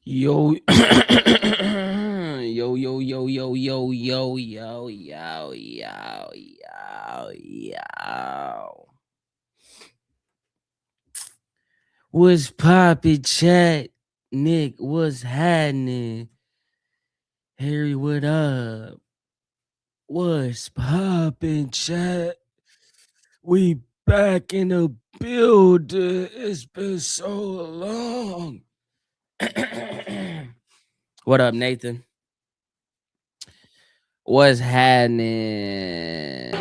Yo, yo, yo, yo, yo, yo, yo, yo, yo, yo, yo, yo. What's poppin', chat? Nick, what's happening? Harry, what up? What's poppin', chat? We back in the building. It's been so long. What up, Nathan? What's happening?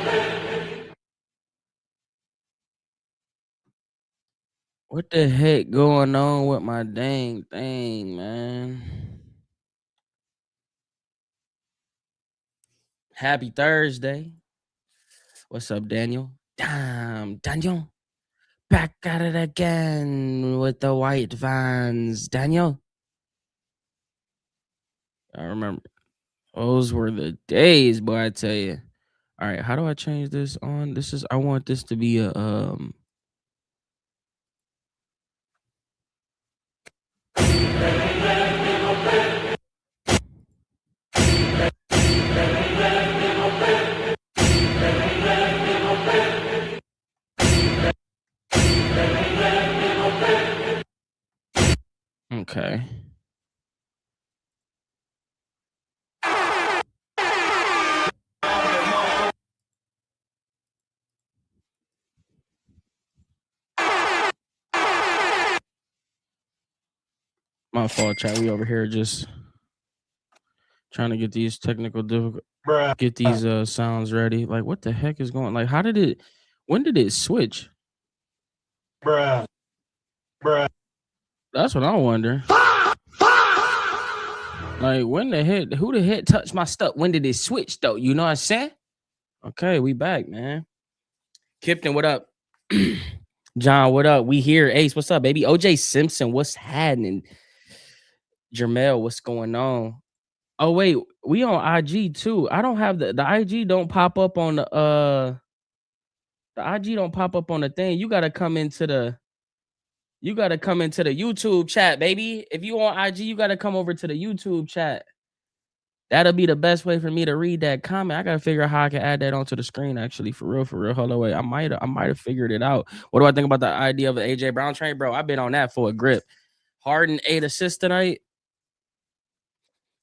What the heck going on with my dang thing, man? Happy Thursday. What's up, Daniel? Damn, Daniel. Back at it again with the white vans. Daniel. I remember. Those were the days, boy, I tell you. All right, how do I change this on? I want this to be a okay. My fault, chat. We over here just trying to get these technical get these sounds ready. Like, what the heck is going? Like, when did it switch? Bruh. That's what I wonder. Like, who the heck touched my stuff? When did it switch though? You know what I'm saying? Okay, we back, man. Kipton, what up? John, what up? We here. Ace, what's up, baby? OJ Simpson, what's happening? Jermel, what's going on? Oh, wait, we on IG too. I don't have the IG don't pop up on the IG don't pop up on the thing. You gotta come into the YouTube chat, baby. If you on IG, you gotta come over to the YouTube chat. That'll be the best way for me to read that comment. I gotta figure out how I can add that onto the screen. Actually, for real. Hold on, wait. I might have figured it out. What do I think about the idea of the AJ Brown trade, bro? I've been on that for a grip. Harden 8 assists tonight.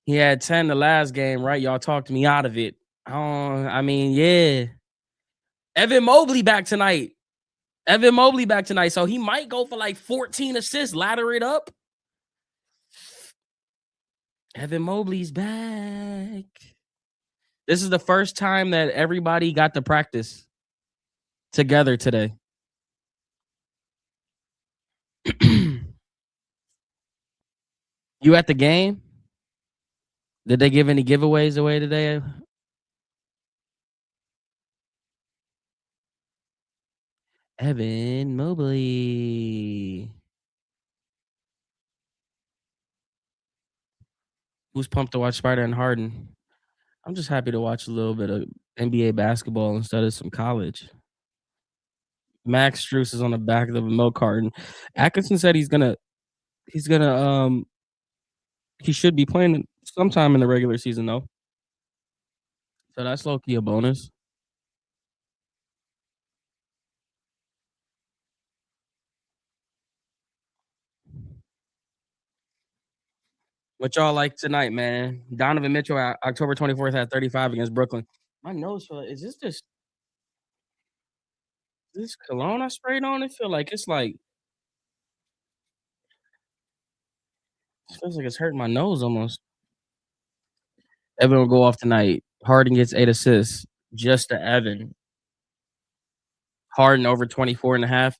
He had 10 the last game, right? Y'all talked me out of it. I mean, yeah. Evan Mobley back tonight. So he might go for like 14 assists, ladder it up. Evan Mobley's back. This is the first time that everybody got to practice together today. You at the game? Did they give any giveaways away today? Evan Mobley. Who's pumped to watch Spider and Harden? I'm just happy to watch a little bit of NBA basketball instead of some college. Max Strus is on the back of the milk carton. Atkinson said he should be playing sometime in the regular season though. So that's low key a bonus. What y'all like tonight, man? Donovan Mitchell, October 24th, had 35 against Brooklyn. My nose feel. Is this cologne I sprayed on? It feels like it's hurting my nose almost. Evan will go off tonight. Harden gets 8 assists. Just to Evan. Harden over 24.5.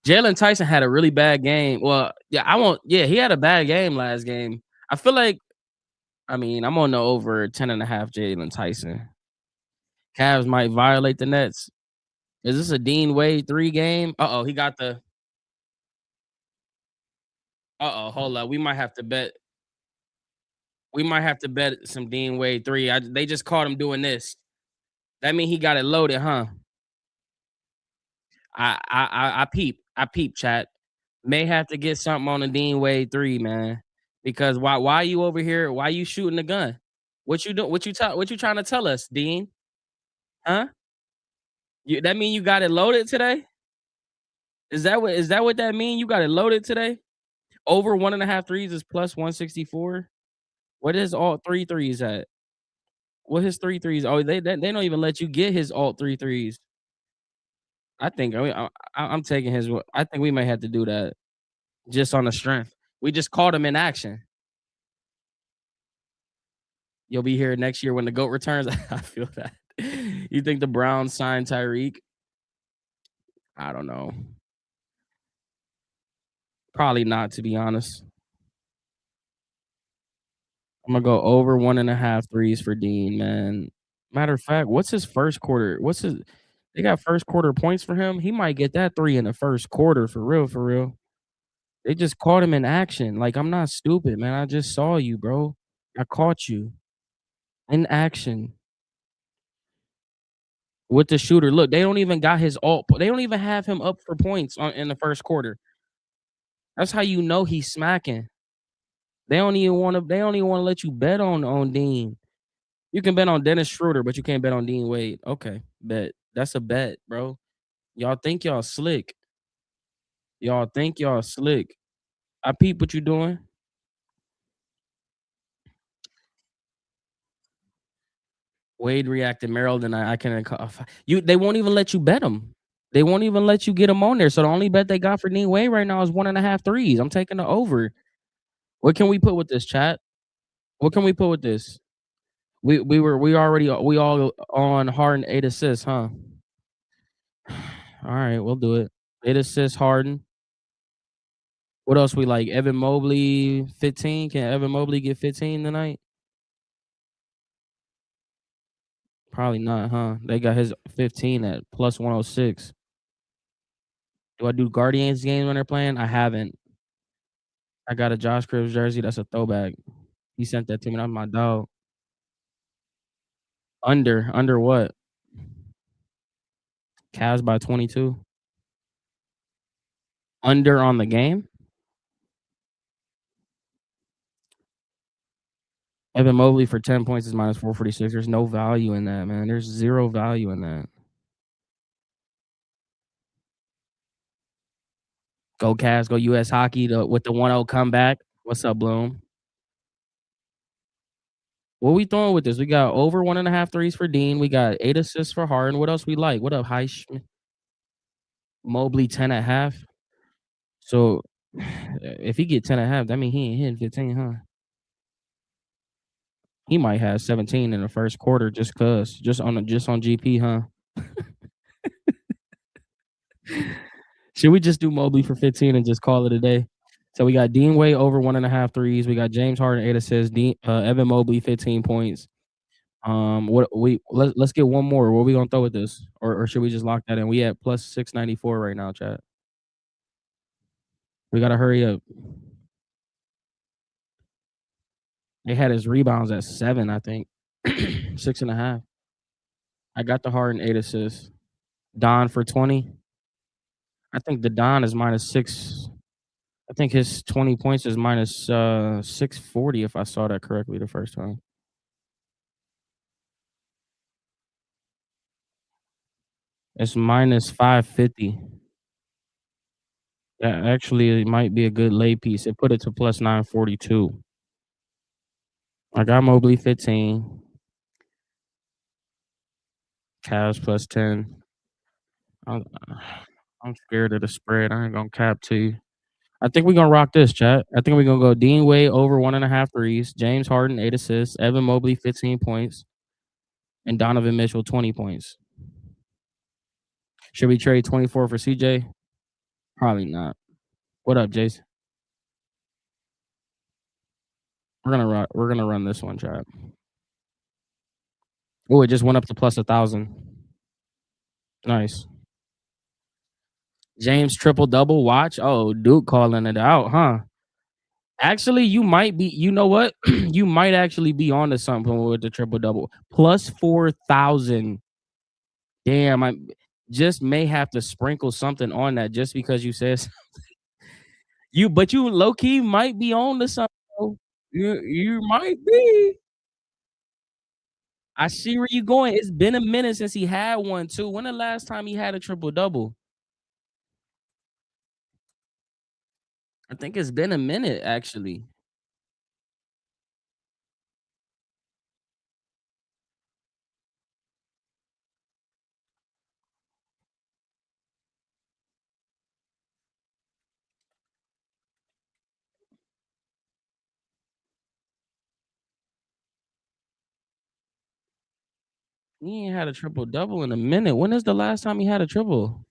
Jalen Tyson had a really bad game. Well, yeah, he had a bad game last game. I feel like, I'm on the over 10.5 Jalen Tyson. Cavs might violate the Nets. Is this a Dean Wade 3 game? He got the. Hold up. We might have to bet some Dean Wade 3. They just caught him doing this. That mean he got it loaded, huh? I peep chat. May have to get something on the Dean Wade 3, man. Because why you over here? Why you shooting the gun? What you do? What you trying to tell us, Dean? Huh? That mean you got it loaded today? Is that what that mean? You got it loaded today? Over 1.5 threes is plus 164. What is alt three threes at? What his three threes? Oh, they don't even let you get his alt three threes. I think I'm taking his. I think we may have to do that just on the strength. We just caught him in action. You'll be here next year when the GOAT returns. I feel that. You think the Browns signed Tyreek? I don't know. Probably not, to be honest. I'm gonna go over 1.5 threes for Dean, man. Matter of fact, what's his first quarter? They got first quarter points for him. He might get that 3 in the first quarter for real, for real. They just caught him in action. Like, I'm not stupid, man. I just saw you, bro. I caught you in action with the shooter. Look, they don't even got his alt. They don't even have him up for points in the first quarter. That's how you know he's smacking. They don't even want to let you bet on Dean. You can bet on Dennis Schroeder, but you can't bet on Dean Wade. Okay, bet. That's a bet, bro. Y'all think y'all slick. Y'all think y'all slick. I peep what you doing. Wade reacted Maryland. I can they won't even let you bet him. They won't even let you get him on there. So the only bet they got for Dean Wade right now is 1.5 threes. I'm taking the over. What can we put with this, chat? What can we put with this? We all on Harden 8 assists, huh? All right, we'll do it. 8 assists, Harden. What else we like? Evan Mobley 15. Can Evan Mobley get 15 tonight? Probably not, huh? They got his 15 at plus 106. Do I do Guardians games when they're playing? I haven't. I got a Josh Cribbs jersey. That's a throwback. He sent that to me. That's my dog. Under what? Cavs by 22. Under on the game? Evan Mobley for 10 points is minus 446. There's no value in that, man. There's zero value in that. Go Cavs, go US Hockey with the 1-0 comeback. What's up, Bloom? What we throwing with this? We got over 1.5 threes for Dean. We got 8 assists for Harden. What else we like? What up, Heischman? Mobley 10.5. So if he get 10.5, that mean he ain't hitting 15, huh? He might have 17 in the first quarter just on GP, huh? Should we just do Mobley for 15 and just call it a day? So we got Dean Wade over 1.5 threes. We got James Harden 8 assists. Evan Mobley 15 points. Let's get one more. What are we gonna throw with this, or should we just lock that in? We at plus 694 right now, chat. We gotta hurry up. They had his rebounds at 7, I think. 6.5. I got the Harden 8 assists. Don for 20. I think the Don is minus 6. I think his 20 points is minus 640 if I saw that correctly the first time. It's minus 550. Yeah, actually, it might be a good lay piece. It put it to plus 942. I got Mobley 15. Cavs plus 10. I'm scared of the spread. I ain't gonna cap to you. I think we're gonna rock this, chat. I think we're gonna go Dean Wade over 1.5 threes. James Harden 8 assists. Evan Mobley 15 points. And Donovan Mitchell 20 points. Should we trade 24 for CJ? Probably not. What up, Jason? We're gonna run this one, chat. Oh, it just went up to plus 1,000. Nice. James triple double. Watch. Oh, Duke calling it out, huh? Actually, you might be. You know what? You might actually be onto something with the triple double. Plus 4,000. Damn, I just may have to sprinkle something on that just because you said something. But you low key might be on to something. You might be. I see where you going. It's been a minute since he had one too. When the last time he had a triple double? I think it's been a minute actually. He ain't had a triple double in a minute. When is the last time he had a triple?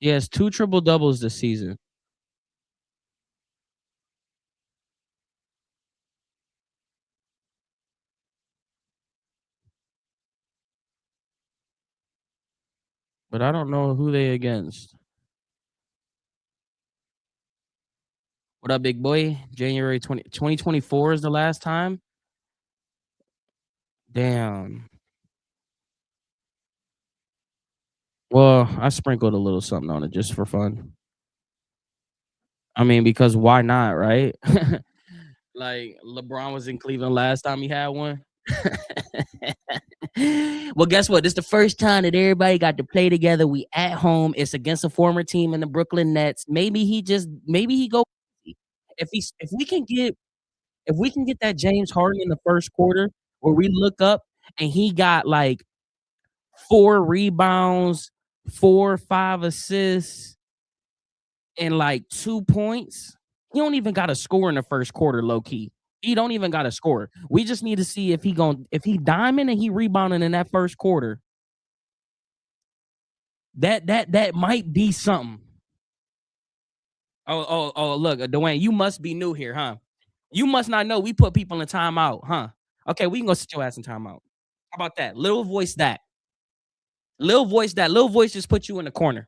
He has 2 triple doubles this season, but I don't know who they against. What up, big boy? January 2024 is the last time? Damn. Well, I sprinkled a little something on it just for fun. I mean, because why not, right? Like, LeBron was in Cleveland last time he had one. Well, guess what? This the first time that everybody got to play together. We at home. It's against a former team in the Brooklyn Nets. Maybe he go if we can get that James Harden in the first quarter where we look up and he got like 4 rebounds, 4 or 5 assists, and like 2 points. He don't even got to score in the first quarter, low key. He don't even got to score. We just need to see if he diamond and he rebounding in that first quarter. That might be something. Look, Dwayne, you must be new here, huh? You must not know we put people in timeout, huh? Okay, we can go sit your ass in timeout. How about that? Little voice that. Little voice that. Little voice just put you in the corner.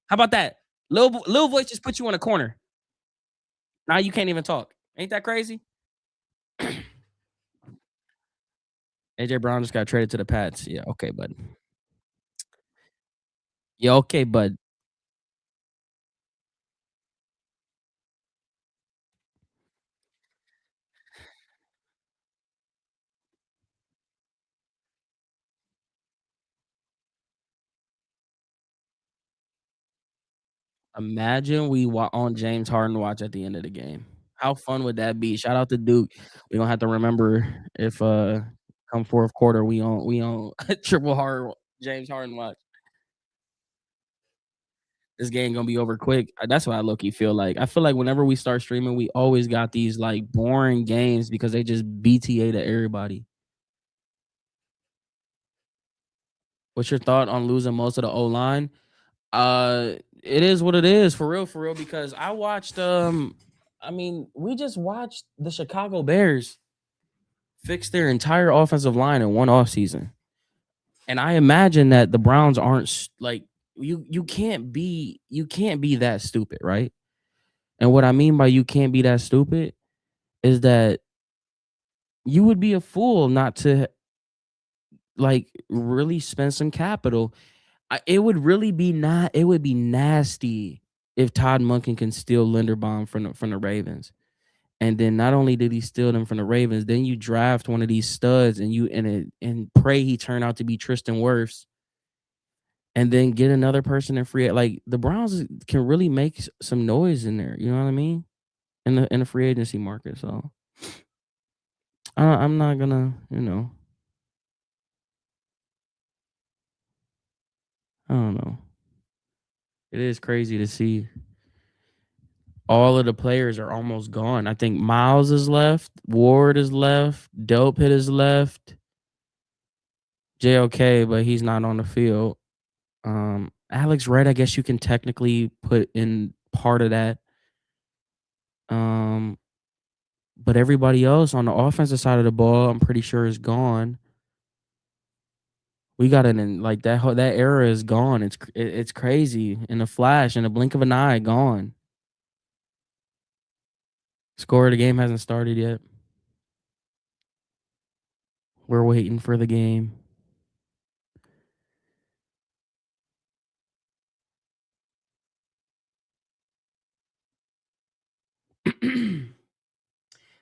How about that? Little voice just put you in a corner. Now you can't even talk. Ain't that crazy? AJ Brown just got traded to the Pats. Yeah, okay, bud. Yeah, okay, bud. Imagine on James Harden watch at the end of the game. How fun would that be? Shout out to Duke. We don't have to remember if come fourth quarter we on triple hard James Harden watch. This game gonna be over quick. That's what I low key feel like. I feel like whenever we start streaming, we always got these like boring games because they just BTA to everybody. What's your thought on losing most of the O line? It is what it is for real. Because I watched I mean, we just watched the Chicago Bears fix their entire offensive line in one offseason. And I imagine that the Browns aren't like you can't be that stupid, right? And what I mean by you can't be that stupid is that you would be a fool not to like really spend some capital. It would really be not. It would be nasty if Todd Monken can steal Linderbaum from the Ravens, and then not only did he steal them from the Ravens, then you draft one of these studs and pray he turn out to be Tristan Wirfs, and then get another person in free. Like the Browns can really make some noise in there. You know what I mean? In the free agency market. So I'm not gonna. I don't know. It is crazy to see all of the players are almost gone. I think Miles is left, Ward is left, Dope Hit is left, JOK, but he's not on the field. Alex Wright, I guess you can technically put in part of that. Um, but everybody else on the offensive side of the ball, I'm pretty sure is gone. We got like that era is gone. It's crazy in a flash, in a blink of an eye, gone. Score of the game hasn't started yet. We're waiting for the game.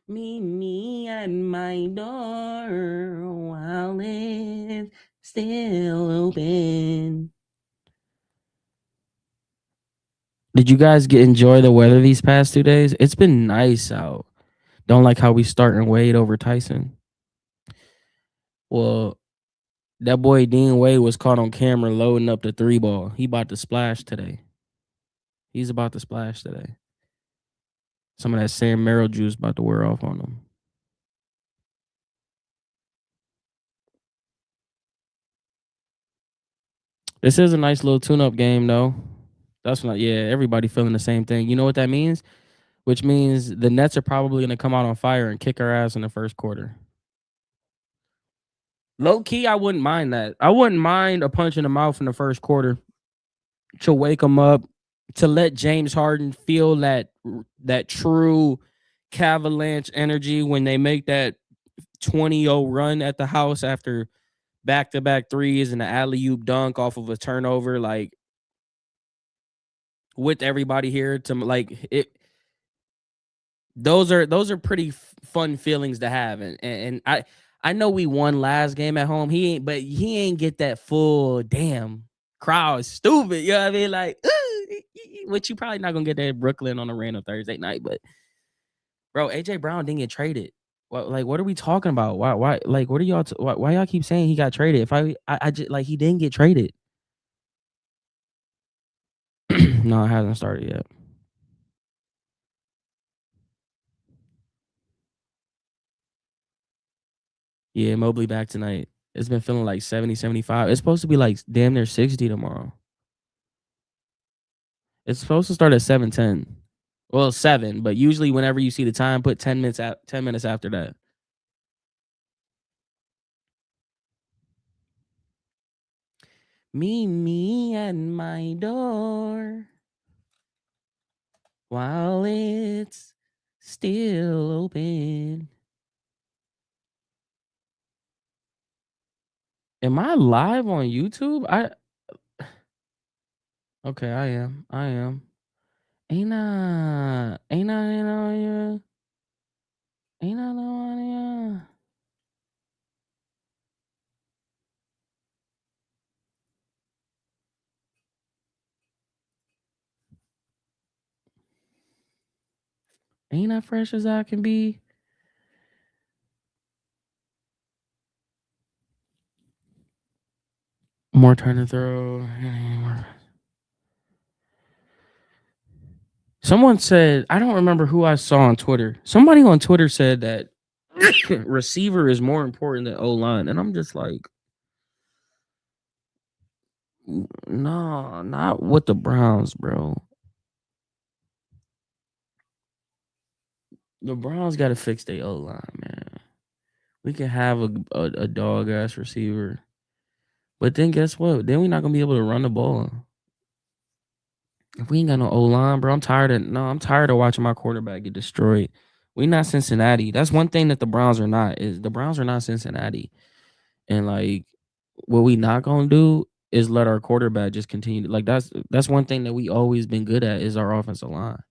Meet me at my door while it's still open. Did you guys enjoy the weather these past 2 days? It's been nice out. Don't like how we starting Wade over Tyson. Well, that boy Dean Wade was caught on camera loading up the 3-ball. He about to splash today. He's about to splash today. Some of that Sam Merrill juice about to wear off on him. This is a nice little tune-up game, though. That's not, yeah, everybody feeling the same thing. You know what that means? Which means the Nets are probably going to come out on fire and kick our ass in the first quarter. Low key, I wouldn't mind that. I wouldn't mind a punch in the mouth in the first quarter to wake them up, to let James Harden feel that true Cavaliers energy when they make that 20-0 run at the house after back-to-back threes and an alley-oop dunk off of a turnover, like with everybody here to like it. Those are pretty fun feelings to have, and I know we won last game at home. He ain't get that full damn crowd stupid. You know what I mean? Like, which you probably not gonna get that in Brooklyn on a random Thursday night. But bro, AJ Brown didn't get traded. What are we talking about? Why like what are y'all? Why y'all keep saying he got traded? If I just like he didn't get traded. No, it hasn't started yet. Yeah, Mobley back tonight. It's been feeling like 70, 75. It's supposed to be like damn near 60 tomorrow. It's supposed to start at 7:10. Well, 7, but usually whenever you see the time, put 10 minutes 10 minutes after that. Meet me at my door while it's still open. Am I live on YouTube? Okay, I am. Ain't I on Ain't I on ya? Ain't I fresh as I can be? More turn to throw. Someone said, I don't remember who I saw on Twitter. Somebody on Twitter said that receiver is more important than O-line. And I'm just like, no, not with the Browns, bro. The Browns got to fix their O-line, man. We can have a dog-ass receiver. But then guess what? Then we're not going to be able to run the ball. If we ain't got no O-line, bro, I'm tired of watching my quarterback get destroyed. We not Cincinnati. That's one thing that the Browns are not, is the Browns are not Cincinnati. And like what we not gonna do is let our quarterback just continue to, like that's one thing that we always been good at is our offensive line.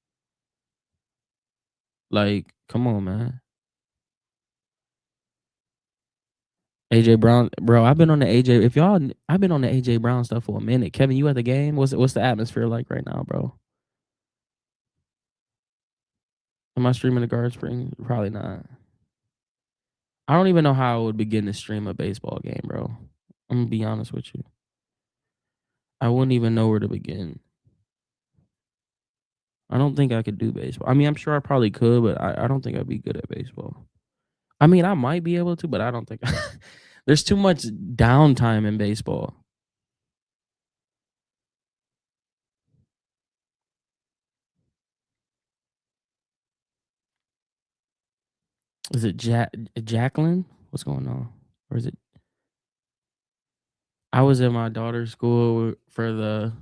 Like, come on, man. AJ Brown, bro, I've been on the AJ Brown stuff for a minute. Kevin, you at the game? What's the atmosphere like right now, bro? Am I streaming the guard spring? Probably not. I don't even know how I would begin to stream a baseball game, bro. I'm gonna be honest with you. I wouldn't even know where to begin. I don't think I could do baseball. I mean, I'm sure I probably could, but I don't think I'd be good at baseball. I mean, I might be able to, but I don't think there's too much downtime in baseball. Is it Jacqueline? What's going on? Or is it? I was at my daughter's school for the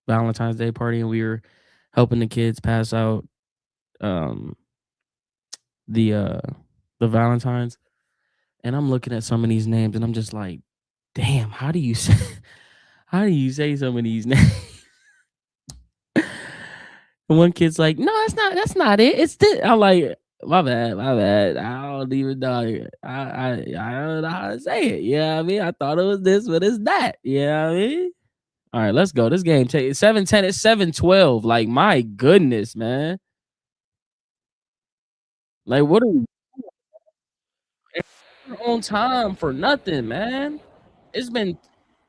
Valentine's Day party, and we were helping the kids pass out um the Valentines. And I'm looking at some of these names, and I'm just like, damn, how do you say some of these names? And one kid's like, no, that's not it. It's this. I'm like, My bad, my bad. I don't even know. I don't know how to say it. Yeah, I mean, I thought it was this, but it's that. Yeah, I mean. All right, let's go. This game take 7-10. It's 7-12. Like, my goodness, man. Like, what are we on time for nothing, man? It's been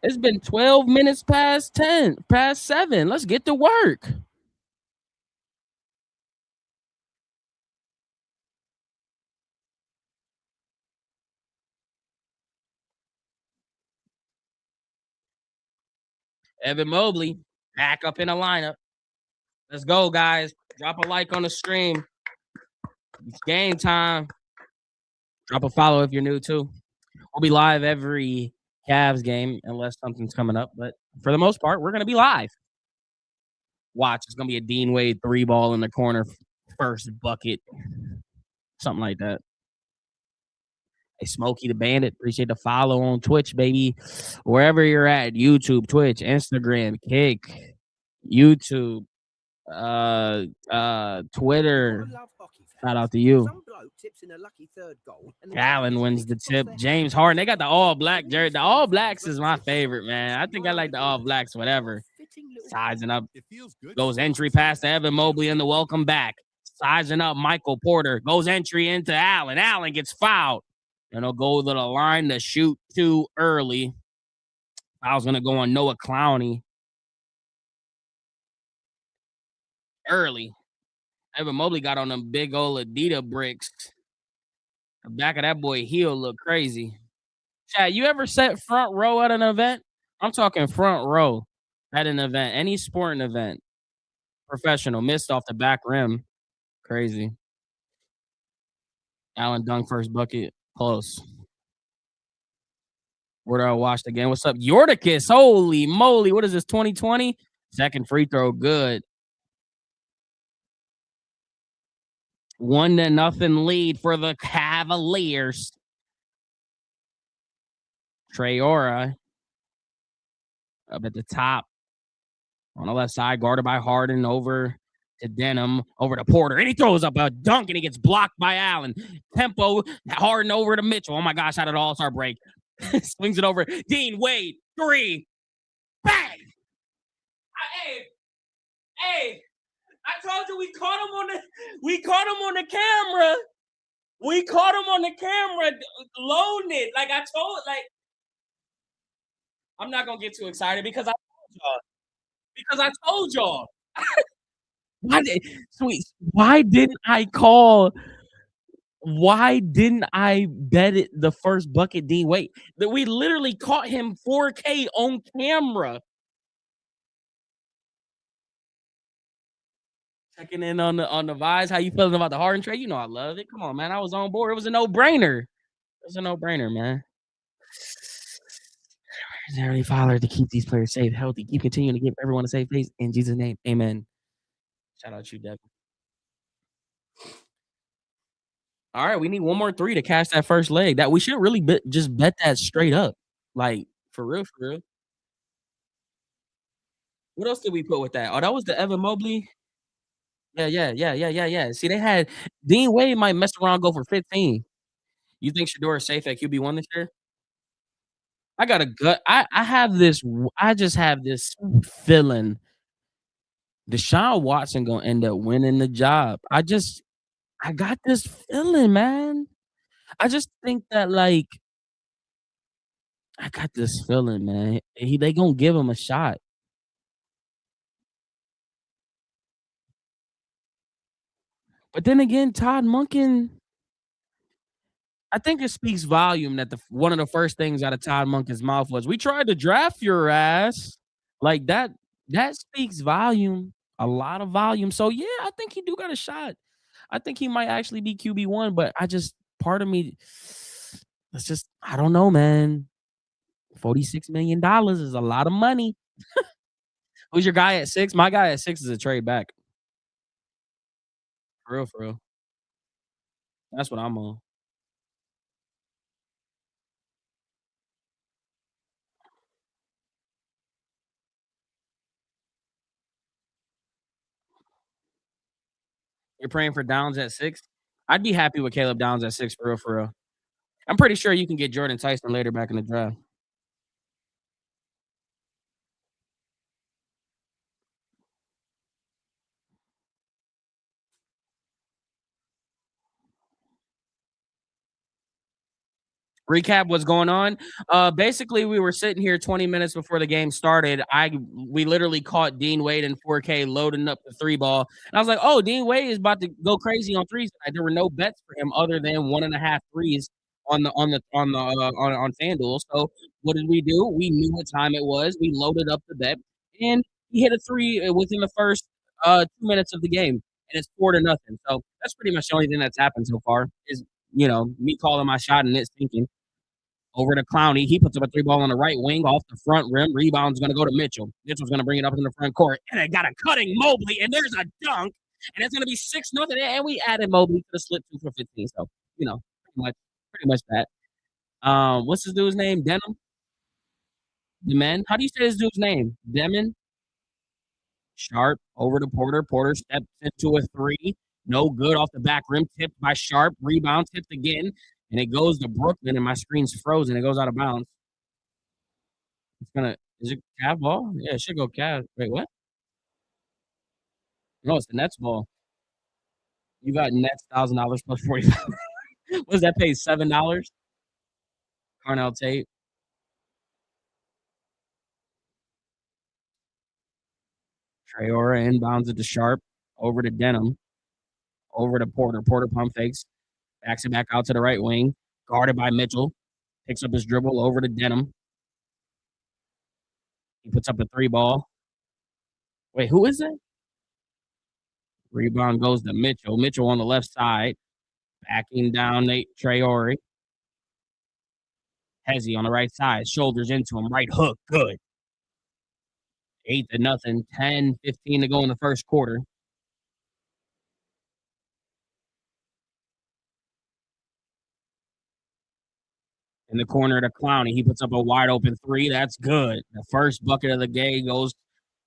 it's been 12 minutes past 10, past 7. Let's get to work. Evan Mobley back up in the lineup. Let's go, guys. Drop a like on the stream. It's game time. Drop a follow if you're new too. We'll be live every Cavs game unless something's coming up. But for the most part, we're gonna be live. Watch, it's gonna be a Dean Wade 3-ball in the corner, first bucket, something like that. Hey, Smokey the Bandit, appreciate the follow on Twitch, baby. Wherever you're at, YouTube, Twitch, Instagram, Kick, YouTube, Twitter. Shout out to you. Allen wins the tip. James Harden. They got the all black jersey. The all blacks is my favorite, man. I think I like the all blacks, whatever. Sizing up. Goes entry past to Evan Mobley in the welcome back. Sizing up Michael Porter. Goes entry into Allen. Allen gets fouled. And he'll go to the line to shoot too early. I was going to go on Noah Clowney. Early. Evan Mobley got on them big old Adidas bricks. The back of that boy heel look crazy. Chad, you ever sat front row at an event? I'm talking front row at an event, any sporting event. Professional, missed off the back rim. Crazy. Allen dunk first bucket. Close. Wardell watched again. What's up? Yorticus. Holy moly. What is this? 2020? Second free throw. Good. 1-0 lead for the Cavaliers. Traore up at the top. On the left side, guarded by Harden, over to Denham, over to Porter, and he throws up a dunk, and he gets blocked by Allen. Tempo, Harden over to Mitchell. Oh my gosh, out of the All-Star break. Swings it over. Dean Wade, 3. Bang! Hey, I told you we caught him on the camera. We caught him on the camera loading it. Like I told, like I'm not gonna get too excited because I told y'all. Why didn't I call? Why didn't I bet it the first bucket Dean Wade? That we literally caught him 4K on camera. Checking in on the vibes. How you feeling about the Harden trade? You know I love it. Come on, man. I was on board. It was a no-brainer. It was a no-brainer, man. Heavenly Father, to keep these players safe, healthy, keep continuing to give everyone a safe place. In Jesus' name, amen. Shout out to you, Devin. All right, we need one more 3 to cash that first leg. That we should really just bet that straight up. Like, for real, for real. What else did we put with that? Oh, that was the Evan Mobley. Yeah. See, they had Dean Wade might mess around, go for 15. You think Shedeur is safe at QB1 this year? I got a gut. I just have this feeling Deshaun Watson gonna end up winning the job. I got this feeling, man. I just think that, like, I got this feeling, man. They gonna give him a shot. But then again, Todd Monken, I think it speaks volume that one of the first things out of Todd Monken's mouth was, "We tried to draft your ass." Like that speaks volume, a lot of volume. So yeah, I think he do got a shot. I think he might actually be QB1, but part of me, it's just I don't know, man. $46 million is a lot of money. Who's your guy at 6? My guy at 6 is a trade back. For real, for real. That's what I'm on. You're praying for Downs at 6? I'd be happy with Caleb Downs at 6 for real, for real. I'm pretty sure you can get Jordan Tyson later back in the draft. Recap what's going on. Basically, we were sitting here 20 minutes before the game started. We literally caught Dean Wade in 4K loading up the 3-ball. And I was like, oh, Dean Wade is about to go crazy on threes. There were no bets for him other than 1.5 threes on FanDuel. So what did we do? We knew what time it was. We loaded up the bet, and he hit a 3 within the first 2 minutes of the game, and it's 4-0. So that's pretty much the only thing that's happened so far is me calling my shot and it sinking. Over to Clowney. He puts up a 3-ball on the right wing off the front rim. Rebound's going to go to Mitchell. Mitchell's going to bring it up in the front court. And it got a cutting Mobley, and there's a dunk. And it's going to be 6-0. And we added Mobley to the slip 2 for 15. So, pretty much that. What's this dude's name? Denham? Demen? How do you say this dude's name? Demon? Sharp over to Porter. Porter steps into a 3. No good off the back rim. Tipped by Sharp. Rebound tipped again. And it goes to Brooklyn, and my screen's frozen. It goes out of bounds. Is it Cav ball? Yeah, it should go Cav. Wait, what? No, it's the Nets ball. You got Nets $1,000 plus 45. What does that pay? $7? Carnell Tate. Traore inbounds it to Sharp. Over to Denham. Over to Porter. Porter pump fakes. Backs it back out to the right wing. Guarded by Mitchell. Picks up his dribble over to Denham. He puts up a 3-ball. Wait, who is it? Rebound goes to Mitchell. Mitchell on the left side. Backing down Nate Traore. Hezzy on the right side. Shoulders into him. Right hook. Good. 8-0. 10-15 to go in the first quarter. In the corner to Clowney. He puts up a wide open 3. That's good. The first bucket of the game goes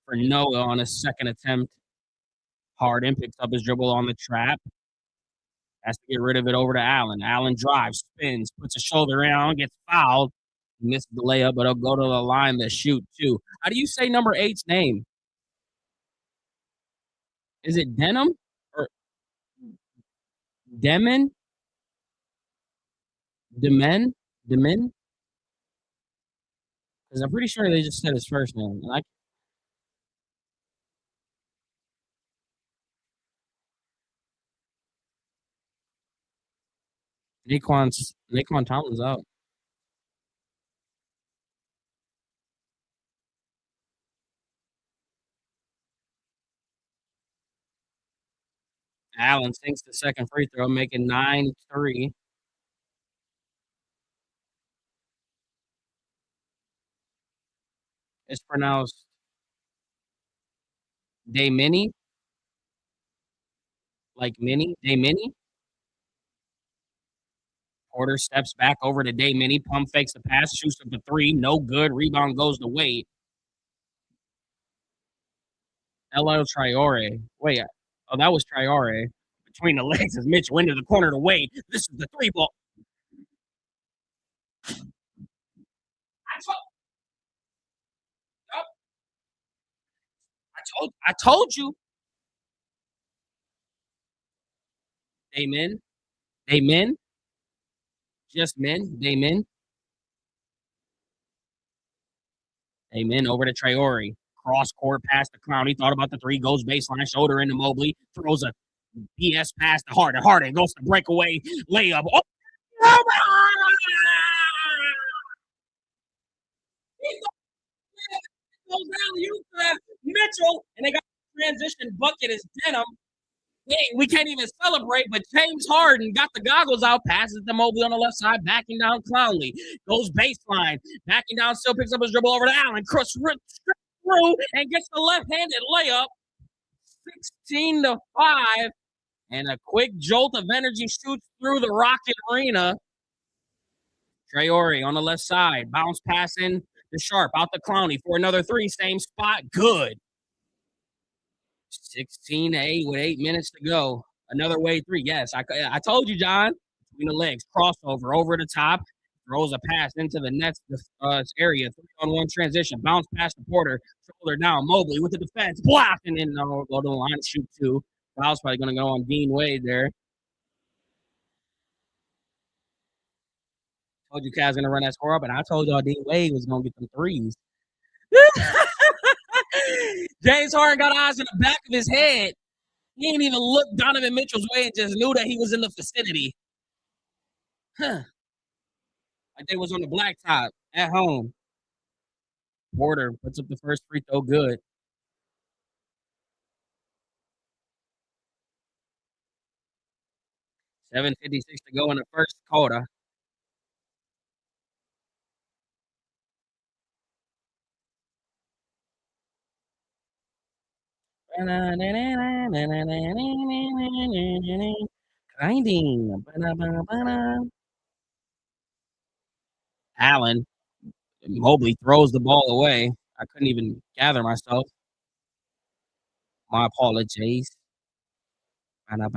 for Noah on a second attempt. Harden picks up his dribble on the trap. Has to get rid of it over to Allen. Allen drives, spins, puts a shoulder in, gets fouled. He missed the layup, but he'll go to the line to shoot too. How do you say number 8's name? Is it Denham or Demon? Demen? Demin? Because I'm pretty sure they just said his first name. Naquan Tomlin's out. Allen sinks the second free throw, making 9-3. It's pronounced Daymini. Like mini. Daymini. Porter steps back over to Daymini. Pump fakes the pass, shoots up a 3. No good. Rebound goes to Wade. LL Traore. Wait. Oh, that was Traore. Between the legs as Mitchell into the corner to Wade. This is the 3-ball. I told you. Amen. Amen. Just men. Amen. Amen. Over to Traore. Cross court pass to Clowney. Thought about the 3. Goes baseline. Shoulder into Mobley. Throws a BS pass to Harden. Harden goes to breakaway layup. Oh, goes down Mitchell, and they got the transition bucket is Denham. Hey, we can't even celebrate, but James Harden got the goggles out, passes to Mobley on the left side, backing down Clowney. Goes baseline, backing down, still picks up his dribble over to Allen. Cross through and gets the left-handed layup. 16-5. And a quick jolt of energy shoots through the Rocket Arena. Traore on the left side. Bounce pass in to Sharp. Out to Clowney for another 3. Same spot. Good. 16-8 with 8 minutes to go. Another way three. Yes, I told you, John. Between the legs, crossover, over the top, throws a pass into the next area. 3-on-1 transition, bounce past the Porter, shoulder down, Mobley with the defense, block, and then go to the line, shoot two. Foul's probably going to go on Dean Wade there. Told you Cavs going to run that score up, and I told y'all Dean Wade was going to get them threes. James Harden got eyes in the back of his head. He didn't even look Donovan Mitchell's way and just knew that he was in the vicinity. Huh. Like they was on the blacktop at home. Porter puts up the first free throw good. $7:56 to go in the first quarter. Grinding. Allen. Mobley throws the ball away. I couldn't even gather myself. My apologies. Traore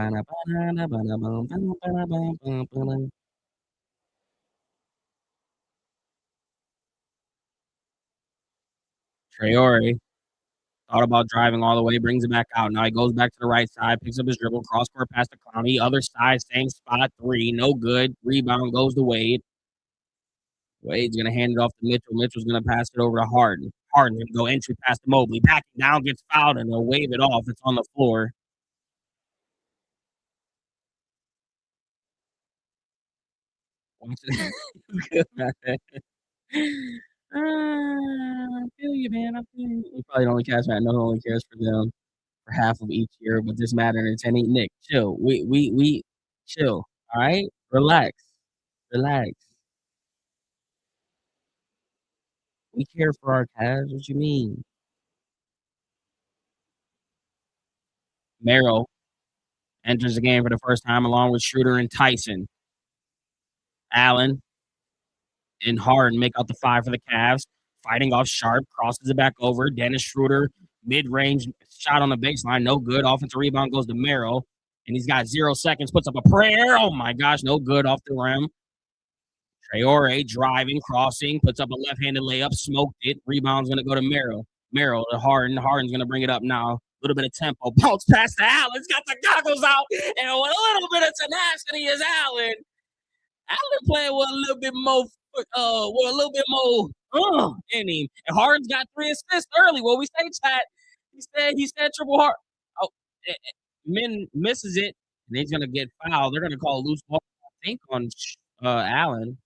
thought about driving all the way, brings it back out. Now he goes back to the right side, picks up his dribble, cross court past the Clowney. Other side, same spot, three, no good. Rebound goes to Wade. Wade's going to hand it off to Mitchell. Mitchell's going to pass it over to Harden. Harden's going to go entry past the Mobley. Backing down, gets fouled, and they'll wave it off. It's on the floor. I feel you, man. I feel you. You probably the only cast man. No one only cares for them for half of each year, but this matter entertaining. Nick, chill. We chill. All right, relax. We care for our Cavs. What you mean? Merrill enters the game for the first time along with Schroeder and Tyson. Allen and Harden make out the five for the Cavs. Fighting off Sharp, crosses it back over. Dennis Schroeder, mid-range shot on the baseline, no good. Offensive rebound goes to Merrill, and he's got 0 seconds, puts up a prayer. Oh, my gosh, no good off the rim. Traore driving, crossing, puts up a left-handed layup, smoked it. Rebound's going to go to Merrill. Merrill to Harden. Harden's going to bring it up now. A little bit of tempo. Bounce past to Allen. He's got the goggles out. And with a little bit of tenacity is Allen. Allen playing with a little bit more in him. And Harden's got 3 assists early. What we say, chat? He said triple hard. Oh, Min misses it, and he's gonna get fouled. They're gonna call a loose ball, I think, on Allen.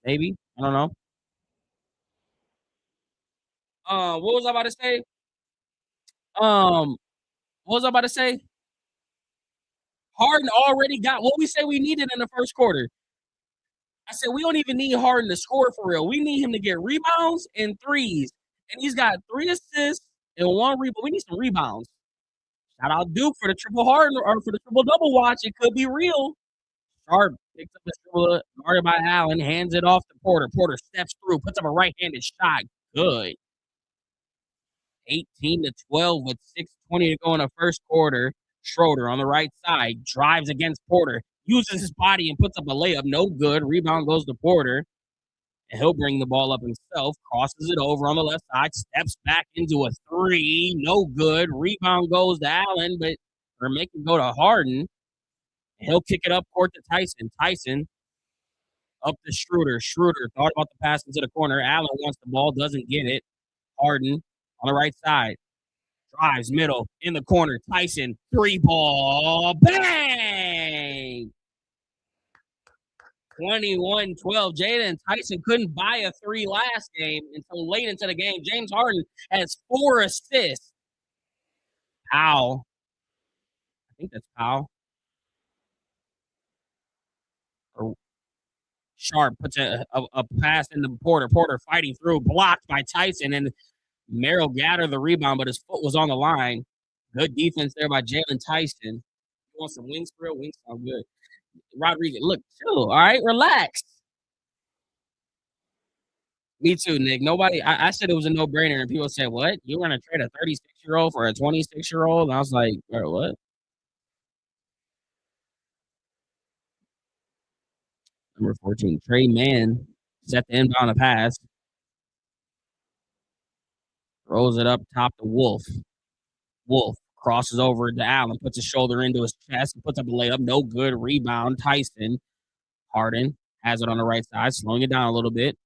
Maybe. I don't know. What was I about to say? What was I about to say? Harden already got what we say we needed in the first quarter. I said we don't even need Harden to score for real. We need him to get rebounds and threes. And he's got 3 assists and 1 rebound. We need some rebounds. Shout out Duke for the triple Harden or for the triple double watch. It could be real. Sharp picks up the dribble guarded by Allen, hands it off to Porter. Porter steps through, puts up a right-handed shot. Good. 18-12 with 6:20 to go in the first quarter. Schroeder on the right side drives against Porter, uses his body and puts up a layup. No good. Rebound goes to Porter. And he'll bring the ball up himself, crosses it over on the left side, steps back into a 3. No good. Rebound goes to Allen, but or make it go to Harden. He'll kick it up court to Tyson. Tyson up to Schroeder. Schroeder thought about the pass into the corner. Allen wants the ball, doesn't get it. Harden on the right side. Drives middle in the corner. Tyson, 3-ball. Bang! 21-12. Jada and Tyson couldn't buy a 3 last game until late into the game. James Harden has 4 assists. Powell. I think that's Powell. Or Sharp puts a pass into Porter. Porter fighting through, blocked by Tyson, and Merrill gathered the rebound, but his foot was on the line. Good defense there by Jalen Tyson. You want some wings for real? Wings sound good. Rodriguez, look, chill, all right? Relax. Me too, Nick. Nobody, I said it was a no-brainer, and people said, what? You were going to trade a 36-year-old for a 26-year-old? And I was like, what? Number 14, Trey Mann set the inbound a pass. Throws it up top to Wolf. Wolf crosses over to Allen, puts his shoulder into his chest, and puts up a layup. No good. Rebound. Tyson. Harden has it on the right side, slowing it down a little bit.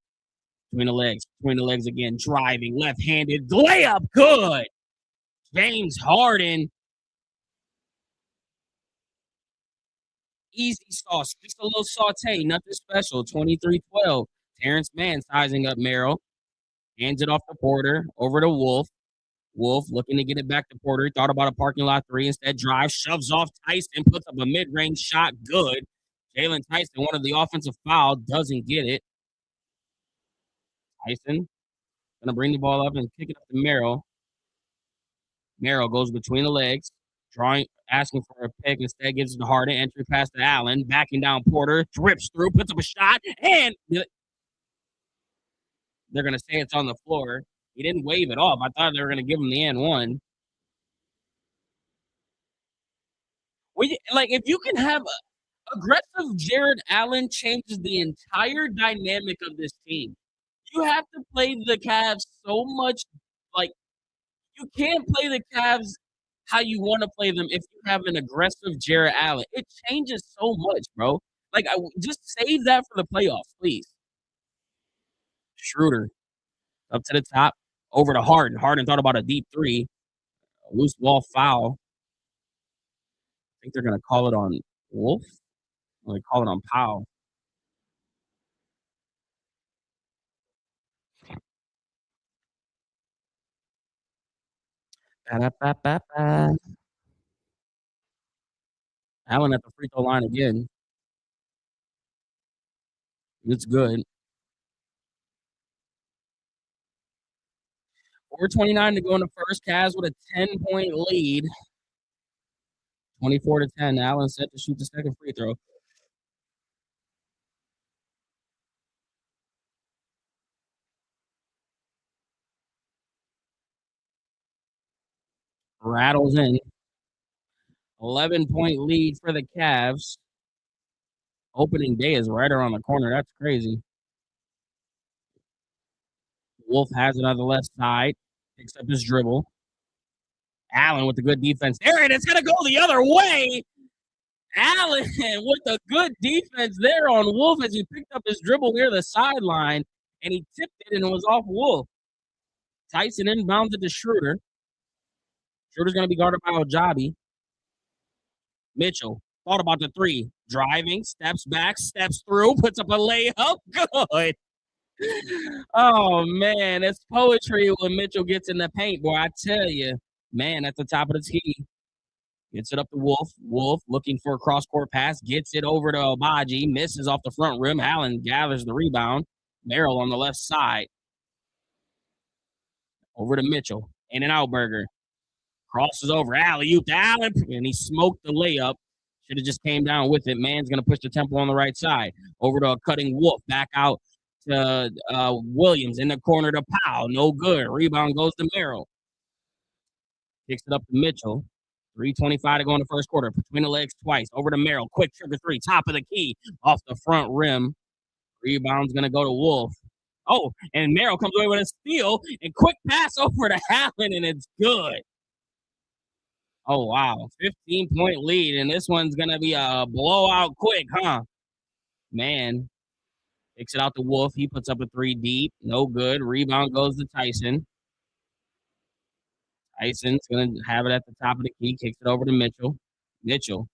Between the legs again. Driving, left-handed. Layup. Good. James Harden. Easy sauce. Just a little saute. Nothing special. 23-12. Terrence Mann sizing up Merrill. Hands it off to Porter. Over to Wolf. Wolf looking to get it back to Porter. Thought about a parking lot three. Instead, drives, shoves off Tyson, puts up a mid-range shot. Good. Jalen Tyson, one of the offensive foul, doesn't get it. Tyson going to bring the ball up and kick it up to Merrill. Merrill goes between the legs, asking for a pick. Instead, gives it to Harden. Entry pass to Allen. Backing down Porter. Drips through, puts up a shot, and they're going to say it's on the floor. He didn't wave it off. I thought they were going to give him the and one. If you can have aggressive Jared Allen changes the entire dynamic of this team. You have to play the Cavs so much. You can't play the Cavs how you want to play them if you have an aggressive Jared Allen. It changes so much, bro. Just save that for the playoffs, please. Schroeder up to the top, over to Harden. Harden thought about a deep three. A loose ball foul. I think they're going to call it on Wolf. Or they call it on Powell. Allen at the free throw line again. It's good. 4:29 to go in the first. Cavs with a 10-point lead. 24-10. Allen set to shoot the second free throw. Rattles in. 11-point lead for the Cavs. Opening day is right around the corner. That's crazy. Wolf has it on the left side. Picks up his dribble. Allen with the good defense there, and it's going to go the other way. Allen with the good defense there on Wolf as he picked up his dribble near the sideline, and he tipped it, and it was off Wolf. Tyson inbounds it to Schroeder. Schroeder's going to be guarded by Ojabi. Mitchell thought about the three. Driving, steps back, steps through, puts up a layup. Good. Oh, man, it's poetry when Mitchell gets in the paint, boy. I tell you, man, at the top of the tee. Gets it up to Wolf. Wolf looking for a cross-court pass. Gets it over to Obaji. Misses off the front rim. Allen gathers the rebound. Merrill on the left side. Over to Mitchell. In and out burger. Crosses over. Alley-oop to Allen. And he smoked the layup. Should have just came down with it. Man's going to push the tempo on the right side. Over to a cutting Wolf. Back out to Williams. In the corner to Powell. No good. Rebound goes to Merrill. Kicks it up to Mitchell. 3:25 to go in the first quarter. Between the legs twice. Over to Merrill. Quick trigger three. Top of the key. Off the front rim. Rebound's going to go to Wolf. Oh, and Merrill comes away with a steal. And quick pass over to Allen, and it's good. Oh, wow. 15-point lead, and this one's going to be a blowout quick, huh? Man. Kicks it out to Wolf. He puts up a three deep. No good. Rebound goes to Tyson. Tyson's going to have it at the top of the key. Kicks it over to Mitchell. Mitchell.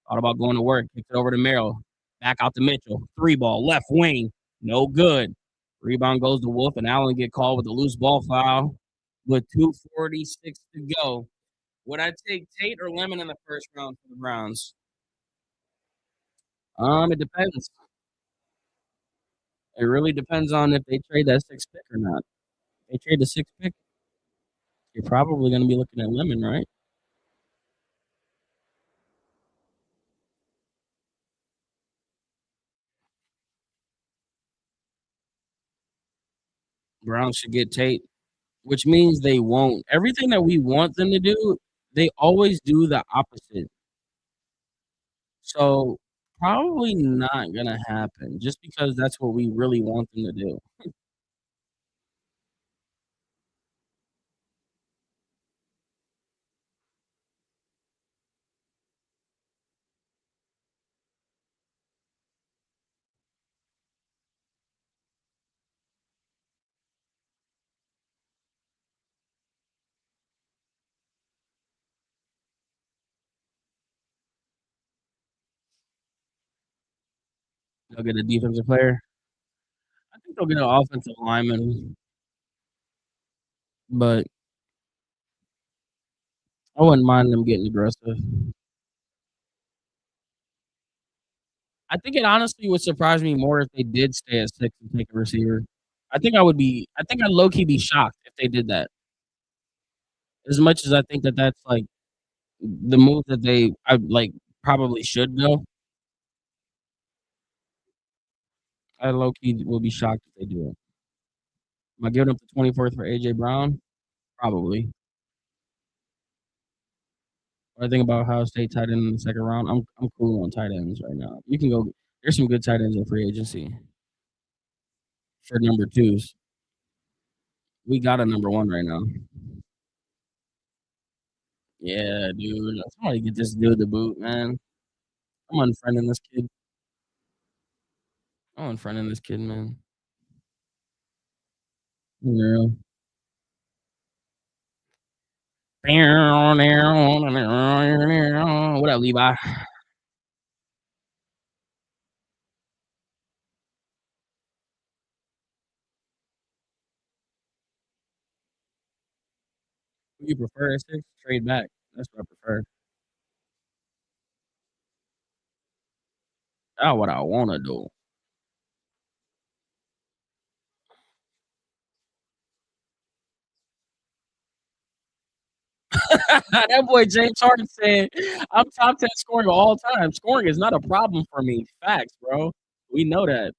Thought about going to work. Kicks it over to Merrill. Back out to Mitchell. Three ball. Left wing. No good. Rebound goes to Wolf, and Allen get called with a loose ball foul with 2:46 to go. Would I take Tate or Lemon in the first round for the Browns? It depends. It really depends on if they trade that sixth pick or not. If they trade the sixth pick, you're probably going to be looking at Lemon, right? Browns should get Tate, which means they won't. Everything that we want them to do, they always do the opposite. So probably not gonna happen just because that's what we really want them to do. They'll get a defensive player. I think they'll get an offensive lineman, but I wouldn't mind them getting aggressive. I think it honestly would surprise me more if they did stay at 6 and take a receiver. I think I'd low key be shocked if they did that. As much as I think that that's like the move that I like probably should go. I low key will be shocked if they do it. Am I giving up the 24th for AJ Brown? Probably. What I think about Ohio State tight end in the second round, I'm cool on tight ends right now. You can go. There's some good tight ends in free agency for number twos. We got a number one right now. Yeah, dude. Somebody get this dude the boot, man. I'm unfriending this kid. I'm unfriending this kid, man. Yeah. What up, Levi? Who you prefer? Six? Trade back. That's what I prefer. That's what I want to do. That boy James Harden said, "I'm top 10 scoring of all time. Scoring is not a problem for me." Facts, bro. We know that.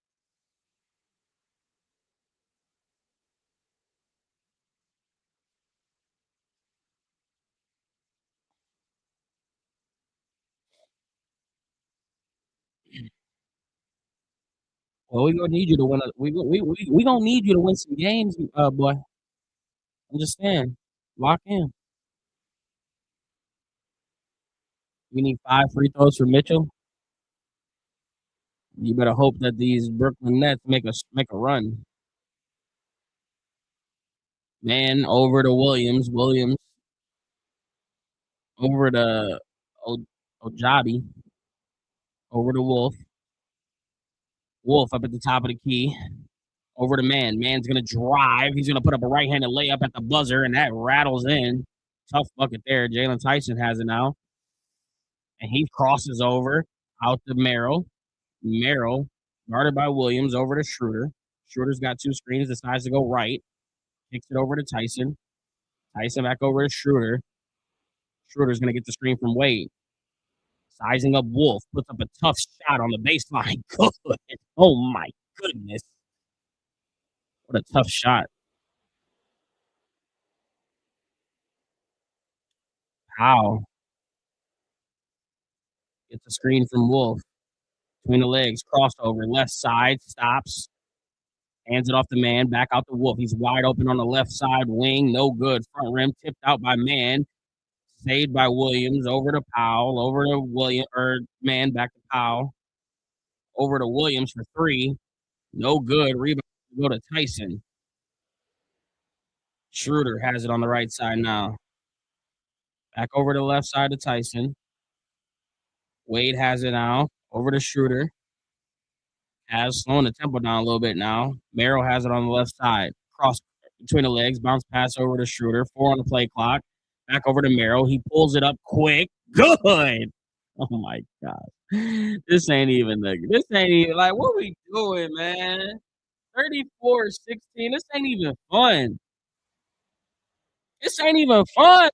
Well, we gonna need you to win. We gonna need you to win some games, boy. I'm just saying, lock in. We need 5 free throws for Mitchell. You better hope that these Brooklyn Nets make a run. Man, over to Williams. Williams over to Ojabi. Over to Wolf. Wolf up at the top of the key. Over to Man. Man's gonna drive. He's gonna put up a right-handed layup at the buzzer, and that rattles in. Tough bucket there. Jalen Tyson has it now, and he crosses over out to Merrill. Merrill guarded by Williams over to Schroeder. Schroeder's got 2 screens. Decides to go right. Kicks it over to Tyson. Tyson back over to Schroeder. Schroeder's gonna get the screen from Wade. Sizing up Wolf. Puts up a tough shot on the baseline. Good. Oh my goodness. What a tough shot. How? Gets a screen from Wolf. Between the legs, crossover, left side, stops, hands it off the Man, back out to Wolf. He's wide open on the left side wing, no good. Front rim tipped out by Man, saved by Williams. Over to Powell, over to William or Man, back to Powell, over to Williams for 3, no good. Rebound go to Tyson. Schroeder has it on the right side now. Back over to the left side to Tyson. Wade has it now. Over to Schroeder. Has slowing the tempo down a little bit now. Merrill has it on the left side. Cross between the legs. Bounce pass over to Schroeder. 4 on the play clock. Back over to Merrill. He pulls it up quick. Good. Oh my God. This ain't even like what we doing, man. 34-16. This ain't even fun. This ain't even fun.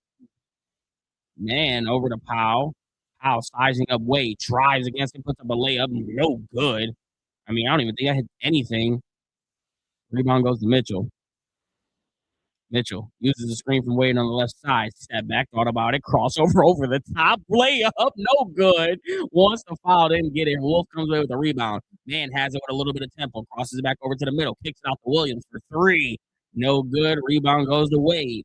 Man, over to Powell. Powell sizing up Wade. Drives against him. Puts up a layup. No good. I mean, I don't even think I hit anything. Rebound goes to Mitchell. Mitchell uses the screen from Wade on the left side. Step back, thought about it. Crossover over the top. Layup, no good. Wants to foul, didn't get it. Wolf comes away with the rebound. Man has it with a little bit of tempo. Crosses it back over to the middle. Kicks it out to Williams for three. No good. Rebound goes to Wade.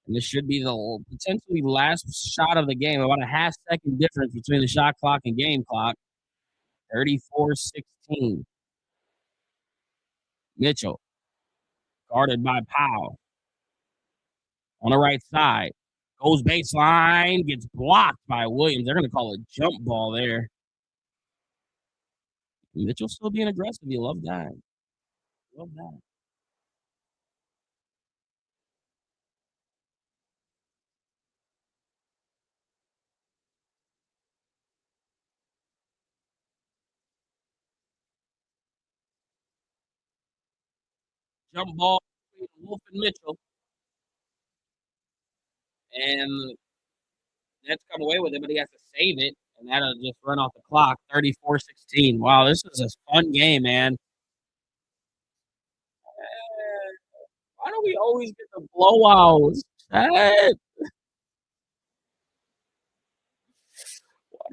And this should be the potentially last shot of the game. About a half-second difference between the shot clock and game clock. 34-16. Mitchell, guarded by Powell. On the right side. Goes baseline, gets blocked by Williams. They're going to call a jump ball there. Mitchell still being aggressive. You love that. Love that. Jump ball between Wolf and Mitchell. And Nets come away with it, but he has to save it. And that'll just run off the clock. 34-16. Wow, this is a fun game, man. Why do we always get the blowouts? Why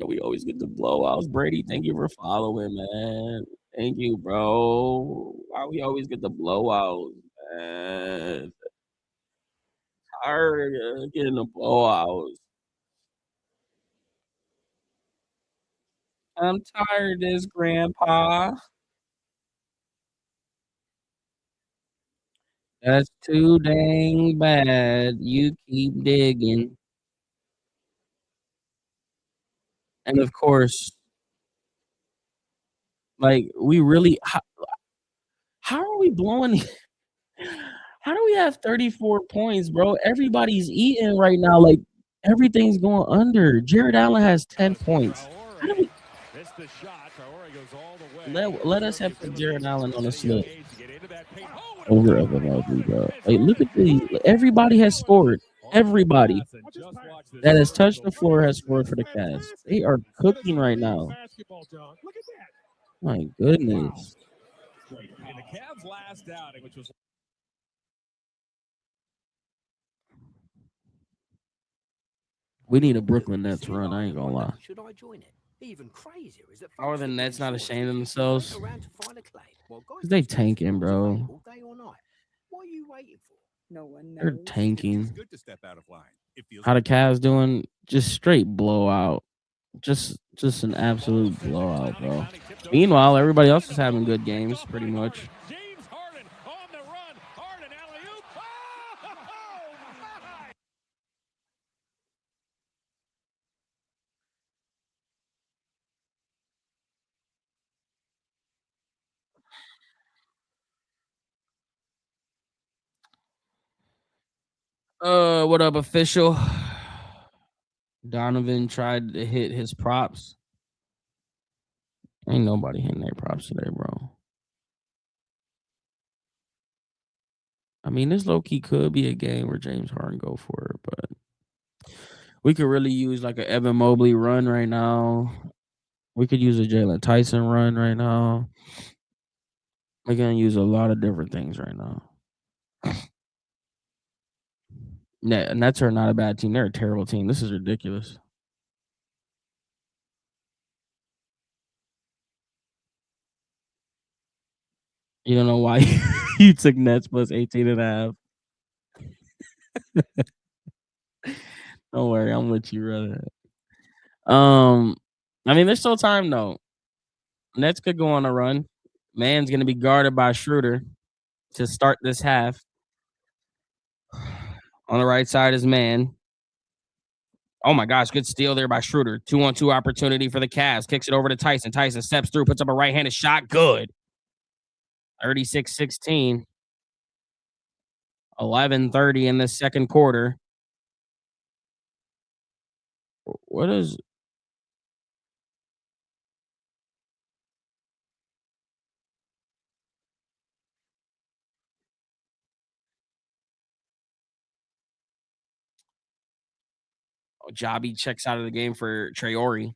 do we always get the blowouts? Brady, thank you for following, man. Thank you, bro. Why we always get the blowouts, man? Tired of getting the blowouts. I'm tired of this, Grandpa. That's too dang bad. You keep digging. And of course, like we really how are we blowing how do we have 34 points, bro? Everybody's eating right now. Like everything's going under. Jared Allen has 10 points. How do we let us have put Jared Allen on a slip over of MLB, bro? Like look at these. Everybody has scored. Everybody that has touched the floor has scored for the Cavs. They are cooking right now. My goodness. We need a Brooklyn Nets run. I ain't gonna lie. Should I join it? Even crazier is that How are the Nets not ashamed of themselves? Because they tanking, bro. What are you waiting for? No one knows. They're tanking. Good to step out of line. How the Cavs doing? Just straight blowout. Just an absolute blowout, bro. Meanwhile, everybody else is having good games, pretty much. What up, official? Donovan tried to hit his props. Ain't nobody hitting their props today, bro. I mean, this low-key could be a game where James Harden go for it, but we could really use like an Evan Mobley run right now. We could use a Jalen Tyson run right now. We're gonna use a lot of different things right now. Nets are not a bad team. They're a terrible team. This is ridiculous. You don't know why you took Nets plus 18.5. Don't worry, I'm with you, brother. I mean, there's still time though. Nets could go on a run. Man's gonna be guarded by Schroeder to start this half. On the right side is Man. Oh my gosh, good steal there by Schroeder. 2-on-2 opportunity for the Cavs. Kicks it over to Tyson. Tyson steps through, puts up a right-handed shot. Good. 36-16. 11:30 in the second quarter. What is Jobby checks out of the game for Traore.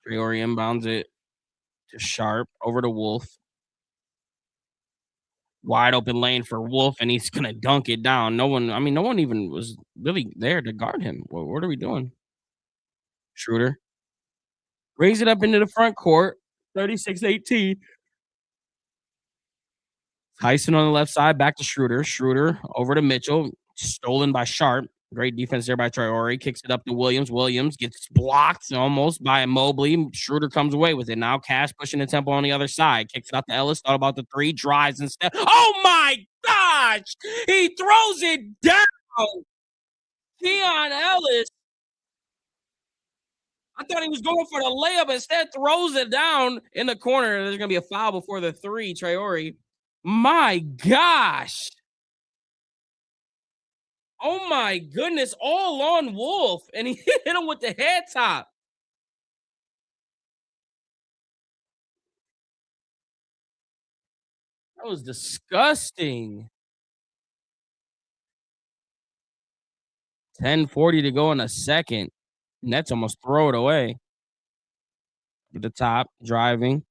Traore inbounds it to Sharp over to Wolf. Wide open lane for Wolf, and he's gonna dunk it down. No one even was really there to guard him. What are we doing? Schroeder. Raise it up into the front court. 36-18. Tyson on the left side, back to Schroeder. Schroeder over to Mitchell. Stolen by Sharp. Great defense there by Traore. Kicks it up to Williams. Williams gets blocked almost by Mobley. Schroeder comes away with it. Now Cash pushing the tempo on the other side. Kicks it out to Ellis. Thought about the three. Drives instead. Oh my gosh! He throws it down. Keon Ellis. I thought he was going for the layup. Instead, throws it down in the corner. There's going to be a foul before the three, Traore. My gosh. Oh, my goodness. All on Wolf. And he hit him with the head top. That was disgusting. 10:40 to go in a second. Nets almost throw it away. At the top, driving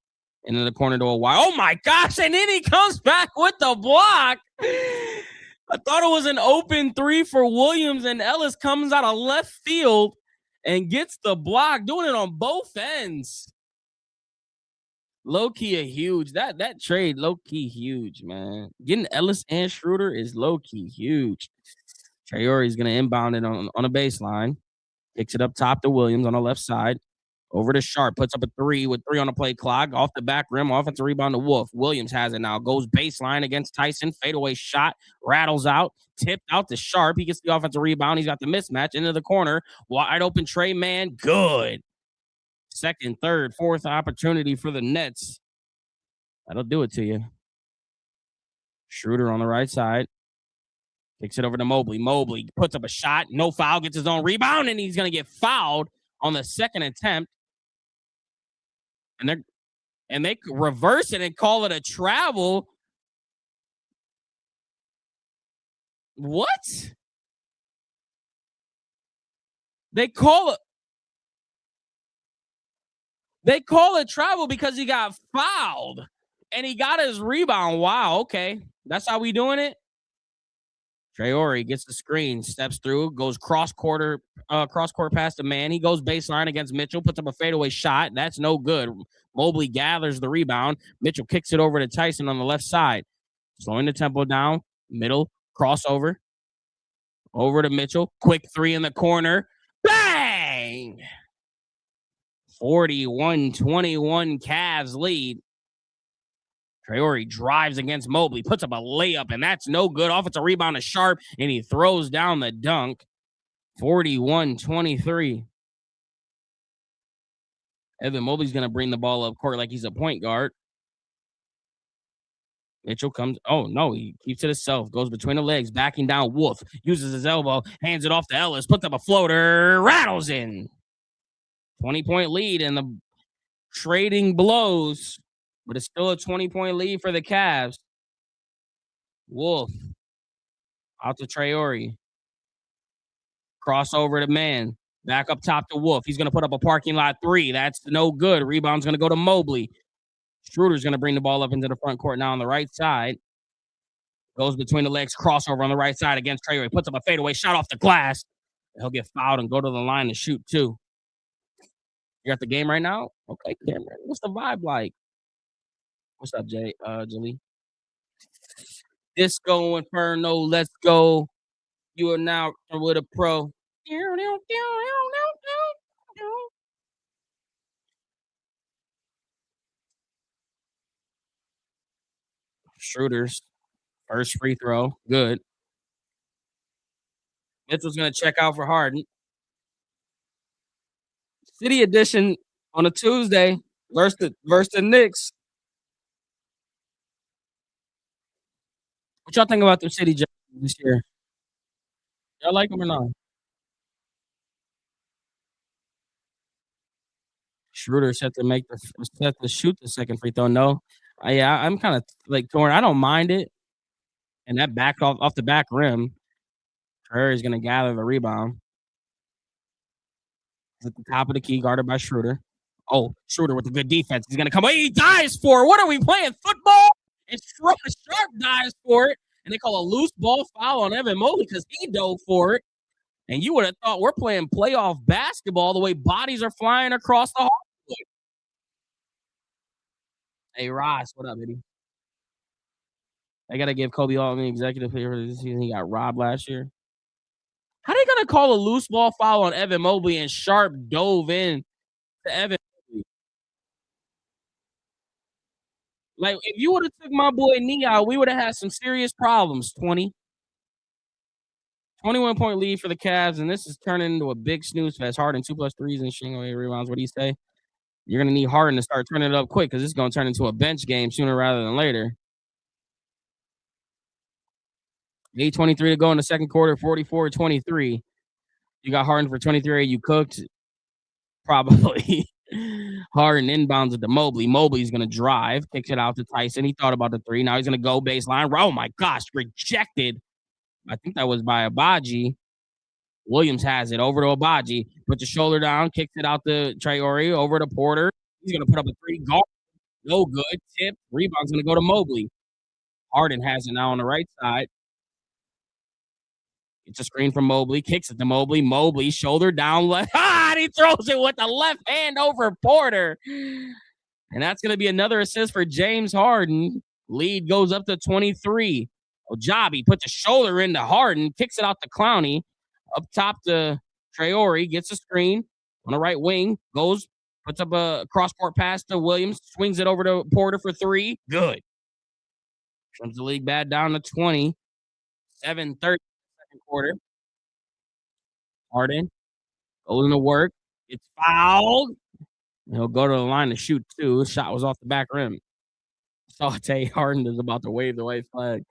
into the corner to a wide. Oh my gosh! And then he comes back with the block. I thought it was an open three for Williams, and Ellis comes out of left field and gets the block, doing it on both ends. Low key a huge that trade. Low key huge, man. Getting Ellis and Schroeder is low key huge. Traore is gonna inbound it on a baseline. Kicks it up top to Williams on the left side. Over to Sharp, puts up a three with 3 on the play clock. Off the back rim, offensive rebound to Wolf. Williams has it now. Goes baseline against Tyson. Fadeaway shot, rattles out, tipped out to Sharp. He gets the offensive rebound. He's got the mismatch into the corner. Wide open Trey Man. Good. Second, third, fourth opportunity for the Nets. That'll do it to you. Schroeder on the right side. Kicks it over to Mobley. Mobley puts up a shot. No foul. Gets his own rebound, and he's going to get fouled on the second attempt. And they reverse it and call it a travel. What? They call it travel because he got fouled and he got his rebound. Wow, okay. That's how we doing it? Traore gets the screen, steps through, goes cross-court past the man. He goes baseline against Mitchell, puts up a fadeaway shot. That's no good. Mobley gathers the rebound. Mitchell kicks it over to Tyson on the left side. Slowing the tempo down. Middle, crossover. Over to Mitchell. Quick three in the corner. Bang! 41-21 Cavs lead. Traore drives against Mobley, puts up a layup, and that's no good. Offensive rebound to Sharp, and he throws down the dunk. 41-23. Evan Mobley's going to bring the ball up court like he's a point guard. Mitchell comes. Oh, no, he keeps it himself. Goes between the legs, backing down Wolf. Uses his elbow, hands it off to Ellis, puts up a floater, rattles in. 20-point lead, and the trading blows. But it's still a 20-point lead for the Cavs. Wolf. Out to Traore. Crossover to man. Back up top to Wolf. He's going to put up a parking lot three. That's no good. Rebound's going to go to Mobley. Schroeder's going to bring the ball up into the front court now on the right side. Goes between the legs. Crossover on the right side against Traore. Puts up a fadeaway shot off the glass. He'll get fouled and go to the line to shoot too. You're at the game right now? Okay, Cameron. What's the vibe like? What's up, Julie? Disco Inferno, let's go. You are now with a pro. Schroeder's first free throw. Good. Mitchell's going to check out for Harden. City edition on a Tuesday versus the Knicks. What y'all think about the City this year? Y'all like them or not? Schroeder set to shoot the second free throw. No, yeah, I'm kind of like torn. I don't mind it. And that back off the back rim, Traore gonna gather the rebound. At the top of the key, guarded by Schroeder. Oh, Schroeder with the good defense. He's gonna come. He dives for. What are we playing? Football? And Sharp dives for it, and they call a loose ball foul on Evan Mobley because he dove for it. And you would have thought we're playing playoff basketball the way bodies are flying across the hall. Hey, Ross, what up, baby? I got to give Kobe Altman executive player for this season. He got robbed last year. How they going to call a loose ball foul on Evan Mobley and Sharp dove in to Evan Mobley? Like, if you would have took my boy knee out, we would have had some serious problems. 21-point lead for the Cavs, and this is turning into a big snooze fest. Harden 2 + 3s and shooting away rebounds. What do you say? You're going to need Harden to start turning it up quick because it's going to turn into a bench game sooner rather than later. 8:23 to go in the second quarter, 44-23. You got Harden for 23. You cooked? Probably. Harden inbounds it to Mobley. Mobley's going to drive, kicks it out to Tyson. He thought about the three. Now he's going to go baseline. Oh, my gosh, rejected. I think that was by Abaji. Williams has it over to Abaji. Puts the shoulder down, kicks it out to Traore, over to Porter. He's going to put up a three. Guard. No good. Tip. Rebound's going to go to Mobley. Harden has it now on the right side. It's a screen from Mobley. Kicks it to Mobley. Mobley, shoulder down left. And he throws it with the left hand over Porter. And that's going to be another assist for James Harden. Lead goes up to 23. Ojabi puts a shoulder into Harden. Kicks it out to Clowney. Up top to Traore. Gets a screen on the right wing. Goes, puts up a cross-court pass to Williams. Swings it over to Porter for three. Good. Trims the league bad down to 20. 7:30 second quarter. Harden goes into work. Gets fouled. He'll go to the line to shoot two. His shot was off the back rim. Saute Harden is about to wave the white flag.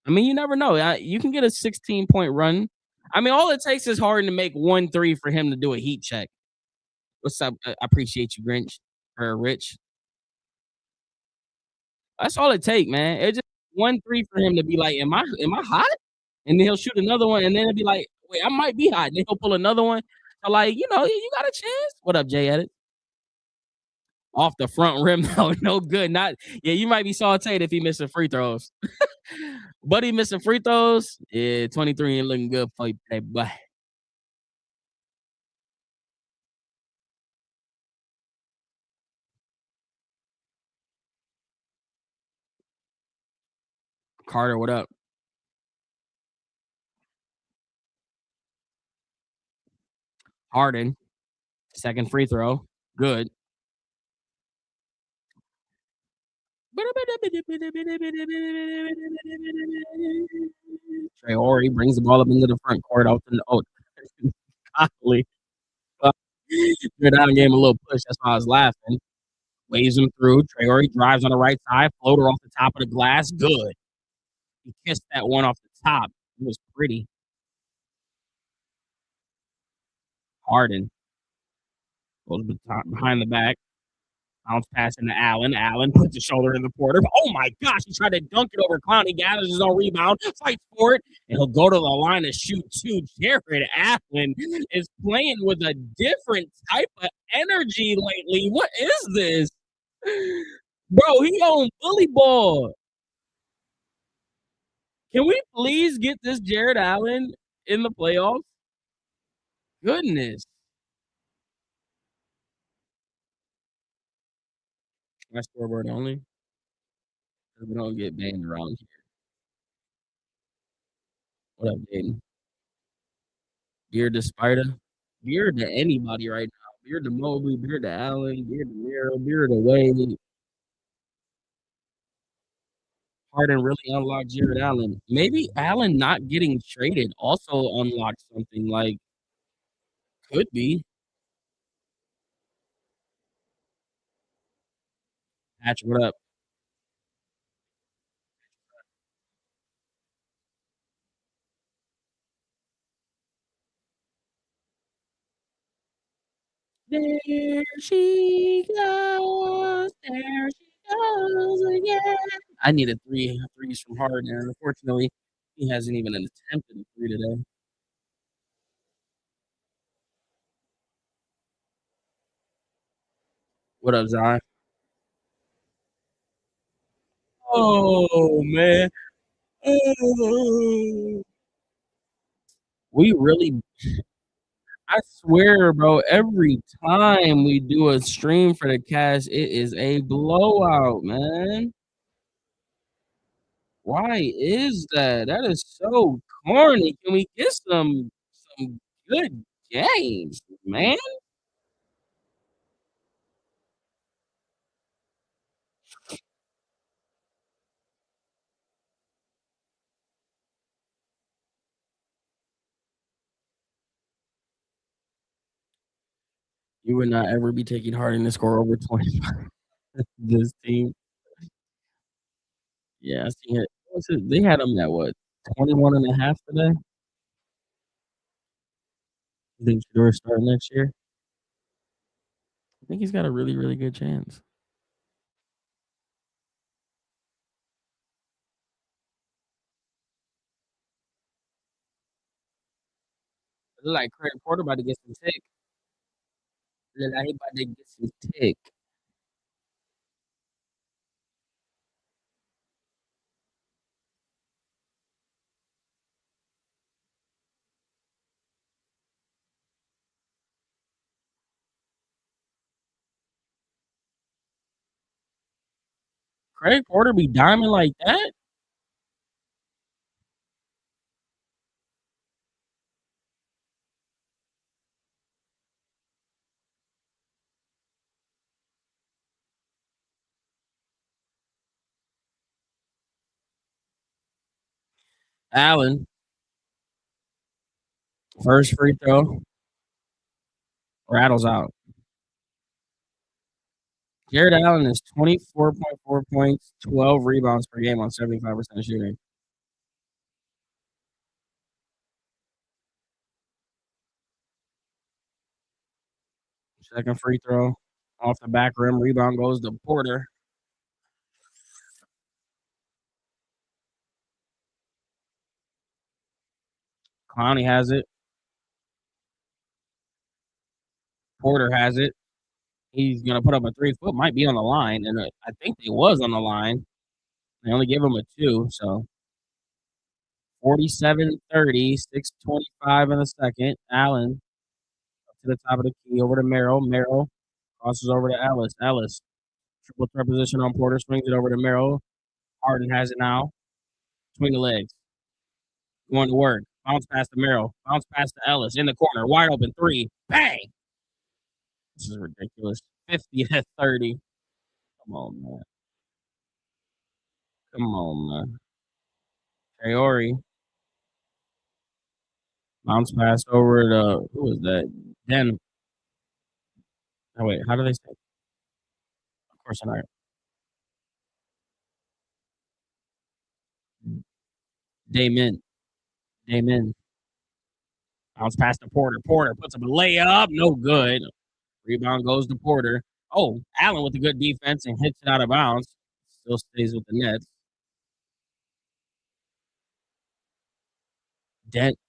I mean, you never know. You can get a 16-point run. I mean, all it takes is Harden to make 1-3 for him to do a heat check. What's up? I appreciate you, Grinch, or Rich. That's all it takes, man. It's just 1-3 for him to be like, am I hot? And then he'll shoot another one, and then it'll be like, wait, I might be hot. And then he'll pull another one. So, like, you got a chance. What up, Jay Edit? Off the front rim, though, no good. You might be sauteed if he missing free throws. But he missing free throws. Yeah, 23 ain't looking good for you, hey, boy. Carter, what up? Harden, second free throw. Good. Traore brings the ball up into the front court. Golly. They're down game a little push. That's why I was laughing. Waves him through. Traore drives on the right side. Floater off the top of the glass. Good. He kissed that one off the top. It was pretty. Harden goes behind the back. Bounce pass into Allen. Allen puts his shoulder in the Porter. Oh my gosh, he tried to dunk it over Clowney. Gathers his own rebound, fights for it, and he'll go to the line to shoot two. Jared Allen is playing with a different type of energy lately. What is this? Bro, he on bully ball. Can we please get this Jared Allen in the playoffs? Goodness. My scoreboard only. We don't get banned around here. What up, Jaden? Beard to Spider. Beard to anybody right now. Beard to Mobley. Beard to Allen. Beard to Miro. Beard to Wade. Harden really unlocked Jared Allen. Maybe Allen not getting traded also unlocked something. Like, could be. Patch, what up? There she goes. There she goes again. I needed threes from Harden, and unfortunately, he hasn't even attempted a three today. What up, Zion? Oh, man. We really I swear, bro, every time we do a stream for the cast, it is a blowout, man. Why is that? That is so corny. Can we get some good games, man? You would not ever be taking Harden to score over 25. This team. Yeah, I seen it. What's it? They had him at what? 21.5 today? You think Shedeur starting next year? I think he's got a really, really good chance. It look like Craig Porter about to get some tick. It look like he about to get some tick. Craig Porter be diamond like that? Allen, first free throw, rattles out. Jared Allen is 24.4 points, 12 rebounds per game on 75% shooting. Second free throw, off the back rim, rebound goes to Porter. Clowney has it. Porter has it. He's going to put up a 3-foot, might be on the line, and I think they was on the line. They only gave him a 2, so 47-30, 6:25 in the second. Allen up to the top of the key, over to Merrill. Merrill crosses over to Ellis. Ellis, triple threat position on Porter, swings it over to Merrill. Harden has it now. Between the legs. Going to work. Bounce past the Merrill. Bounce past the Ellis. In the corner. Wide open 3. Bang! This is ridiculous. 50-30. Come on, man. Come on, man. Traore. Bounce pass over to, who was that? Den. Oh, wait. How do they say? Of course not. Damon. Bounce past to Porter. Porter puts up a layup. No good. Rebound goes to Porter. Oh, Allen with a good defense and hits it out of bounds. Still stays with the Nets. Damon.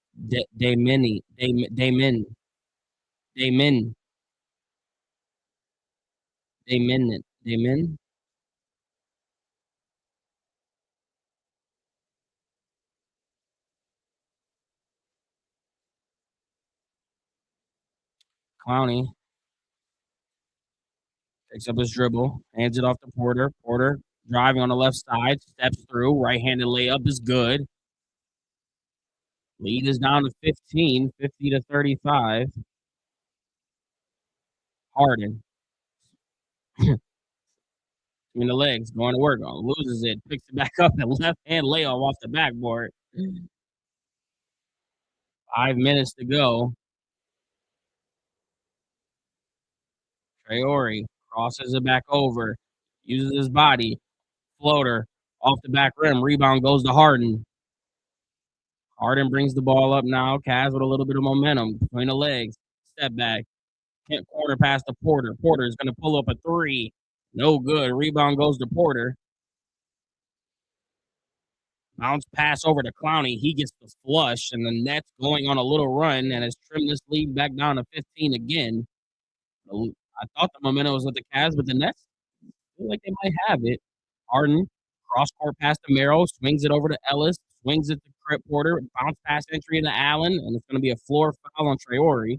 Clowney picks up his dribble, hands it off to Porter. Porter driving on the left side, steps through, right-handed layup is good. Lead is down to 15, 50-35. Harden. Between the legs, going to work on, loses it, picks it back up, and left-hand layup off the backboard. 5 minutes to go. Traore crosses it back over, uses his body, floater off the back rim, rebound goes to Harden. Harden brings the ball up now. Cavs with a little bit of momentum between the legs. Step back. Can't corner pass to Porter. Porter is going to pull up a 3. No good. Rebound goes to Porter. Bounce pass over to Clowney. He gets the flush, and the Nets going on a little run and has trimmed this lead back down to 15 again. I thought the momentum was with the Cavs, but the Nets feel like they might have it. Harden Cross court pass to Merrill, swings it over to Ellis, swings it to Crip Porter, bounce pass entry into Allen, and it's going to be a floor foul on Traore.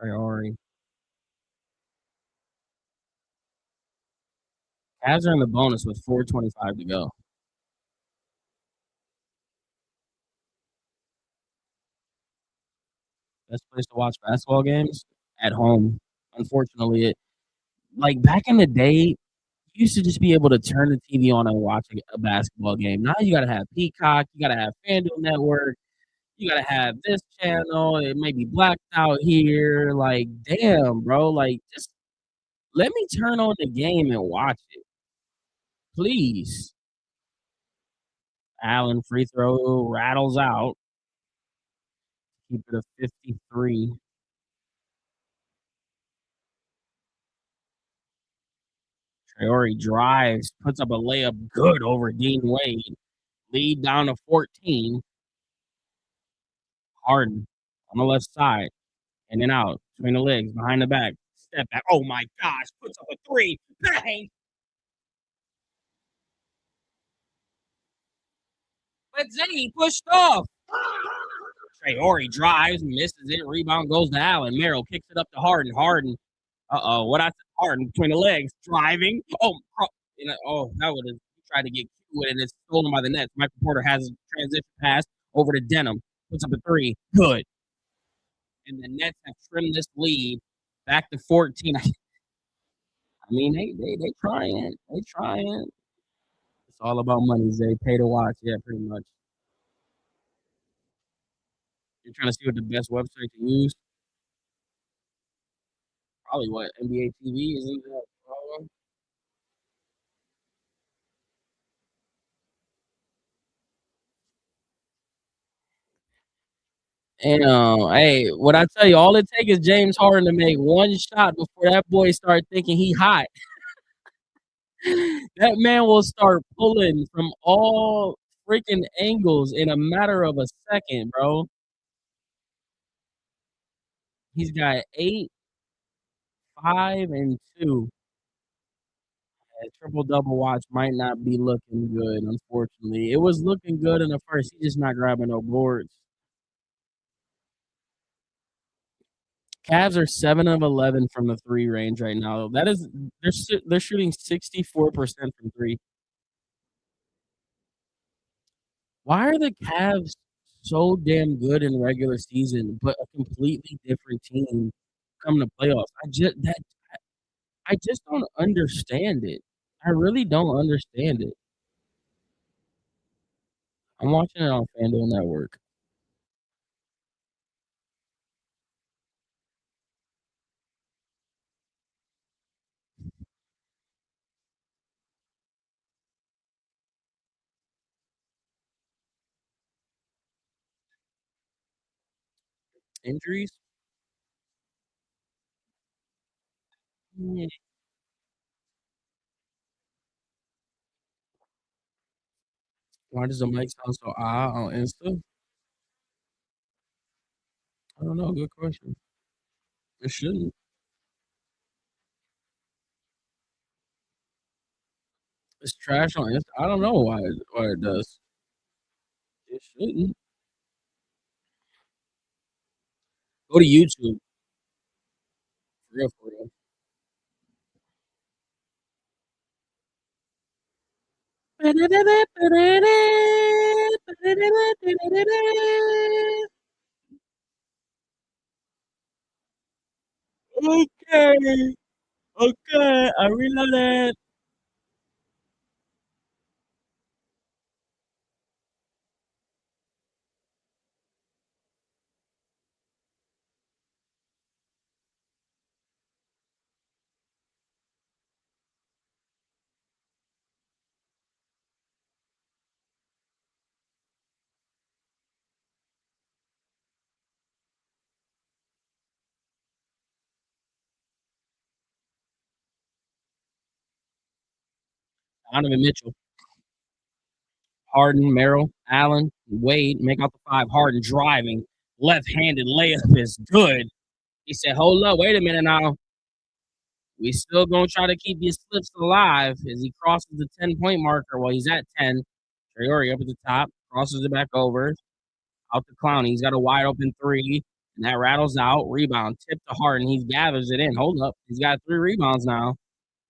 Traore. Cavs are in the bonus with 4:25 to go. Best place to watch basketball games? At home. Unfortunately, like back in the day, you used to just be able to turn the TV on and watch a basketball game. Now you got to have Peacock, you got to have FanDuel Network, you got to have this channel. It may be blacked out here. Like, damn, bro. Like, just let me turn on the game and watch it, please. Allen free throw rattles out. Keep it a 53. Traore drives, puts up a layup good over Dean Wade. Lead down to 14. Harden on the left side. In and out. Between the legs. Behind the back. Step back. Oh my gosh. Puts up a 3. Bang. But Zay pushed off. Traore drives, misses it. Rebound goes to Allen. Merrill kicks it up to Harden. Harden. What I said? Harden between the legs. Driving. Oh, that would have tried to get cute with it. It's stolen by the Nets. Michael Porter has a transition pass over to Denham. Puts up a 3. Good. And the Nets have trimmed this lead back to 14. I mean, they trying. They trying. It's all about money, Zay. Pay to watch. Yeah, pretty much. You're trying to see what the best website to use? Probably what? NBA TV? Isn't that problem? And hey, what I tell you, all it takes is James Harden to make one shot before that boy start thinking he hot. That man will start pulling from all freaking angles in a matter of a second, bro. He's got 8, 5, and 2. Triple double watch might not be looking good, unfortunately. It was looking good in the first. He's just not grabbing no boards. Cavs are 7 of 11 from the 3 range right now. That is, they're shooting 64% from 3. Why are the Cavs so damn good in regular season, but a completely different team come to playoffs? I just don't understand it. I really don't understand it. I'm watching it on FanDuel Network. Injuries? Yeah. Why does the mic sound so on Insta? I don't know. Good question. It shouldn't. It's trash on Insta. I don't know why it does. It shouldn't. Go to YouTube. For real, for real. Okay. Okay. I reload it. Donovan Mitchell. Harden, Merrill, Allen, Wade, make out the 5. Harden driving. Left-handed layup is good. He said, hold up, wait a minute now. We still gonna try to keep these slips alive as he crosses the 10-point marker. Well, he's at 10. Traore up at the top, crosses it back over. Out to Clowney. He's got a wide open three, and that rattles out. Rebound, tip to Harden. He gathers it in. Hold up. He's got 3 rebounds now.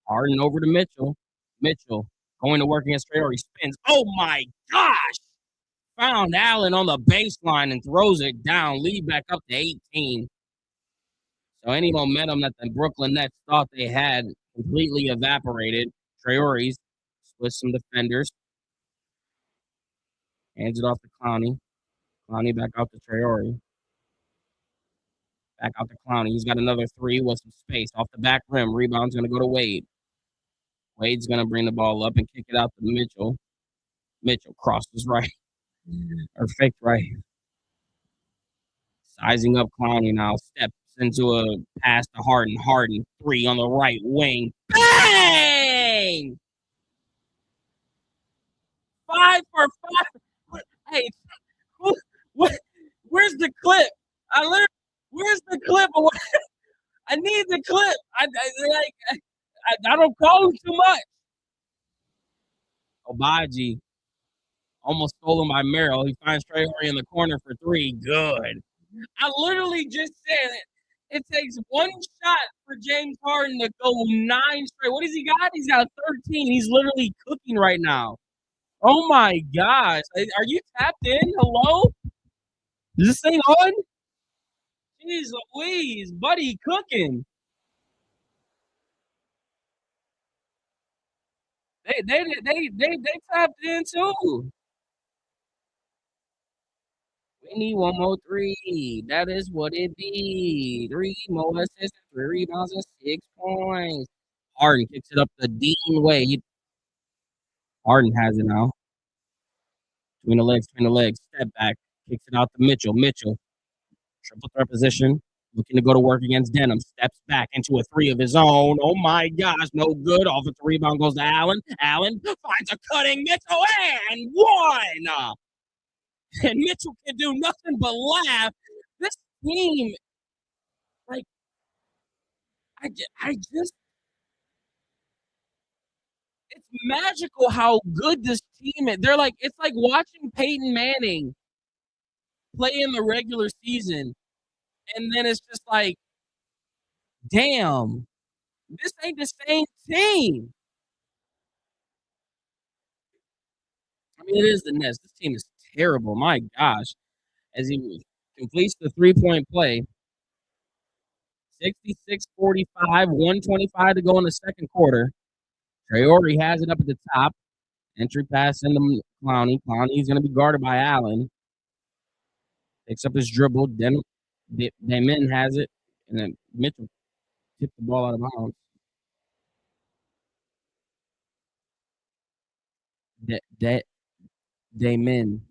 Harden over to Mitchell. Mitchell going to work against Traore. He spins. Oh, my gosh. Found Allen on the baseline and throws it down. Lead back up to 18. So any momentum that the Brooklyn Nets thought they had completely evaporated. Traore's splits some defenders. Hands it off to Clowney. Clowney back out to Traore. Back out to Clowney. He's got another 3 with some space. Off the back rim. Rebound's going to go to Wade. Wade's going to bring the ball up and kick it out to Mitchell. Mitchell crosses right. Or faked right. Sizing up Clowney now. Steps into a pass to Harden. Harden, 3 on the right wing. Bang! 5 for 5. Hey, where's the clip? Where's the clip? I need the clip. I don't call him too much. Obaji almost stolen by Merrill. He finds Traore in the corner for 3. Good. I literally just said it. It takes 1 shot for James Harden to go 9 straight. What has he got? He's got 13. He's literally cooking right now. Oh my gosh. Are you tapped in? Hello? Is this thing on? Jeez Louise, buddy cooking. They tapped in too. We need 1 more 3. That is what it be. 3 more assists, 3 rebounds, and 6 points. Harden kicks it up the Dean Wade. Harden has it now. Between the legs. Step back. Kicks it out to Mitchell. Mitchell. Triple threat position. Looking to go to work against Denham. Steps back into a 3 of his own. Oh my gosh, no good. Offensive rebound goes to Allen. Allen finds a cutting Mitchell and 1. And Mitchell can do nothing but laugh. This team, like, I just, it's magical how good this team is. They're like, it's like watching Peyton Manning play in the regular season. And then it's just like, damn, this ain't the same team. I mean, it is the Nets. This team is terrible. My gosh. As he completes the 3-point play, 66-45, 125 to go in the second quarter. Traore has it up at the top. Entry pass into Clowney. Clowney's going to be guarded by Allen. Picks up his dribble. Damon has it. And then Mitchell tipped the ball out of bounds. Damon.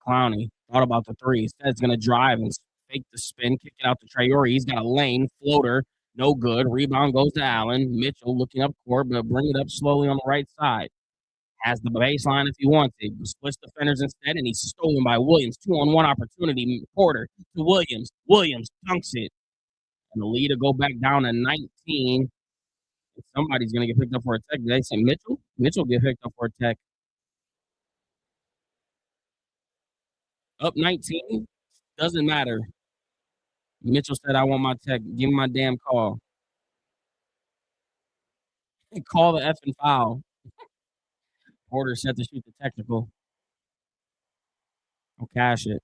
Clowney thought about the 3. Instead, it's going to drive and fake the spin, kick it out to Traore. He's got a lane, floater, no good. Rebound goes to Allen. Mitchell looking up court, but bring it up slowly on the right side. Has the baseline if he wants it. Splits defenders instead, and he's stolen by Williams. 2-on-1 opportunity. Porter to Williams. Williams dunks it. And the lead will go back down to 19. Somebody's going to get picked up for a tech. Did they say Mitchell? Mitchell get picked up for a tech. Up 19. Doesn't matter. Mitchell said, I want my tech. Give me my damn call. Call the effing foul. Porter set to shoot the technical. I'll cash it.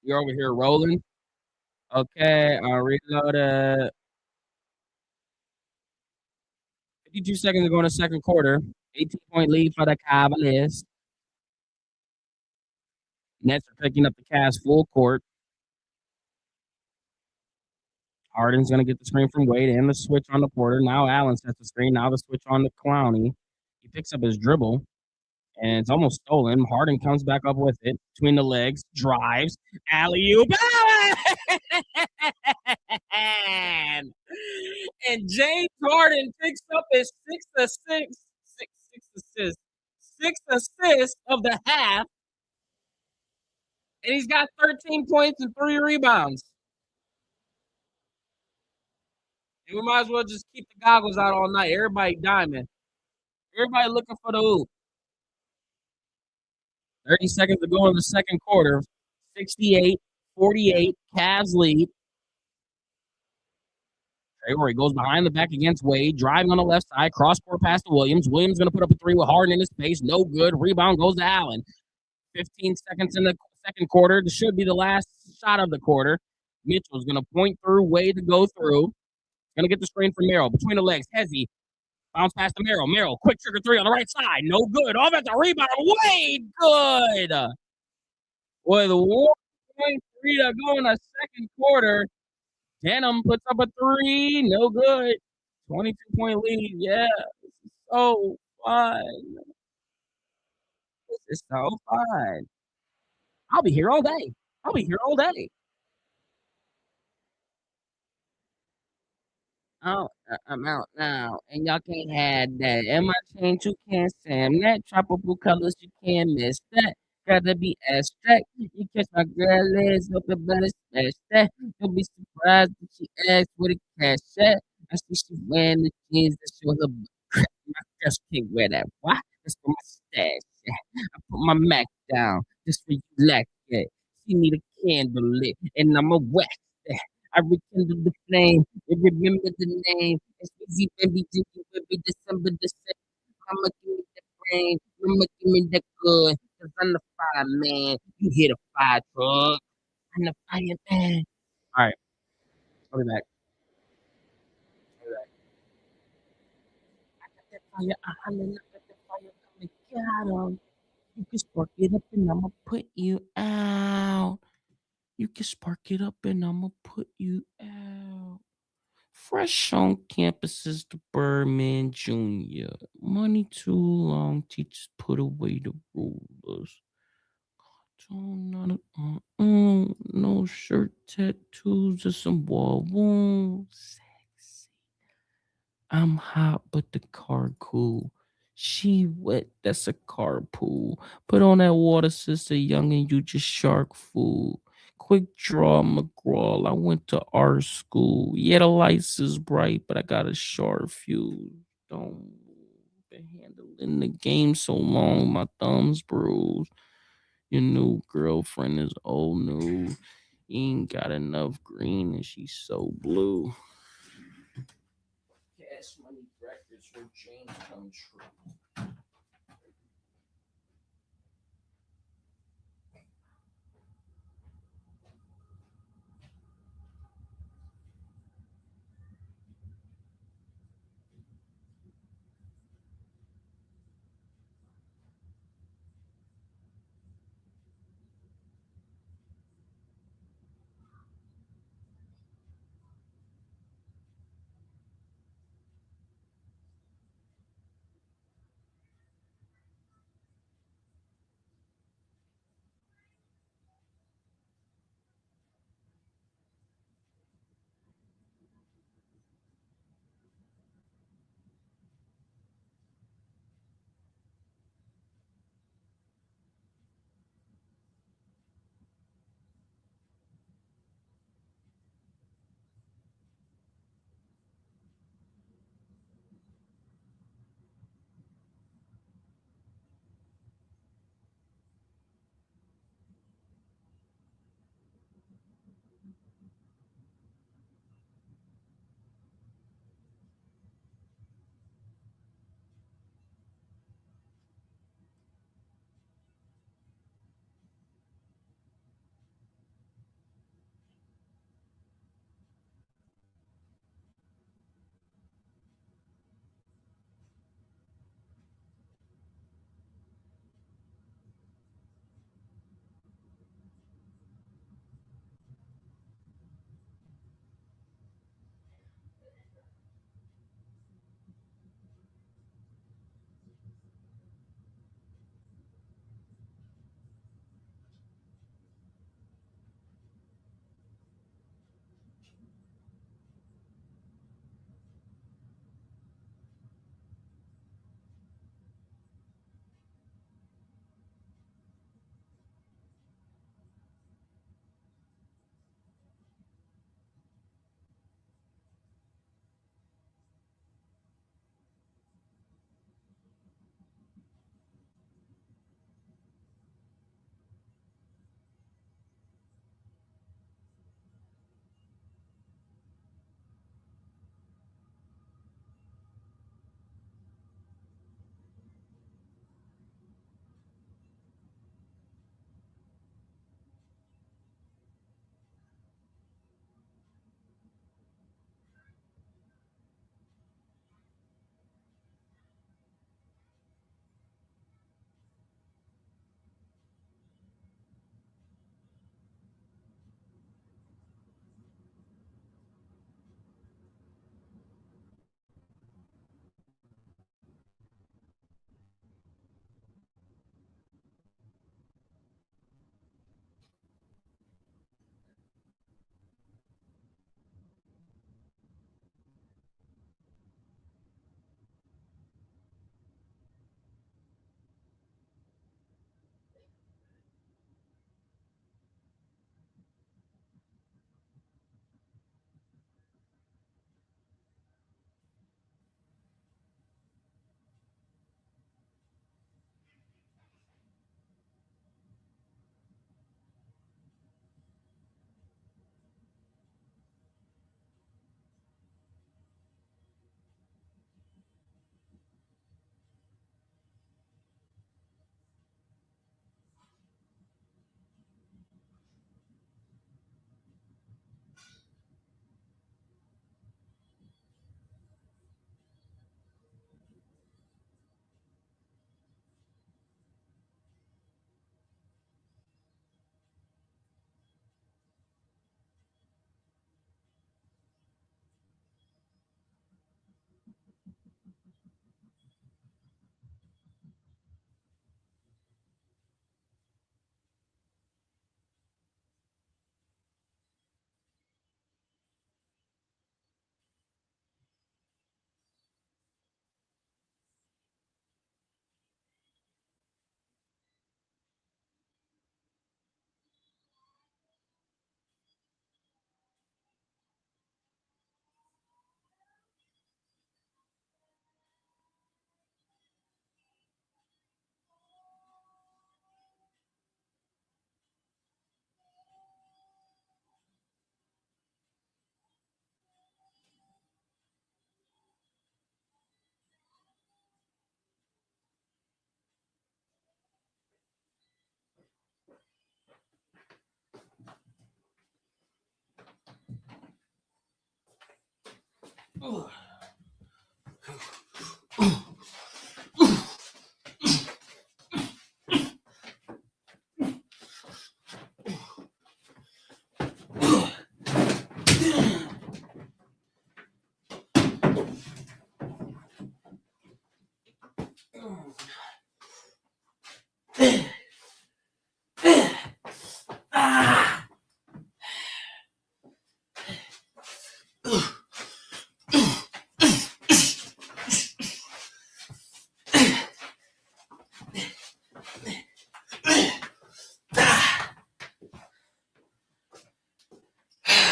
You're over here rolling. Okay, I'll reload it. 52 seconds to go in the second quarter. 18-point lead for the Cavaliers. Nets are picking up the Cavs full court. Harden's going to get the screen from Wade and the switch on the Porter. Now Allen sets the screen. Now the switch on to Clowney. He picks up his dribble, and it's almost stolen. Harden comes back up with it between the legs, drives, alley-oop. And James Harden picks up his sixth assist of the half, and he's got 13 points and 3 rebounds. And we might as well just keep the goggles out all night. Everybody diamond. Everybody looking for the hoop. 30 seconds to go in the second quarter. 68-48. Cavs lead. Traore goes behind the back against Wade, driving on the left side, cross court pass to Williams. Williams going to put up a 3 with Harden in his face. No good. Rebound goes to Allen. 15 seconds in the second quarter. This should be the last shot of the quarter. Mitchell's going to point through, Wade to go through. Going to get the screen for Merrill. Between the legs, Hezzy. Bounce pass to Merrill. Merrill, quick trigger 3 on the right side. No good. Offensive rebound. Wade, good. With 1.3 to go in the second quarter. Denham puts up a 3. No good. 22-point lead. Yeah. This is so fun. This is so fun. I'll be here all day. I'll be here all day. Oh, I'm out now, and y'all can't have that. And my change you can't Sam that. Tropical colors you can't miss that. Gotta be abstract. You catch my girl legs up the better smash that. You'll be surprised if she asks where the cash at. I see she wearing the jeans that show her butt. My girl can't wear that. Why? That's for my stash. I put my Mac down just for you like that. She need a candle lit, and I'm a wax that. I rekindle the flame and remember the name. It's easy, baby, Jiggy, baby, December the 2nd. Mama, give me the brain. Mama, give me the good. Cause I'm the fire man. You hear the fire truck. I'm the fire man. All right. I'll be back. I got that fire. I got that fire. Come and get 'em. You can spark it up and I'ma put you out. You can spark it up and I'ma put you out. Fresh on campus is the Birdman Jr. Money too long, teachers put away the rulers. No shirt tattoos or some wall wounds. Sexy. I'm hot, but the car cool. She wet, that's a carpool. Put on that water, sister, young, and you just shark food. Quick draw, McGraw. I went to art school. Yeah, the lights is bright, but I got a short fuse. Don't move. Been handling the game so long, my thumb's bruised. Your new girlfriend is old news. You ain't got enough green, and she's so blue. Cash money records where dreams come true.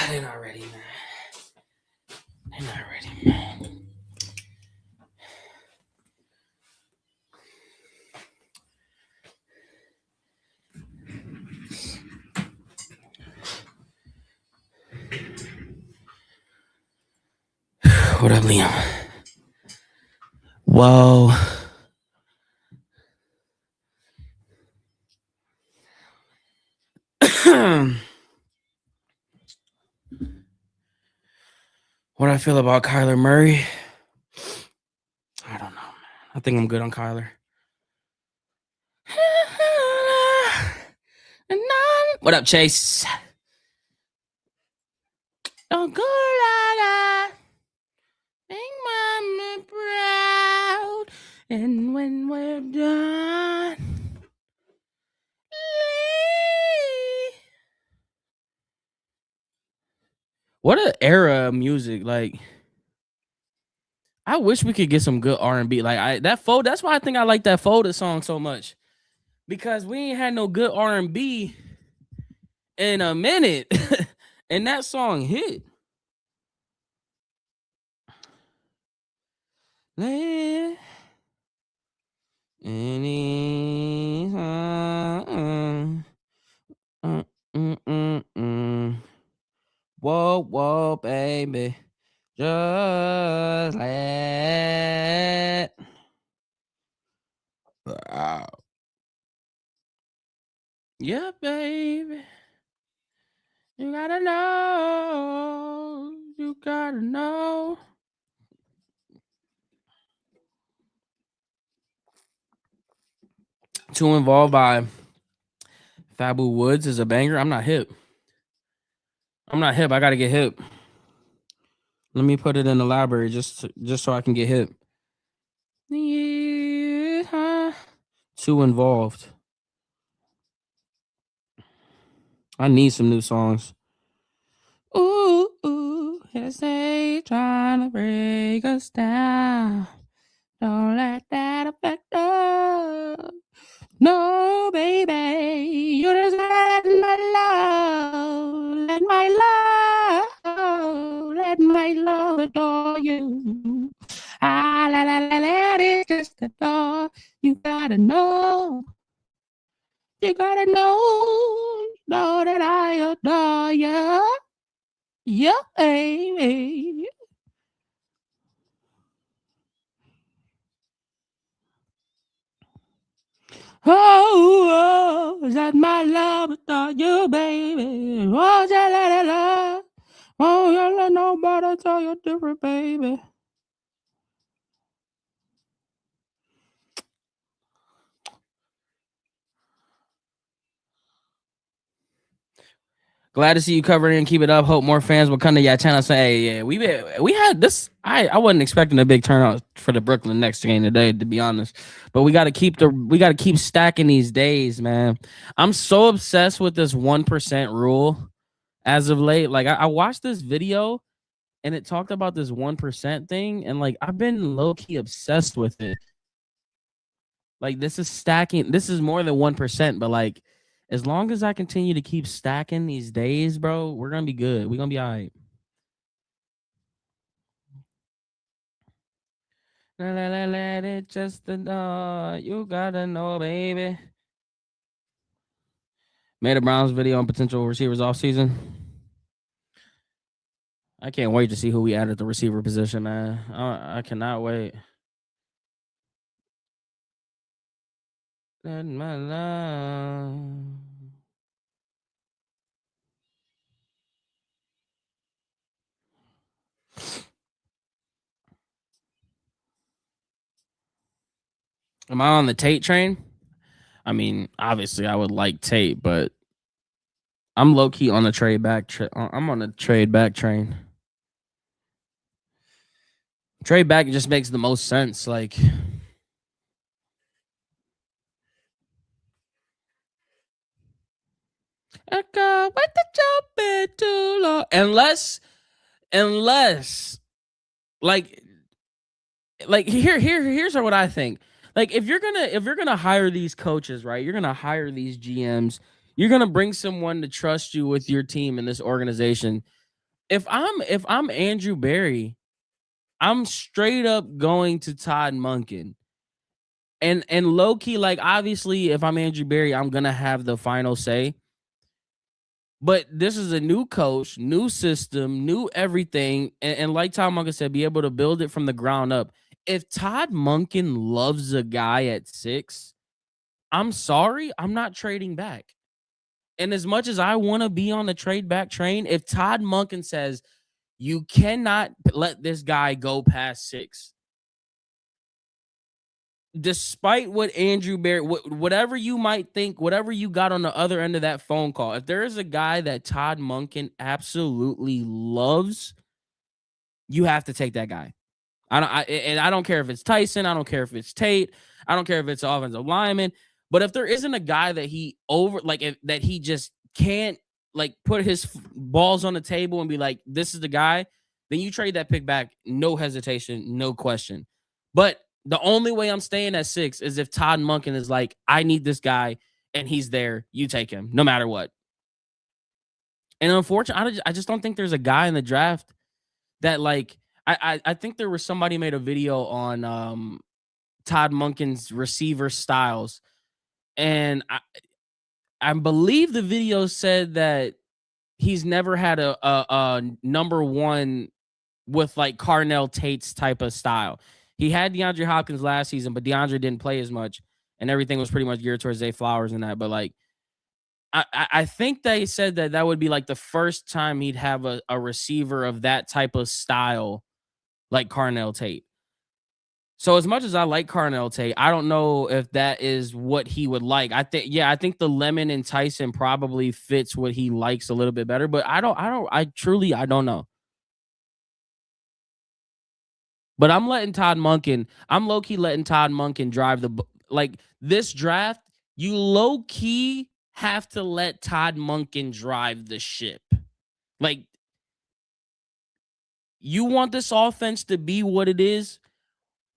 They're not ready, man. They're not ready, man. What up, Liam? Whoa. What I feel about Kyler Murray? I don't know, man. I think I'm good on Kyler. What up, Chase? Don't go la make mama proud. And when we're done, what an era of music. Like, I wish we could get some good R&B. Like that's why I think I like that Folded song so much. Because we ain't had no good R&B in a minute. And that song hit. Whoa, whoa, baby. Just let. Yeah, baby. You gotta know. You gotta know. Too Involved by Fabu Woods is a banger. I'm not hip. I gotta get hip. Let me put it in the library just so I can get hip. Yeah. Too Involved. I need some new songs. Ooh, yes, they trying to break us down. Don't let that affect us. No, baby, you just let my love adore you. Let it just adore. You gotta know that I adore you. Yeah, baby. Oh, that my love adore you, baby. Oh, la. Oh, you let nobody tell you different, baby. Glad to see you covering and keep it up. Hope more fans will come to your channel. Say, hey, yeah, we had this. I wasn't expecting a big turnout for the Brooklyn Nets game today, to be honest. But we got to keep stacking these days, man. I'm so obsessed with this 1% rule as of late. Like I watched this video and it talked about this 1% thing, and like I've been low key obsessed with it. Like this is stacking. This is more than 1%, but like as long as I continue to keep stacking these days, bro, we're gonna be good. We're gonna be all right. Let it just you gotta know, baby. Made a Browns video on potential receivers off season. I can't wait to see who we add at the receiver position, man. I cannot wait. Let my love. Am I on the Tate train? I mean, obviously, I would like Tate, but I'm low key on the trade back. I'm on the trade back train. Trade back just makes the most sense. Like, unless, like here's what I think. Like, if you're gonna hire these coaches, right? You're gonna hire these GMs. You're gonna bring someone to trust you with your team in this organization. If I'm Andrew Berry, I'm straight up going to Todd Monken. And low key, like, obviously, if I'm Andrew Berry, I'm gonna have the final say. But this is a new coach, new system, new everything, and like Todd Monken said, be able to build it from the ground up. If Todd Monken loves a guy at 6, I'm sorry, I'm not trading back. And as much as I want to be on the trade back train, if Todd Monken says you cannot let this guy go past 6, despite what Andrew Berry, whatever you might think, whatever you got on the other end of that phone call, if there is a guy that Todd Monken absolutely loves, you have to take that guy. I don't care if it's Tyson. I don't care if it's Tate. I don't care if it's offensive lineman. But if there isn't a guy that that he just can't, like, put his balls on the table and be like, this is the guy, then you trade that pick back, no hesitation, no question. But the only way I'm staying at 6 is if Todd Monken is like, I need this guy, and he's there. You take him, no matter what. And unfortunately, I just don't think there's a guy in the draft that, like, I think there was somebody made a video on Todd Monken's receiver styles, and I believe the video said that he's never had a number one with, like, Carnell Tate's type of style. He had DeAndre Hopkins last season, but DeAndre didn't play as much, and everything was pretty much geared towards Zay Flowers and that. But, like, I think they said that would be, like, the first time he'd have a receiver of that type of style, like Carnell Tate. So as much as I like Carnell Tate, I don't know if that is what he would like. I think the Lemon and Tyson probably fits what he likes a little bit better, but I don't know. But I'm low key letting Todd Monken drive like, this draft. You low key have to let Todd Monken drive the ship. Like, you want this offense to be what it is,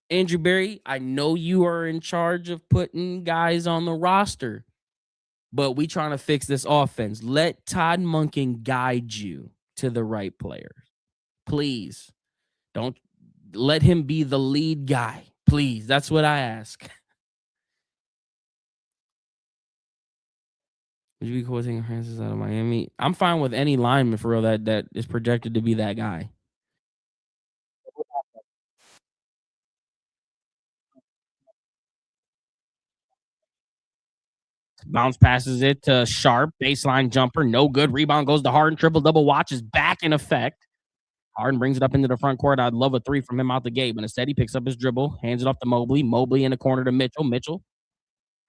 Andrew Berry, I know you are in charge of putting guys on the roster, but we trying to fix this offense. Let Todd Monken guide you to the right players. Please. Don't let him be the lead guy. Please. That's what I ask. Would you be cool taking Francis out of Miami? I'm fine with any lineman for real that is projected to be that guy. Bounce passes it to Sharp. Baseline jumper. No good. Rebound goes to Harden. Triple double watch is back in effect. Harden brings it up into the front court. I'd love a 3 from him out the gate, but instead he picks up his dribble, hands it off to Mobley. Mobley in the corner to Mitchell. Mitchell,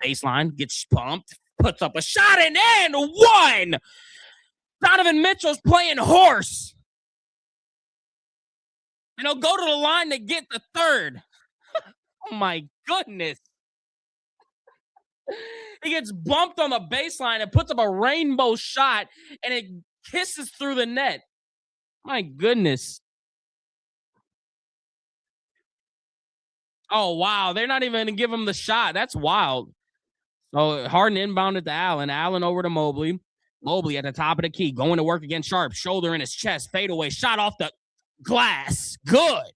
baseline, gets pumped, puts up a shot and one. Donovan Mitchell's playing horse. And he'll go to the line to get the 3rd. Oh my goodness. He gets bumped on the baseline and puts up a rainbow shot, and it kisses through the net. My goodness. Oh, wow. They're not even going to give him the shot. That's wild. So Harden inbounded to Allen. Allen over to Mobley. Mobley at the top of the key, going to work against Sharp. Shoulder in his chest. Fadeaway shot off the glass. Good.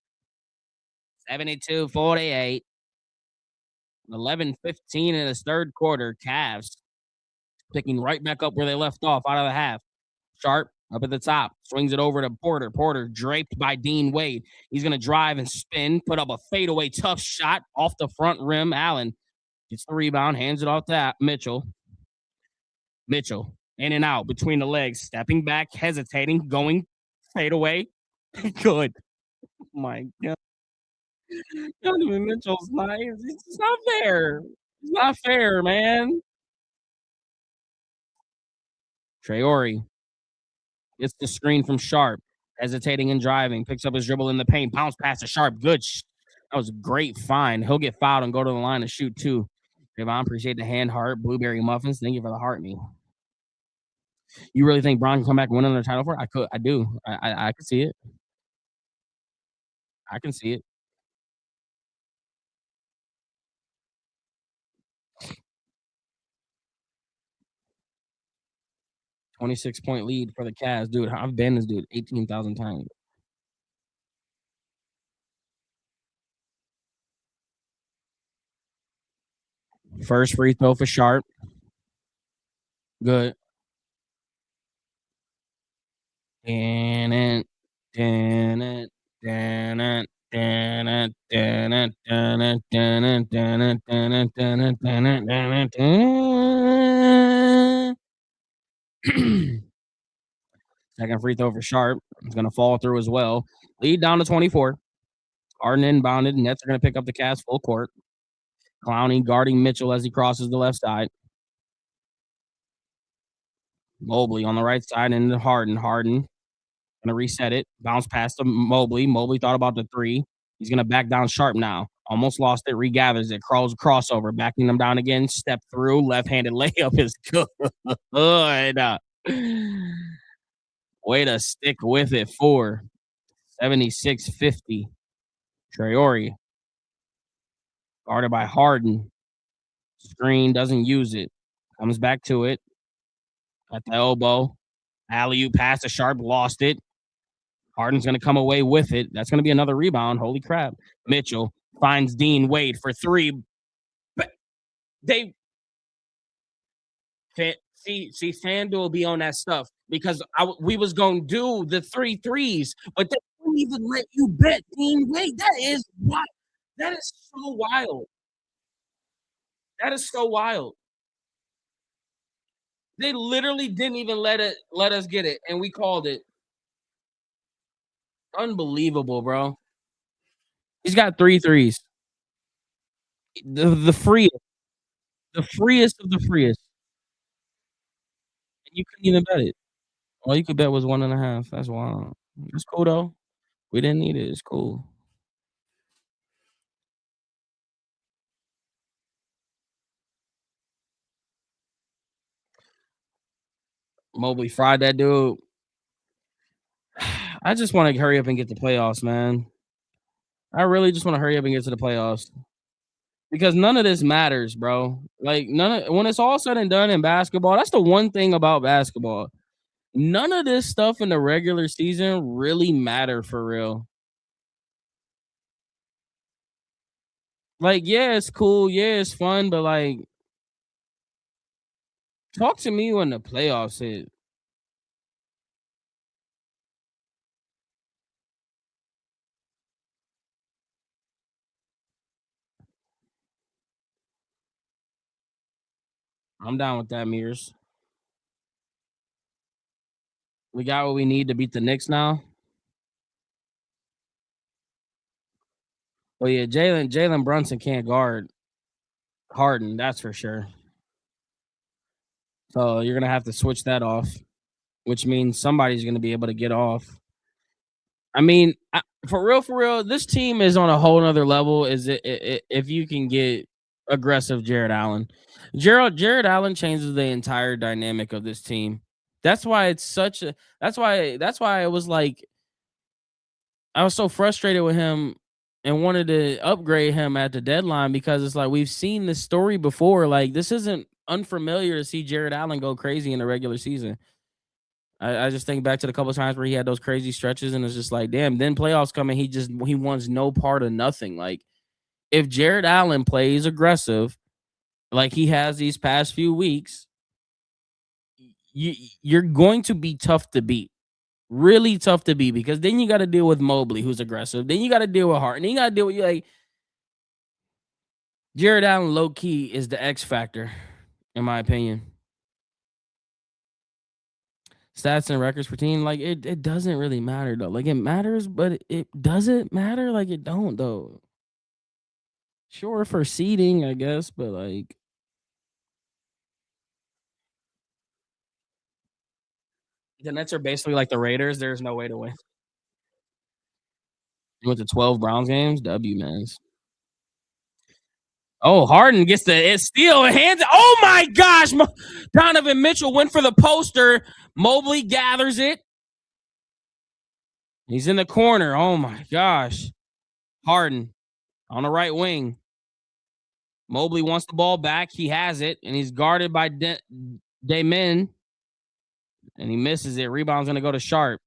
72-48. 11-15 in his 3rd quarter. Cavs picking right back up where they left off out of the half. Sharp up at the top. Swings it over to Porter. Porter draped by Dean Wade. He's going to drive and spin. Put up a fadeaway tough shot off the front rim. Allen gets the rebound. Hands it off to Mitchell. Mitchell in and out between the legs. Stepping back. Hesitating. Going fadeaway. Good. Oh my God. Donovan Mitchell's nice. It's not fair. It's not fair, man. Traore gets the screen from Sharp, hesitating and driving, picks up his dribble in the paint, bounce pass to Sharp. Good. That was a great find. He'll get fouled and go to the line to shoot too. Javon, appreciate the hand heart, blueberry muffins. Thank you for the heart me. You really think Bron can come back and win another title for it? I do. I can see it. I can see it. .26 lead for the Cavs, dude. I've banned this dude 18,000 times. First free throw for Sharp. Good. And it. Second free throw for Sharp. It's going to fall through as well. Lead down to 24. Harden inbounded. Nets are going to pick up the Cavs full court. Clowney guarding Mitchell as he crosses the left side. Mobley on the right side into Harden. Harden going to reset it. Bounce past to Mobley. Mobley thought about the three. He's going to back down Sharp now. Almost lost it. Regathers it. Crawls crossover. Backing them down again. Step through. Left-handed layup is good. Way to stick with it for 76-50. Traore. Guarded by Harden. Screen, doesn't use it. Comes back to it. At the elbow. Alley-oop pass to Sharp. Lost it. Harden's going to come away with it. That's going to be another rebound. Holy crap. Mitchell finds Dean Wade for three. But they see FanDuel will be on that stuff because we was going to do the 3 threes, but they don't even let you bet Dean Wade. That is wild. That is so wild. That is so wild. They literally didn't even let us get it, and we called it. Unbelievable, bro. He's got 3 threes. The freest. The freest of the freest. And you couldn't even bet it. All you could bet was 1.5. That's wild. It's cool though. We didn't need it. It's cool. Mobley fried that dude. I just want to hurry up and get the playoffs, man. I really just want to hurry up and get to the playoffs. Because none of this matters, bro. Like when it's all said and done in basketball, that's the one thing about basketball. None of this stuff in the regular season really matter for real. Like, yeah, it's cool. Yeah, it's fun, but like, talk to me when the playoffs hit. I'm down with that, Mears. We got what we need to beat the Knicks now. Oh yeah, Jalen Brunson can't guard Harden, that's for sure. So you're gonna have to switch that off, which means somebody's gonna be able to get off. I mean, for real, this team is on a whole nother level. Is it if you can get aggressive Jared Allen? Jared Allen changes the entire dynamic of this team. That's why it's such a. That's why it was like I was so frustrated with him and wanted to upgrade him at the deadline because it's like we've seen this story before. Like this isn't unfamiliar to see Jared Allen go crazy in the regular season. I just think back to the couple of times where he had those crazy stretches and it's just like, damn, then playoffs come and he wants no part of nothing. Like if Jared Allen plays aggressive like he has these past few weeks, you're going to be tough to beat. Really tough to beat because then you got to deal with Mobley, who's aggressive. Then you got to deal with Hart. And then you got to deal with like Jared Allen, low key, is the X factor, in my opinion. Stats and records per team, like it doesn't really matter though. Like it matters, but it doesn't matter. Like it don't though. Sure, for seeding, I guess, but like the Nets are basically like the Raiders. There's no way to win. You went to 12 Browns games, W, man. Oh, Harden gets the steal and hands. Oh my gosh, Donovan Mitchell went for the poster. Mobley gathers it. He's in the corner. Oh my gosh, Harden on the right wing. Mobley wants the ball back. He has it, and he's guarded by Damon, and he misses it. Rebound's going to go to Sharp.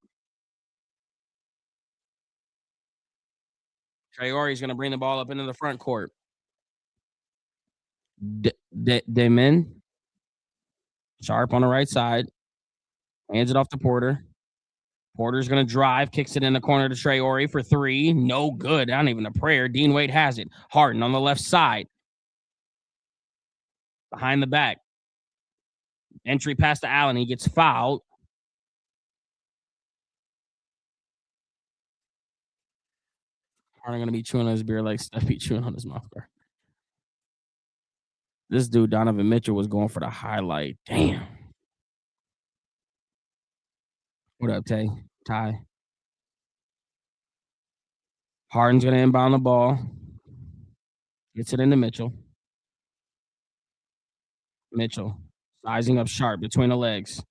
Traore's going to bring the ball up into the front court. Damon. Sharp on the right side. Hands it off to Porter. Porter's going to drive, kicks it in the corner to Traore for three. No good. Not even a prayer. Dean Wade has it. Harden on the left side. Behind the back. Entry pass to Allen. He gets fouled. Harden going to be chewing on his beer like Steph be chewing on his mouth guard. This dude, Donovan Mitchell, was going for the highlight. Damn. What up, Tay? Ty. Harden's going to inbound the ball. Gets it into Mitchell. Mitchell sizing up Sharp between the legs.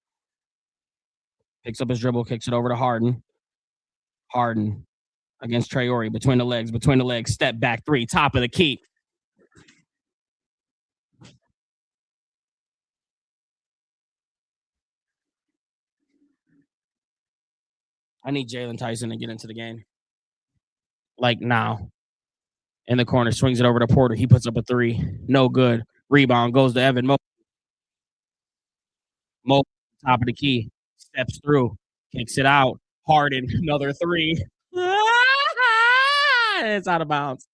Picks up his dribble, kicks it over to Harden. Harden against Traore between the legs. Step back three, top of the key. I need Jalen Tyson to get into the game. Like now. In the corner, swings it over to Porter. He puts up a three. No good. Rebound goes to Evan Mobley. Mobley, top of the key. Steps through. Kicks it out. Harden, another three. It's out of bounds.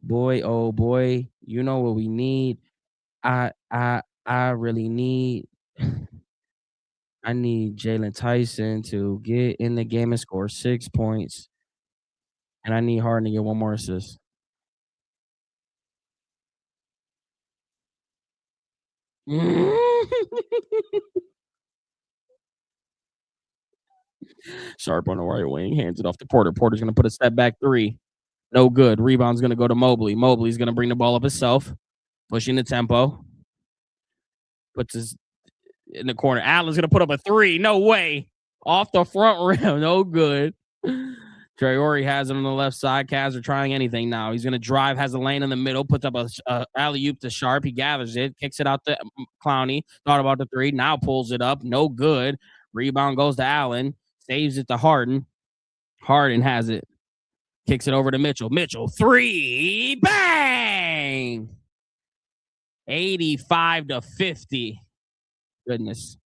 Boy, oh boy, you know what we need. I really need. I need Jalen Tyson to get in the game and score 6 points, and I need Harden to get one more assist. Sharp on the right wing, hands it off to Porter. Porter's going to put a step back three. No good. Rebound's going to go to Mobley. Mobley's going to bring the ball up himself, pushing the tempo. Puts his in the corner. Allen's going to put up a three. No way. Off the front rim. No good. Traore has it on the left side. Cavs are trying anything now. He's going to drive, has a lane in the middle, puts up a alley-oop to Sharp. He gathers it, kicks it out to Clowney. Thought about the three. Now pulls it up. No good. Rebound goes to Allen. Saves it to Harden. Harden has it. Kicks it over to Mitchell. Mitchell, three. Bang! 85-50. Goodness.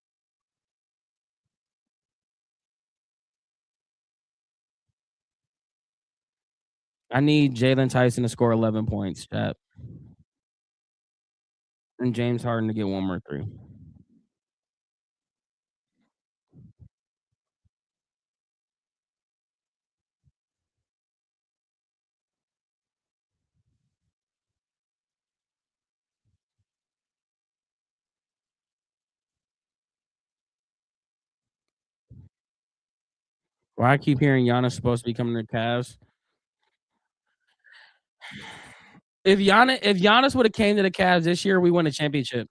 I need Jalen Tyson to score 11 points, chat. And James Harden to get one more three. Why I keep hearing Giannis supposed to be coming to the Cavs? If Giannis would have came to the Cavs this year, we win a championship.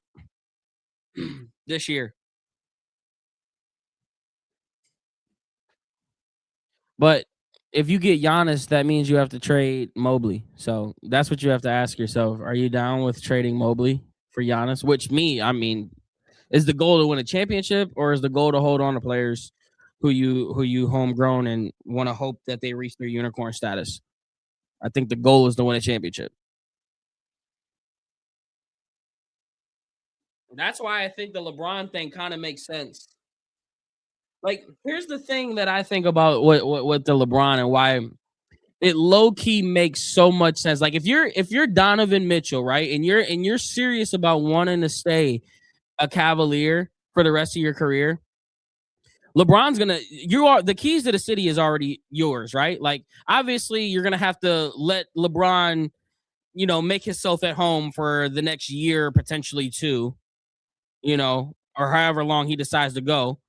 This year. But if you get Giannis, that means you have to trade Mobley. So that's what you have to ask yourself. Are you down with trading Mobley for Giannis? Is the goal to win a championship, or is the goal to hold on to players who you homegrown and want to hope that they reach their unicorn status? I think the goal is to win a championship. That's why I think the LeBron thing kind of makes sense. Like, here's the thing that I think about what the LeBron and why it low key makes so much sense. Like, if you're Donovan Mitchell, right, and you're serious about wanting to stay a Cavalier for the rest of your career, LeBron's the keys to the city is already yours, right? Like, obviously, you're gonna have to let LeBron, make himself at home for the next year, potentially 2, or however long he decides to go.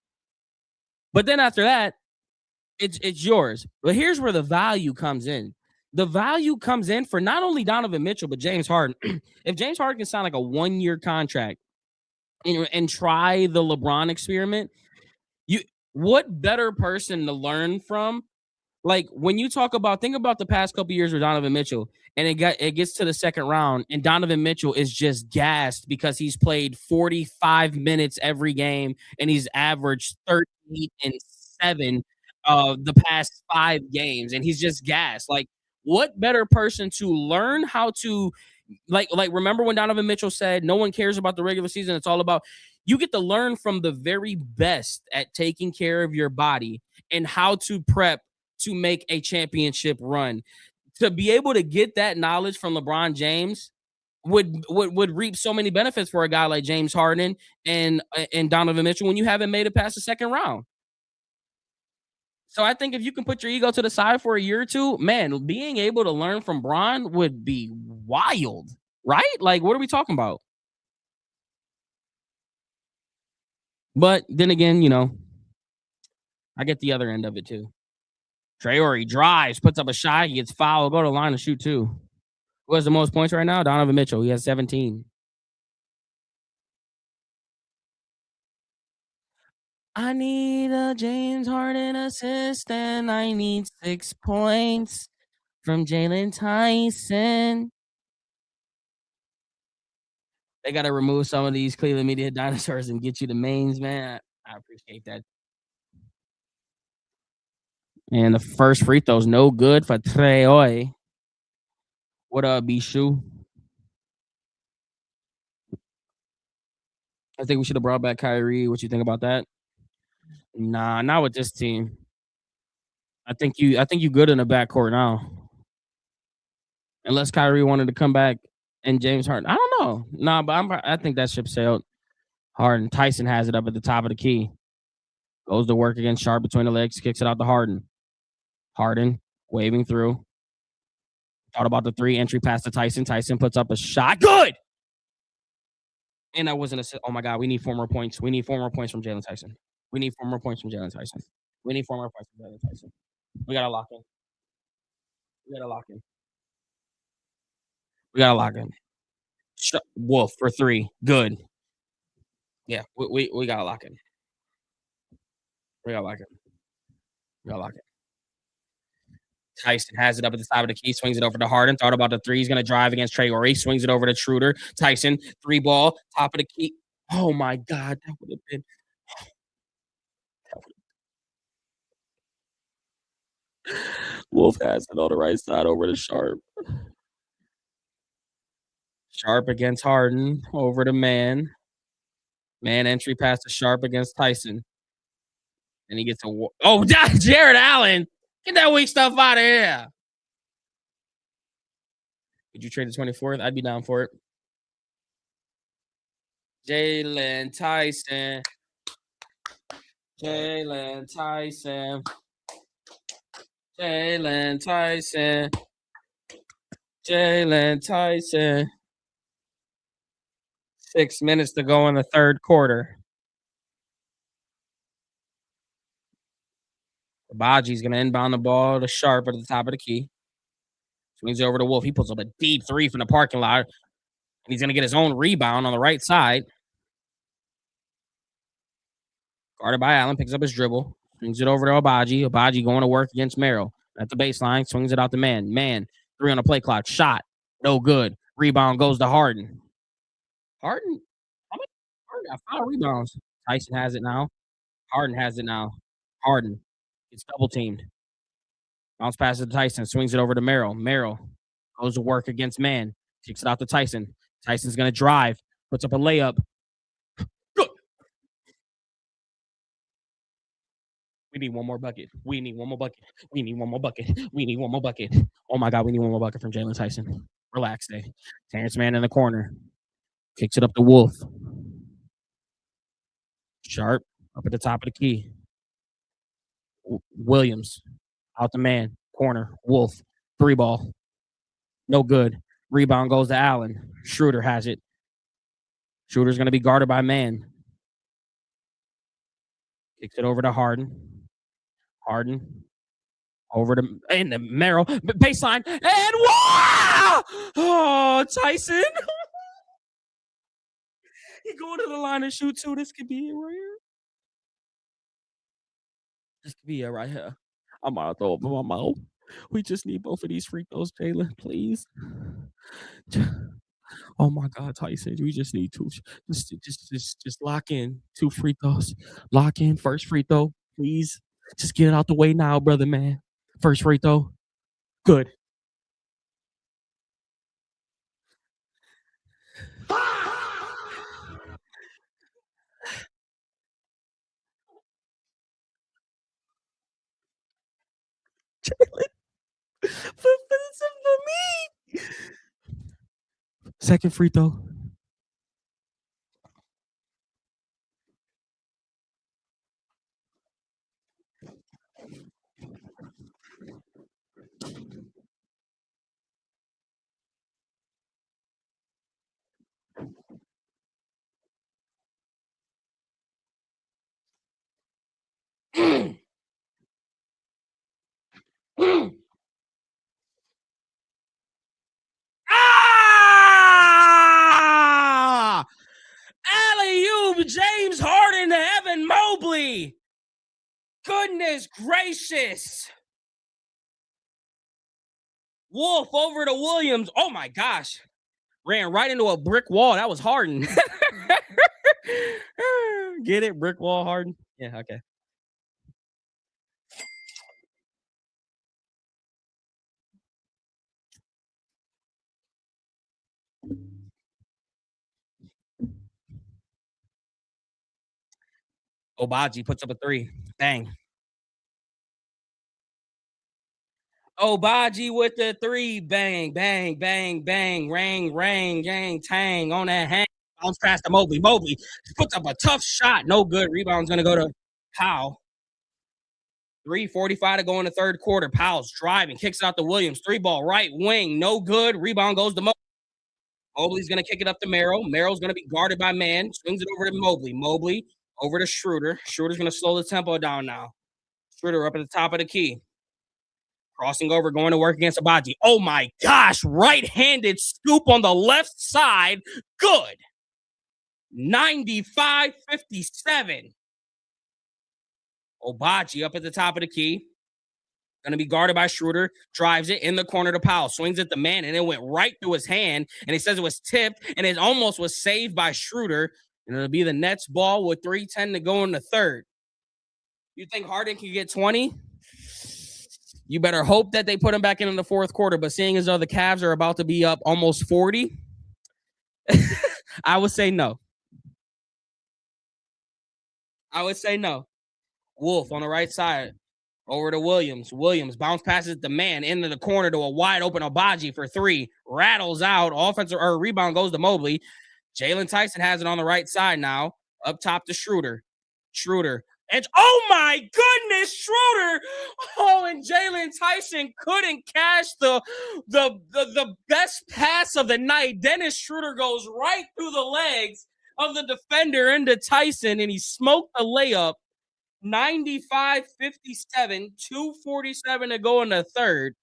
But then after that, it's yours. But here's where the value comes in. The value comes in for not only Donovan Mitchell, but James Harden. If James Harden can sign like a 1-year contract and try the LeBron experiment, what better person to learn from? Like, when you think about the past couple years with Donovan Mitchell, and it gets to the second round, and Donovan Mitchell is just gassed because he's played 45 minutes every game, and he's averaged 38 and 7 the past 5 games, and he's just gassed. Like, what better person to learn how to like remember when Donovan Mitchell said, "No one cares about the regular season; it's all about." You get to learn from the very best at taking care of your body and how to prep to make a championship run. To be able to get that knowledge from LeBron James would reap so many benefits for a guy like James Harden and Donovan Mitchell when you haven't made it past the second round. So I think if you can put your ego to the side for a year or 2, man, being able to learn from Bron would be wild, right? Like, what are we talking about? But then again, I get the other end of it too. Traore drives, puts up a shot, he gets fouled, go to the line to shoot 2. Who has the most points right now? Donovan Mitchell. He has 17. I need a James Harden assist, and I need 6 points from Jalen Tyson. They got to remove some of these Cleveland media dinosaurs and get you the mains, man. I appreciate that. And the first free throw's no good for Traore. What up, Bishu? I think we should have brought back Kyrie. What you think about that? Nah, not with this team. I think you good in the backcourt now. Unless Kyrie wanted to come back and James Harden. I don't know. Nah, but I think that ship sailed. Harden. Tyson has it up at the top of the key. Goes to work against Sharp between the legs, kicks it out to Harden. Harden waving through. Thought about the 3 entry pass to Tyson. Tyson puts up a shot. Good. And that wasn't a. Oh my God, we need 4 more points. We need 4 more points from Jalen Tyson. We need 4 more points from Jalen Tyson. We need 4 more points from Jalen Tyson. We gotta lock in. We gotta lock in. We gotta lock in. Wolf for 3. Good. Yeah, we gotta lock in. We gotta lock in. We gotta lock in. Tyson has it up at the top of the key, swings it over to Harden. Thought about the 3. He's gonna drive against Traore. Swings it over to Schroeder. Tyson, 3 ball, top of the key. Oh my God, that would have been. Wolf has it on the right side over to Sharp. Sharp against Harden, over to Man. Man entry pass to Sharp against Tyson. And he gets a... Oh, Jared Allen! Get that weak stuff out of here! Would you trade the 24th? I'd be down for it. Jalen Tyson. Jalen Tyson. Jalen Tyson. Jalen Tyson. 6 minutes to go in the third quarter. Baji's going to inbound the ball to Sharp at the top of the key. Swings over to Wolf. He pulls up a deep 3 from the parking lot. And he's going to get his own rebound on the right side. Guarded by Allen. Picks up his dribble. Swings it over to Abaji. Abaji going to work against Merrill. At the baseline. Swings it out to Man. Man. 3 on the play clock. Shot. No good. Rebound goes to Harden. Harden got 5 rebounds. Tyson has it now. Harden has it now. Harden gets double teamed. Bounce passes to Tyson. Swings it over to Merrill. Merrill goes to work against Man. Kicks it out to Tyson. Tyson's going to drive. Puts up a layup. Good. We need 1 more bucket. We need 1 more bucket. We need 1 more bucket. We need 1 more bucket. Oh my God, we need 1 more bucket from Jalen Tyson. Relax, Day. Terrence Mann in the corner. Kicks it up to Wolf. Sharp up at the top of the key. Williams out the man. Corner. Wolf. 3-ball. No good. Rebound goes to Allen. Schroeder has it. Schroeder's going to be guarded by man. Kicks it over to Harden. Harden. Over to in the Merrill. Baseline. And wow! Oh, Tyson. He going to the line and shoot too. This could be it right here. This could be it right here. I'm about to throw up in my mouth. We just need both of these free throws, Jalen, please. Oh my God, Tyson, we just need two. Just lock in 2 free throws. Lock in first free throw, please. Just get it out the way now, brother, man. First free throw, good. for me. Second free throw. Ah! Alley-oop, James Harden to Evan Mobley. Goodness gracious. Wolf over to Williams. Oh my gosh. Ran right into a brick wall. That was Harden. Get it? Brick wall, Harden? Yeah, okay. Obaji puts up a 3. Bang. Obaji with the 3. Bang, bang, bang, bang. Rang, rang, gang, tang on that hang. Bounce past to Mobley. Mobley puts up a tough shot. No good. Rebound's going to go to Powell. 3:45 to go in the third quarter. Powell's driving. Kicks it out to Williams. 3-ball right wing. No good. Rebound goes to Mobley. Mobley's going to kick it up to Merrill. Merrill's going to be guarded by man. Swings it over to Mobley. Mobley over to Schroeder. Schroeder's going to slow the tempo down now. Schroeder up at the top of the key. Crossing over, going to work against Abaji. Oh my gosh, right-handed scoop on the left side. Good. 95-57. Obaji up at the top of the key. Going to be guarded by Schroeder. Drives it in the corner to Powell. Swings at the man, and it went right through his hand. And he says it was tipped, and it almost was saved by Schroeder. And it'll be the Nets ball with 3:10 to go in the third. You think Harden can get 20? You better hope that they put him back in the fourth quarter. But seeing as though the Cavs are about to be up almost 40, I would say no. I would say no. Wolf on the right side. Over to Williams. Williams bounce passes the man into the corner to a wide open Obaji for 3. Rattles out. Offensive or rebound goes to Mobley. Jalen Tyson has it on the right side now. Up top to Schroeder. Schroeder. And oh my goodness, Schroeder. Oh, and Jalen Tyson couldn't catch the best pass of the night. Dennis Schroeder goes right through the legs of the defender into Tyson, and he smoked the layup. 95-57, 2:47 to go in the third.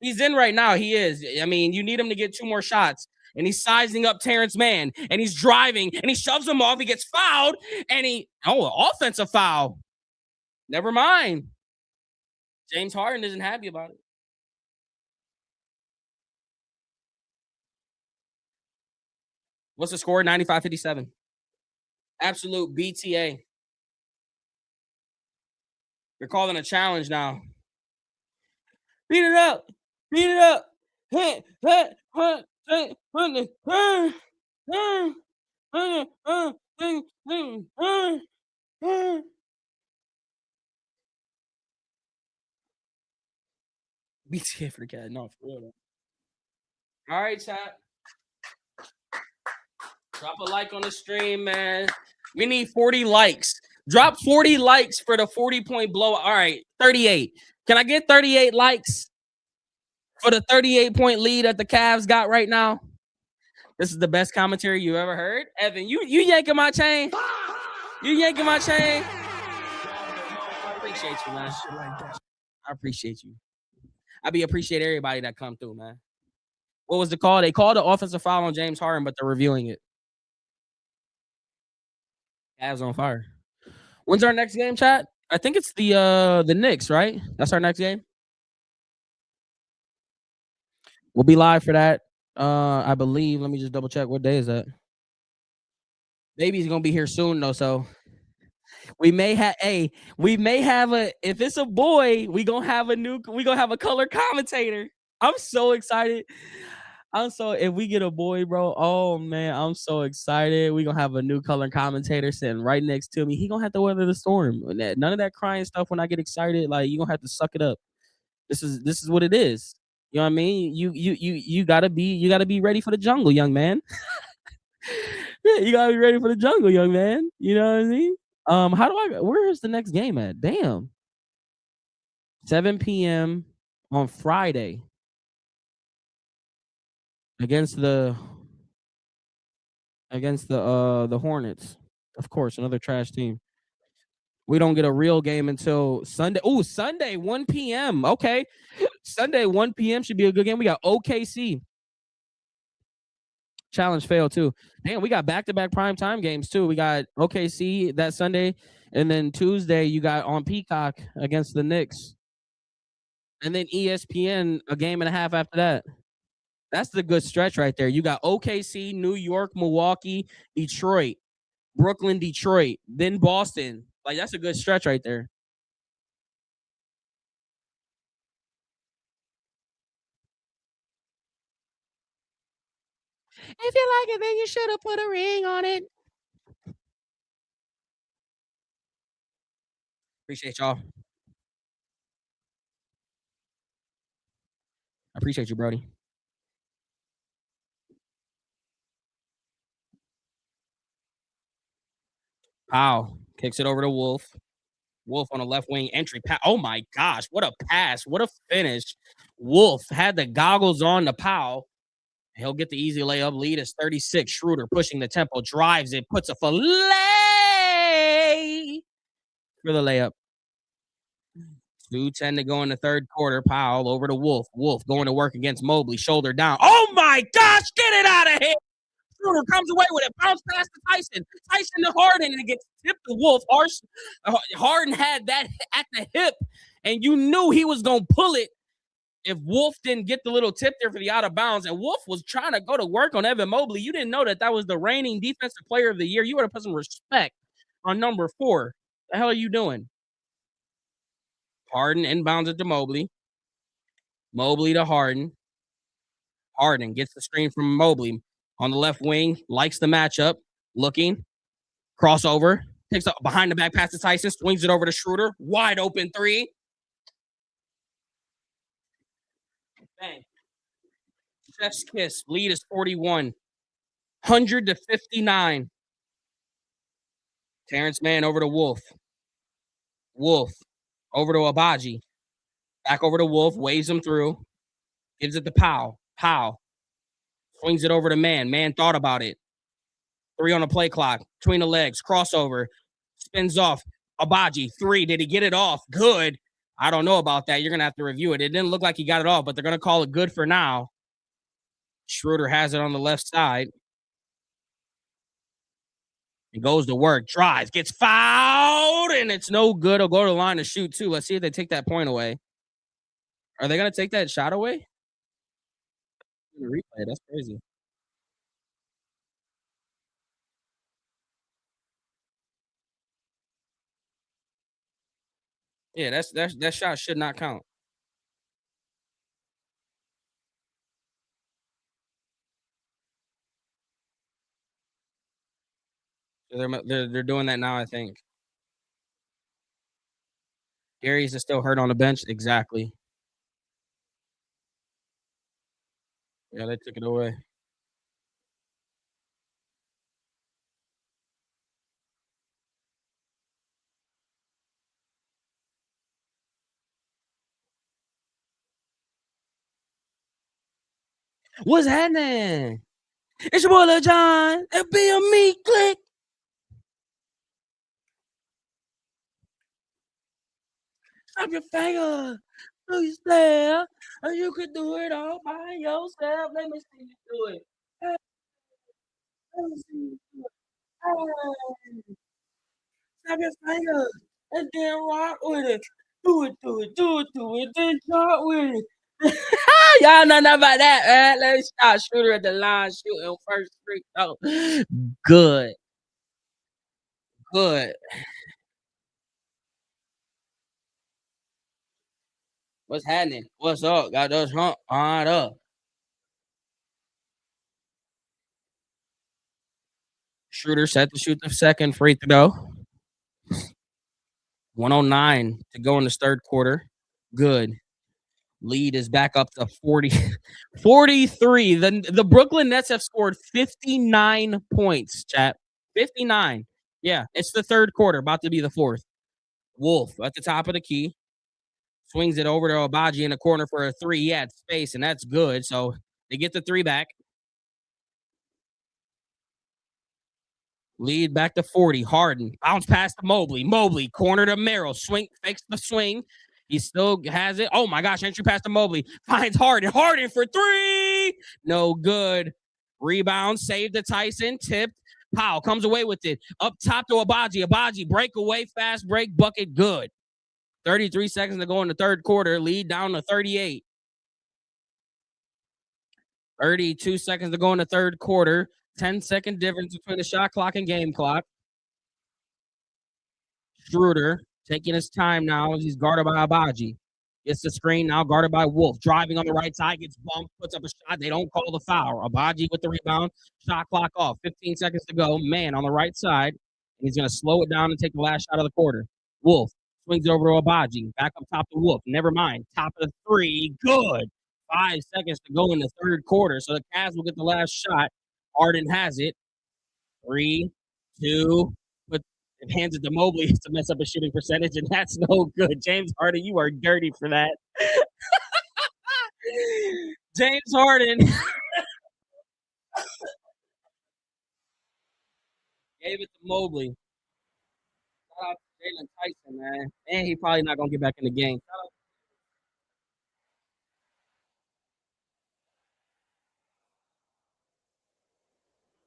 He's in right now. He is. I mean, you need him to get 2 more shots. And he's sizing up Terrence Mann. And he's driving. And he shoves him off. He gets fouled. And offensive foul. Never mind. James Harden isn't happy about it. What's the score? 95-57. Absolute BTA. They're calling a challenge now. Beat it up. Beat it up. BTA for the cat. No, for real. All right, chat. Drop a like on the stream, man. We need 40 likes. Drop 40 likes for the 40-point blowout. All right, 38. Can I get 38 likes for the 38-point lead that the Cavs got right now? This is the best commentary you ever heard. Evan, you yanking my chain? You yanking my chain? I appreciate you, man. I appreciate you. appreciate everybody that come through, man. What was the call? They called the offensive foul on James Harden, but they're reviewing it. Cavs on fire. When's our next game, chat? I think it's the Knicks, right? That's our next game. We'll be live for that. I believe. Let me just double check. What day is that? Baby's gonna be here soon though, so we may have if it's a boy, we gonna have a color commentator. I'm so excited. If we get a boy, bro, oh man, I'm so excited. We gonna have a new color commentator sitting right next to me. He gonna have to weather the storm. None of that crying stuff when I get excited. Like, you gonna have to suck it up. This is what it is. You know what I mean? You gotta be ready for the jungle, young man. Yeah, you gotta be ready for the jungle, young man. You know what I mean? Where is the next game at? Damn. 7 p.m. on Friday against the Hornets. Of course, another trash team. We don't get a real game until Sunday. Oh, Sunday, 1 p.m. Okay. Sunday, 1 p.m. should be a good game. We got OKC. Challenge failed too. Damn, we got back-to-back primetime games too. We got OKC that Sunday, and then Tuesday you got on Peacock against the Knicks. And then ESPN a game and a half after that. That's the good stretch right there. You got OKC, New York, Milwaukee, Detroit, Brooklyn, Detroit, then Boston. Like, that's a good stretch right there. If you like it, then you should have put a ring on it. Appreciate y'all. I appreciate you, Brody. Powell kicks it over to Wolf. Wolf on the left wing entry. Oh my gosh, what a pass. What a finish. Wolf had the goggles on to Powell. He'll get the easy layup. Lead is 36. Schroeder pushing the tempo, drives it, puts a fillet for the layup. 2:10 to go in the third quarter. Powell over to Wolf. Wolf going to work against Mobley. Shoulder down. Oh my gosh, get it out of here. Schroeder comes away with it. Bounce past to Tyson. Tyson to Harden, and it gets tipped to Wolf. Harden had that at the hip, and you knew he was going to pull it if Wolf didn't get the little tip there for the out of bounds. And Wolf was trying to go to work on Evan Mobley. You didn't know that was the reigning defensive player of the year. You would have put some respect on number 4. The hell are you doing? Harden inbounds it to Mobley. Mobley to Harden. Harden gets the screen from Mobley on the left wing, likes the matchup, looking, crossover, takes up behind the back pass to Tyson, swings it over to Schroeder, wide open 3. Bang. Chef's kiss. Lead is 41. 100-59. Terrence Mann over to Wolf. Wolf over to Abaji. Back over to Wolf, waves him through, gives it to Powell. Powell swings it over to Mann. Mann thought about it. 3 on the play clock. Between the legs. Crossover. Spins off. Abaji. 3. Did he get it off? Good. I don't know about that. You're going to have to review it. It didn't look like he got it off, but they're going to call it good for now. Schroeder has it on the left side. He goes to work. Drives. Gets fouled, and it's no good. He'll go to the line to shoot, too. Let's see if they take that point away. Are they going to take that shot away? Replay. That's crazy. Yeah, that shot should not count. They're doing that now, I think. Darius is still hurt on the bench. Exactly. Yeah, they took it away. What's happening? It's your boy Lil John. It be a me. Click. Stop your finger. Do you stare? You could do it all by yourself. Let me see you do it. Hey, let me see you do it. Hey, stop your finger and then rock with it. Do it, then rock with it. Y'all know nothing about that, man. Let me start shooter at the line, shooting first free throw. Good. What's happening? What's up? Got those hump on up. Shooter set to shoot the second free throw. 109 to go in this third quarter. Good. Lead is back up to 40, 43. The Brooklyn Nets have scored 59 points, chat. 59. Yeah, it's the third quarter, about to be the fourth. Wolf at the top of the key. Swings it over to Abaji in the corner for a three. He had space, and that's good. So they get the three back. Lead back to 40. Harden. Bounce past to Mobley. Mobley, corner to Merrill. Swing, fakes the swing. He still has it. Oh my gosh, entry pass to Mobley. Finds Harden. Harden for three. No good. Rebound, saved to Tyson. Tipped. Powell comes away with it. Up top to Abaji. Abaji, breakaway, fast break, bucket, good. 33 seconds to go in the third quarter. Lead down to 38. 32 seconds to go in the third quarter. 10-second difference between the shot clock and game clock. Schroeder taking his time now. He's guarded by Abaji. Gets the screen now, guarded by Wolf. Driving on the right side, gets bumped, puts up a shot. They don't call the foul. Abaji with the rebound. Shot clock off. 15 seconds to go. Man on the right side. He's going to slow it down and take the last shot of the quarter. Wolf swings over to Abaji. Back up top to Wolf. Never mind. Top of the three. Good. 5 seconds to go in the third quarter. So the Cavs will get the last shot. Harden has it. 3, 2, hands it to Mobley to mess up a shooting percentage, and that's no good. James Harden, you are dirty for that. James Harden gave it to Mobley. Shout out to Jalen Tyson, man. And he probably not going to get back in the game.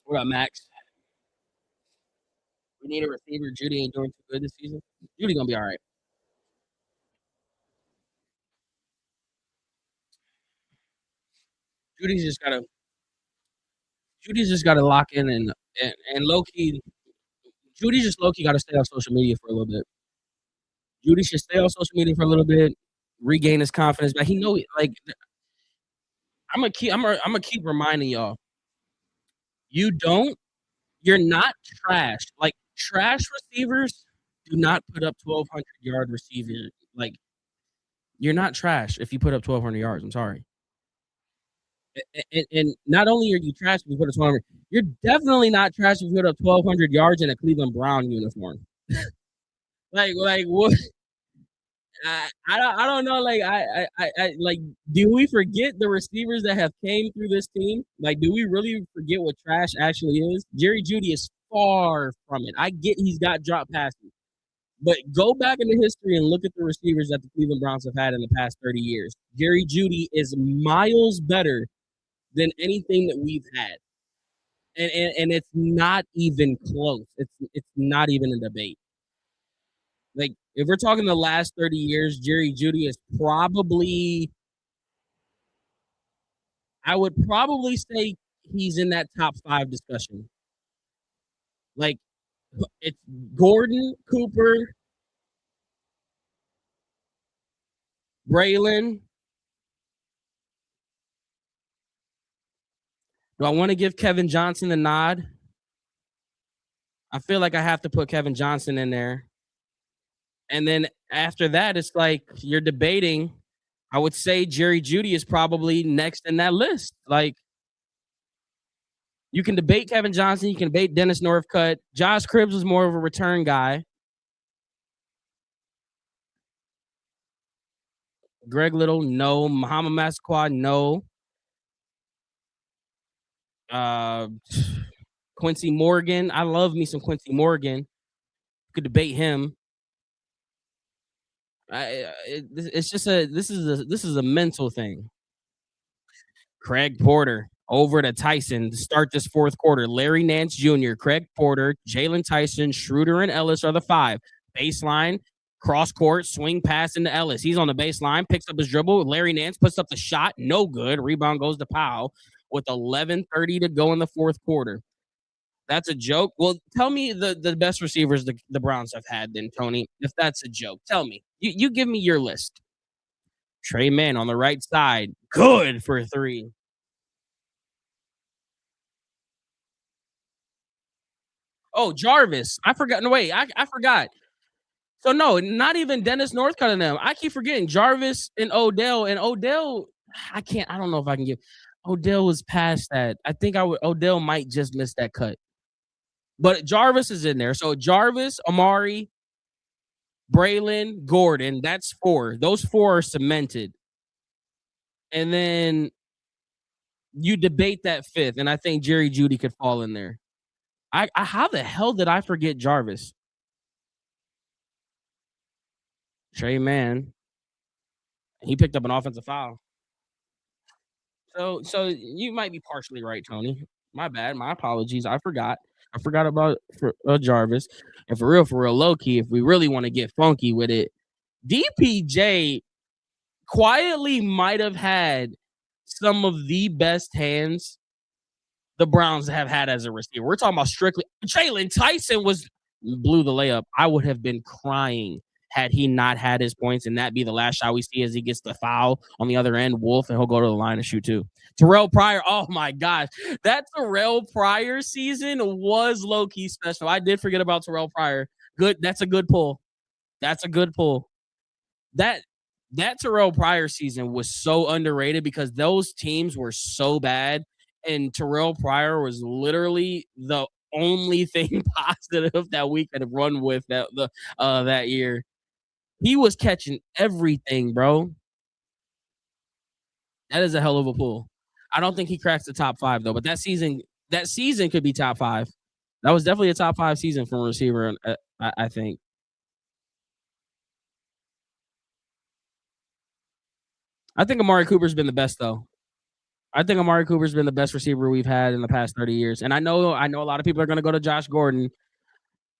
What up, Max? We need a receiver. Judy ain't doing too good this season. Judy going to be all right. Judy's just got to lock in and low key. Judy just low key got to stay off social media for a little bit. Judy should stay on social media for a little bit, regain his confidence back. He know, like, I'm gonna keep reminding y'all. You're not trash. Like, trash receivers do not put up 1,200-yard receivers. Like, you're not trash if you put up 1,200 yards. I'm sorry. And not only are you trash if you put up 1,200, you're definitely not trash if you put up 1,200 yards in a Cleveland Brown uniform. like what? I don't know. Like I like. Do we forget the receivers that have came through this team? Like, do we really forget what trash actually is? Jerry Jeudy is far from it. I get he's got drop passes, but go back into history and look at the receivers that the Cleveland Browns have had in the past 30 years. Jerry Jeudy is miles better than anything that we've had, and it's not even close. It's not even a debate. Like, if we're talking the last 30 years, Jerry Jeudy is probably, I would probably say he's in that top 5 discussion. Like, it's Gordon, Cooper, Braylon. Do I want to give Kevin Johnson the nod? I feel like I have to put Kevin Johnson in there. And then after that, it's like you're debating. I would say Jerry Jeudy is probably next in that list. Like, you can debate Kevin Johnson. You can debate Dennis Northcutt. Josh Cribbs was more of a return guy. Greg Little, no. Muhammad Massaquoi, no. Quincy Morgan. I love me some Quincy Morgan. Could debate him. It's just this is a mental thing. Craig Porter over to Tyson to start this fourth quarter. Larry Nance Jr., Craig Porter, Jalen Tyson, Schroeder, and Ellis are the 5. Baseline, cross court, swing pass into Ellis. He's on the baseline, picks up his dribble. Larry Nance puts up the shot. No good. Rebound goes to Powell with 11:30 to go in the fourth quarter. That's a joke. Well, tell me the best receivers the Browns have had then, Tony. If that's a joke, tell me. You give me your list. Trey Mann on the right side. Good for 3. Oh, Jarvis. I forgot. No, wait. I forgot. So, no, not even Dennis Northcutt and them. I keep forgetting Jarvis and Odell. And Odell, I don't know if I can give. Odell was past that. I think Odell might just miss that cut. But Jarvis is in there. So, Jarvis, Amari, Braylon, Gordon. That's 4. Those 4 are cemented. And then you debate that 5th. And I think Jerry Jeudy could fall in there. How the hell did I forget Jarvis? Trey Mann. He picked up an offensive foul. So you might be partially right, Tony. My bad. My apologies. I forgot about Jarvis. And for real, low key, if we really want to get funky with it, DPJ quietly might have had some of the best hands the Browns have had as a receiver. We're talking about strictly Jalen Tyson blew the layup. I would have been crying had he not had his points, and that be the last shot we see as he gets the foul on the other end, Wolf, and he'll go to the line and shoot 2. Terrell Pryor, oh my gosh. That Terrell Pryor season was low-key special. I did forget about Terrell Pryor. Good. That's a good pull. That Terrell Pryor season was so underrated because those teams were so bad, and Terrell Pryor was literally the only thing positive that we could have run with that year. He was catching everything, bro. That is a hell of a pull. I don't think he cracks the top 5 though, but that season could be top 5. That was definitely a top 5 season from a receiver, I think. I think Amari Cooper's been the best though. I think Amari Cooper's been the best receiver we've had in the past 30 years. And I know a lot of people are going to go to Josh Gordon,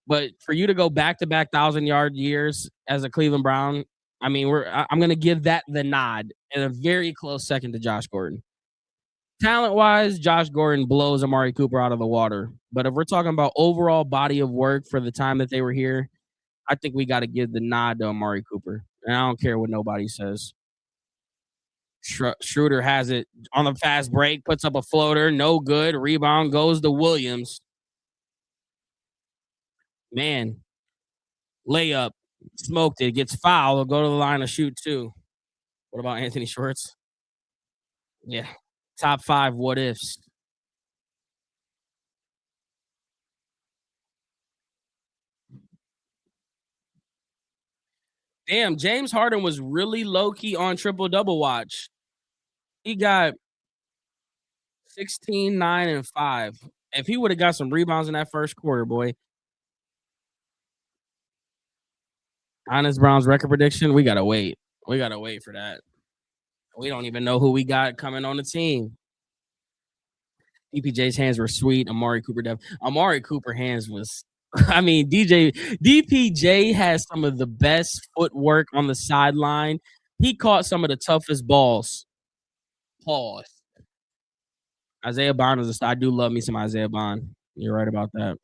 but for you to go back-to-back 1,000-yard years as a Cleveland Brown, I mean, I'm going to give that the nod and a very close second to Josh Gordon. Talent-wise, Josh Gordon blows Amari Cooper out of the water. But if we're talking about overall body of work for the time that they were here, I think we got to give the nod to Amari Cooper. And I don't care what nobody says. Schroeder has it on the fast break, puts up a floater, no good. Rebound goes to Williams. Man, layup, smoked it, gets fouled. Will go to the line to shoot 2. What about Anthony Schwartz? Yeah, top 5 what ifs. Damn, James Harden was really low-key on triple-double watch. He got 16, 9, and 5. If he would have got some rebounds in that first quarter, boy. Honest Brown's record prediction, we got to wait. We got to wait for that. We don't even know who we got coming on the team. DPJ's hands were sweet. Amari Cooper hands was, I mean, DPJ has some of the best footwork on the sideline. He caught some of the toughest balls. Pause. Isaiah Bond was I do love me some Isaiah Bond. You're right about that.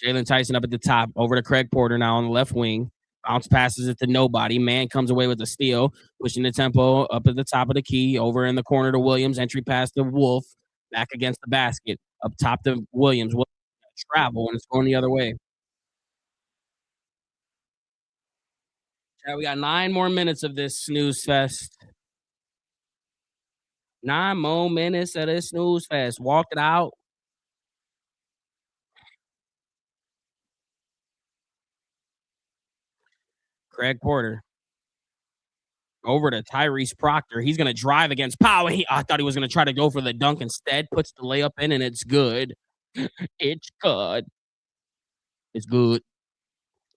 Jalen Tyson up at the top, over to Craig Porter now on the left wing. Bounce passes it to nobody. Man comes away with a steal, pushing the tempo up at the top of the key, over in the corner to Williams. Entry pass to Wolf, back against the basket, up top to Williams. Travel, and it's going the other way. Yeah, we got 9 more minutes of this snooze fest. 9 more minutes of this snooze fest. Walk it out. Craig Porter. Over to Tyrese Proctor. He's going to drive against Powell. I thought he was going to try to go for the dunk instead. Puts the layup in, and it's good. It's good. It's good.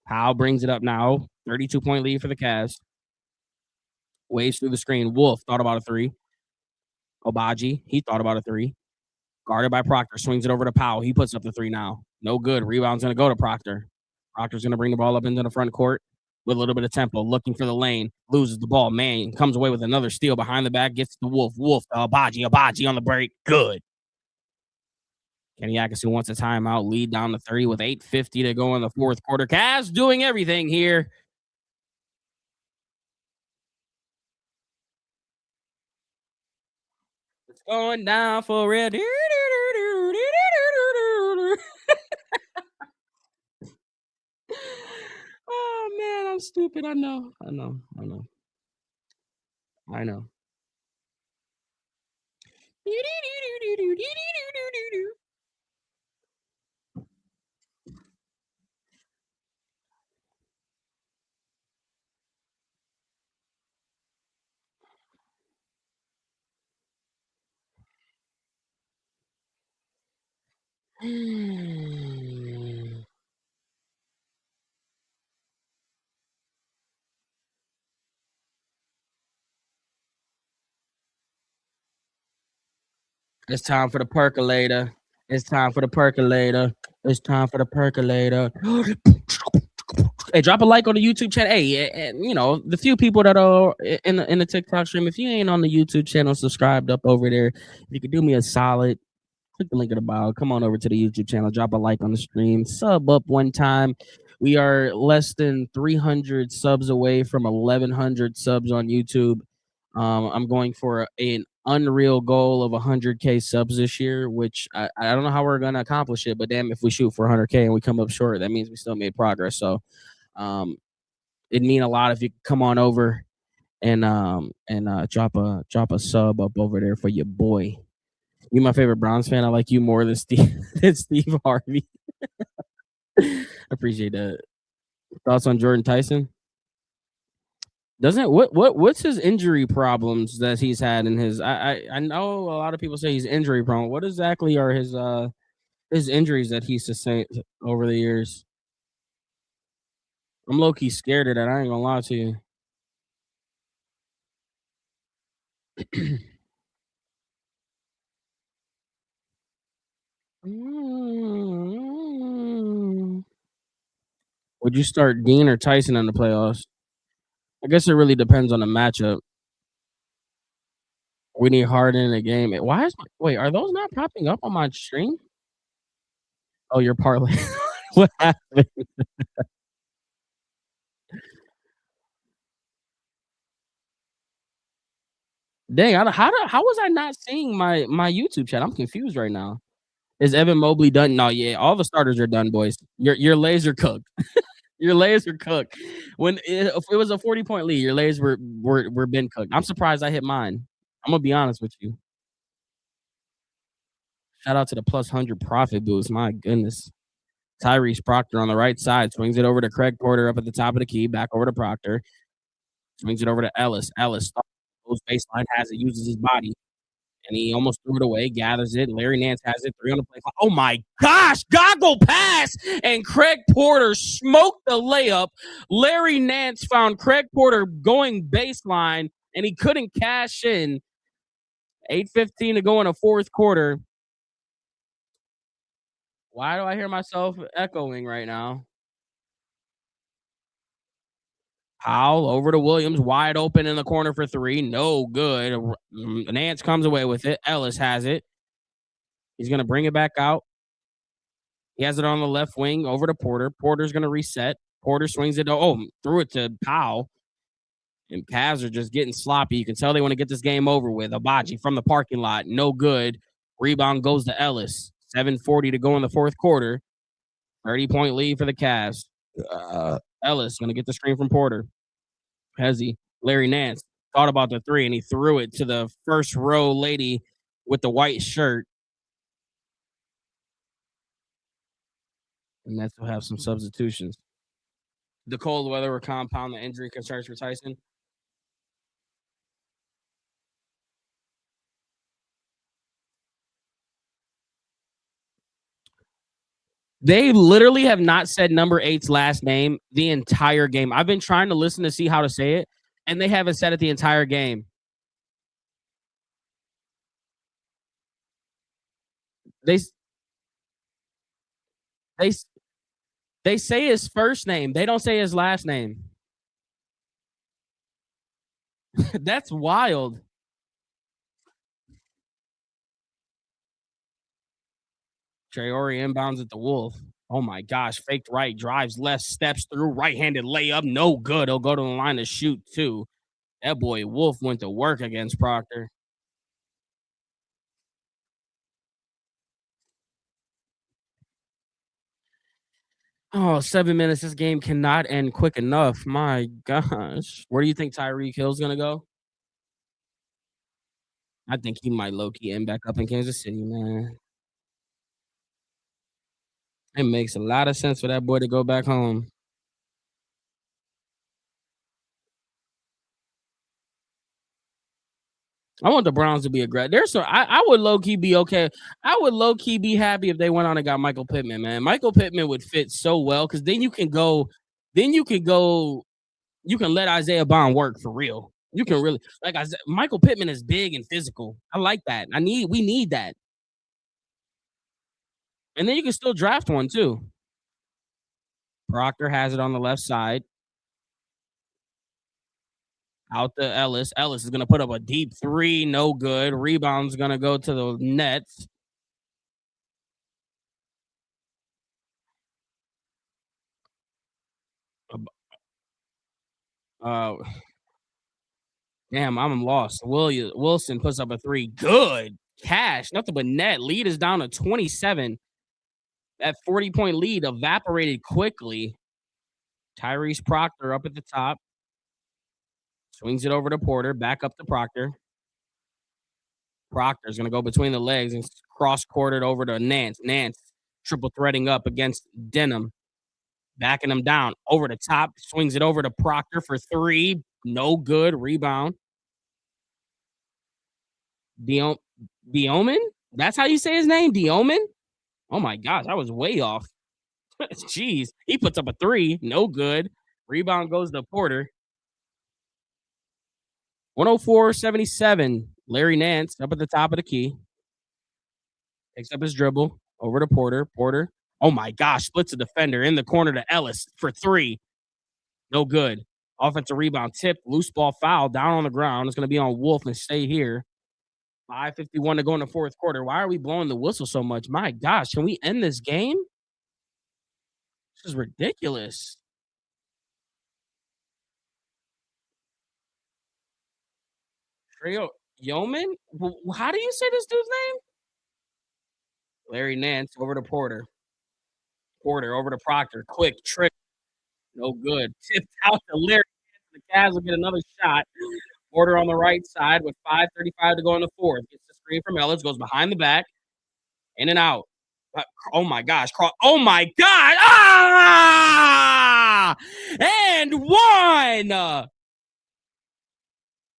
Powell brings it up now. 32-point lead for the Cavs. Waves through the screen. Wolf thought about a three. Obaji, he thought about a three. Guarded by Proctor. Swings it over to Powell. He puts up the three now. No good. Rebound's going to go to Proctor. Proctor's going to bring the ball up into the front court with a little bit of tempo, looking for the lane, loses the ball. Man comes away with another steal behind the back, gets the Wolf. Wolf to Obaji on the break. Good. Kenny Atkinson wants a timeout, lead down to 30 with 8:50 to go in the fourth quarter. Cavs doing everything here. It's going down for real. Oh, man, I'm stupid. I know. It's time for the percolator. It's time for the percolator. It's time for the percolator. Hey, drop a like on the YouTube channel. Hey, and you know, the few people that are in the TikTok stream, if you ain't on the YouTube channel, subscribed up over there, if you could do me a solid, click the link in the bio. Come on over to the YouTube channel. Drop a like on the stream. Sub up one time. We are less than 300 subs away from 1,100 subs on YouTube. I'm going for an unreal goal of 100K subs this year, which I don't know how we're going to accomplish it, but damn, if we shoot for 100K and we come up short, that means we still made progress. So it'd mean a lot if you come on over and drop a sub up over there for your boy. You my favorite Browns fan. I like you more than Steve Harvey. Appreciate that. Thoughts on Jordan Tyson? What's his injury problems that he's had in his? I know a lot of people say he's injury prone. What exactly are his injuries that he sustained over the years? I'm low key scared of that. I ain't gonna lie to you. Would you start Dean or Tyson in the playoffs? I guess it really depends on the matchup. We need Harden in the game. Wait, are those not popping up on my stream? Oh, your parlay. What happened? Dang, how was I not seeing my YouTube chat? I'm confused right now. Is Evan Mobley done? No, yeah, all the starters are done, boys. Your lays are cooked. Your lays are cooked. If it was a 40-point lead, your lays were been cooked. I'm surprised I hit mine. I'm gonna be honest with you. Shout out to the plus 100 profit boost. My goodness. Tyrese Proctor on the right side swings it over to Craig Porter up at the top of the key. Back over to Proctor. Swings it over to Ellis. Ellis goes baseline, has it, uses his body. And he almost threw it away, gathers it. Larry Nance has it, 3 on the play clock. Oh my gosh, goggle pass! And Craig Porter smoked the layup. Larry Nance found Craig Porter going baseline, and he couldn't cash in. 8:15 to go in the fourth quarter. Why do I hear myself echoing right now? Powell over to Williams, wide open in the corner for 3. No good. Nance comes away with it. Ellis has it. He's going to bring it back out. He has it on the left wing over to Porter. Porter's going to reset. Porter swings it. Threw it to Powell. And Cavs are just getting sloppy. You can tell they want to get this game over with. Obaji from the parking lot. No good. Rebound goes to Ellis. 7:40 to go in the fourth quarter. 30-point lead for the Cavs. Ellis going to get the screen from Porter. Hezzy. Larry Nance thought about the 3, and he threw it to the first row lady with the white shirt. And Nets will have some substitutions. The cold weather will compound the injury concerns for Tyson. They literally have not said number 8's last name the entire game. I've been trying to listen to see how to say it, and they haven't said it the entire game. They they they say his first name. They don't say his last name. That's wild. Traore inbounds at the Wolf. Oh my gosh, faked right, drives left, steps through, right-handed layup, no good. He'll go to the line to shoot too. That boy Wolf went to work against Proctor. Oh, 7 minutes. This game cannot end quick enough. My gosh. Where do you think Tyreek Hill's gonna go? I think he might low-key end back up in Kansas City, man. It makes a lot of sense for that boy to go back home. I want the Browns to be aggressive. I would low key be okay. I would low key be happy if they went on and got Michael Pittman, man. Michael Pittman would fit so well because then you can let Isaiah Bond work for real. You can really Michael Pittman is big and physical. I like that. We need that. And then you can still draft one too. Proctor has it on the left side. Out to Ellis. Ellis is going to put up a deep three. No good. Rebound's going to go to the Nets. Damn, I'm lost. Wilson puts up a three. Good. Cash. Nothing but net. Lead is down to 27. That 40-point lead evaporated quickly. Tyrese Proctor up at the top. Swings it over to Porter. Back up to Proctor. Proctor's going to go between the legs and cross-courted over to Nance. Nance triple threading up against Denham. Backing him down. Over the top. Swings it over to Proctor for three. No good. Rebound. Dioman? That's how you say his name? Dioman? Oh my gosh, I was way off. Jeez. He puts up a three. No good. Rebound goes to Porter. 104-77. Larry Nance up at the top of the key. Picks up his dribble. Over to Porter. Porter. Oh my gosh. Splits a defender in the corner to Ellis for three. No good. Offensive rebound tip. Loose ball foul down on the ground. It's going to be on Wolf and stay here. 5:51 to go in the fourth quarter. Why are we blowing the whistle so much? My gosh. Can we end this game? This is ridiculous. Trey Yeoman? How do you say this dude's name? Larry Nance over to Porter. Porter over to Proctor. Quick trick. No good. Tipped out to Larry Nance. The Cavs will get another shot. Porter on the right side with 5:35 to go in the fourth. Gets the screen from Ellis. Goes behind the back. In and out. Oh my gosh. Oh my God. Ah! And one.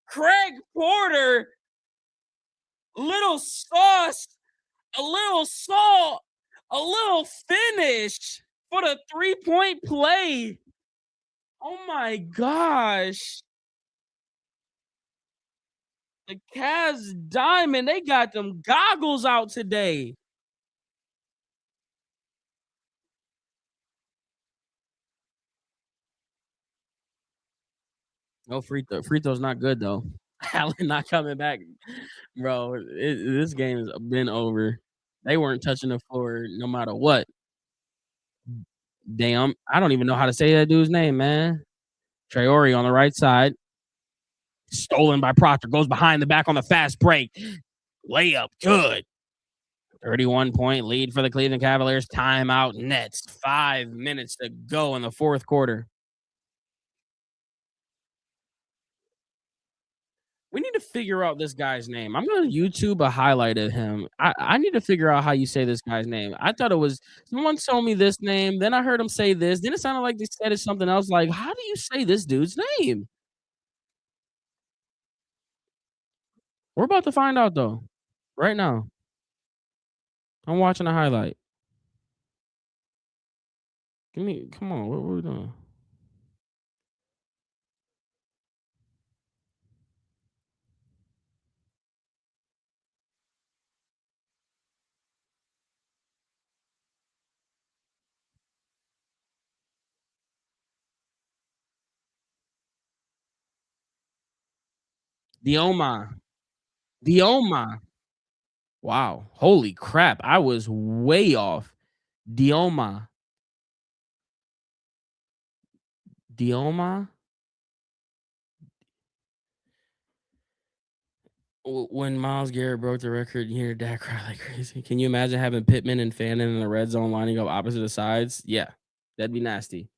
Craig Porter. Little sauce. A little salt. A little finish for the 3-point play. Oh my gosh. The Cavs diamond. They got them goggles out today. No free throw. Free throw's not good though. Allen not coming back, bro. This game has been over. They weren't touching the floor no matter what. Damn, I don't even know how to say that dude's name, man. Traore on the right side. Stolen by Proctor. Goes behind the back on the fast break. Layup. Good. 31-point lead for the Cleveland Cavaliers. Timeout Nets. 5 minutes to go in the fourth quarter. We need to figure out this guy's name. I'm going to YouTube a highlight of him. I need to figure out how you say this guy's name. I thought it was someone told me this name. Then I heard him say this. Then it sounded like they said it's something else. Like, how do you say this dude's name? We're about to find out, though, right now. I'm watching a highlight. Come on, what were we doing? Dioma. Wow. Holy crap. I was way off. Dioma. When Myles Garrett broke the record, you hear Dak cry like crazy. Can you imagine having Pittman and Fannin in the red zone lining up opposite the sides? Yeah, that'd be nasty.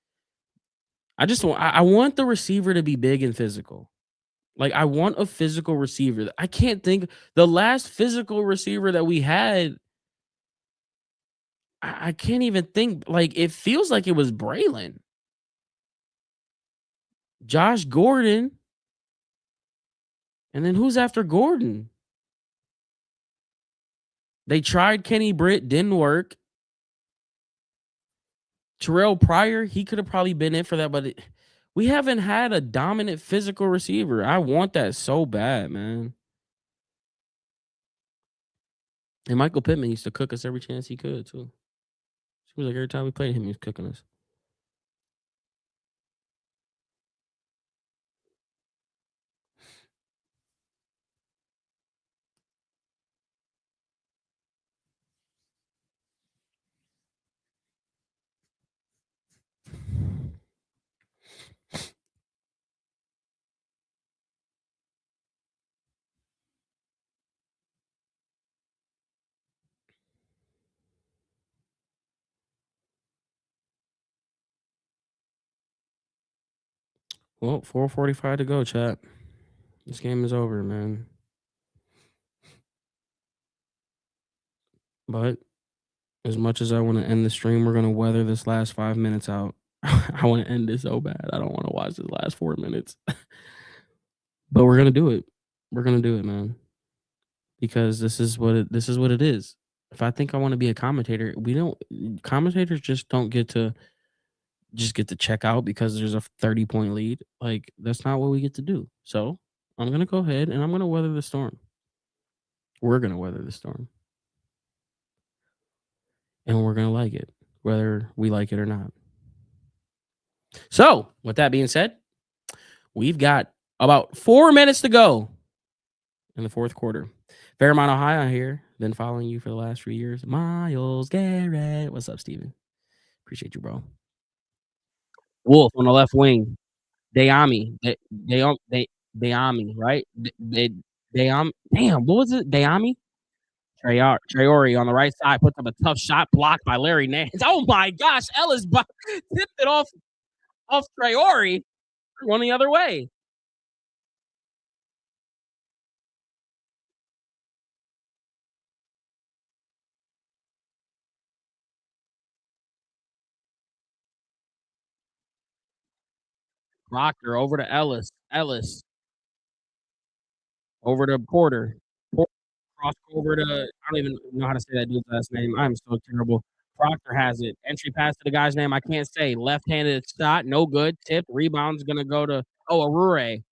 I want the receiver to be big and physical. Like, I want a physical receiver. I can't think the last physical receiver that we had. I can't even think. Like, it feels like it was Braylon, Josh Gordon, and then who's after Gordon? They tried Kenny Britt, didn't work. Terrell Pryor, he could have probably been in for that, but we haven't had a dominant physical receiver. I want that so bad, man. And Michael Pittman used to cook us every chance he could, too. Seems like every time we played him, he was cooking us. Well, 4:45 to go, chat. This game is over, man. But as much as I want to end the stream, we're going to weather this last 5 minutes out. I want to end this so bad. I don't want to watch this last 4 minutes. But we're going to do it. We're going to do it, man. Because this is what it is. If I think I want to be a commentator, commentators just don't get to check out because there's a 30-point lead. Like, that's not what we get to do. So I'm going to go ahead and I'm going to weather the storm. We're going to weather the storm. And we're going to like it, whether we like it or not. So with that being said, we've got about 4 minutes to go in the fourth quarter. Fairmont, Ohio here. Been following you for the last 3 years. Myles Garrett. What's up, Steven? Appreciate you, bro. Wolf on the left wing. Dayami. Dayami, right? Dayami. Damn, what was it? Dayami? Traore on the right side puts up a tough shot blocked by Larry Nance. Oh my gosh, Ellis tipped it off Traore. One the other way. Proctor over to Ellis. Over to Porter. Cross over to, I don't even know how to say that dude's last name. I'm so terrible. Proctor has it. Entry pass to the guy's name I can't say. Left-handed shot, no good. Tip. Rebound's gonna go to Arure.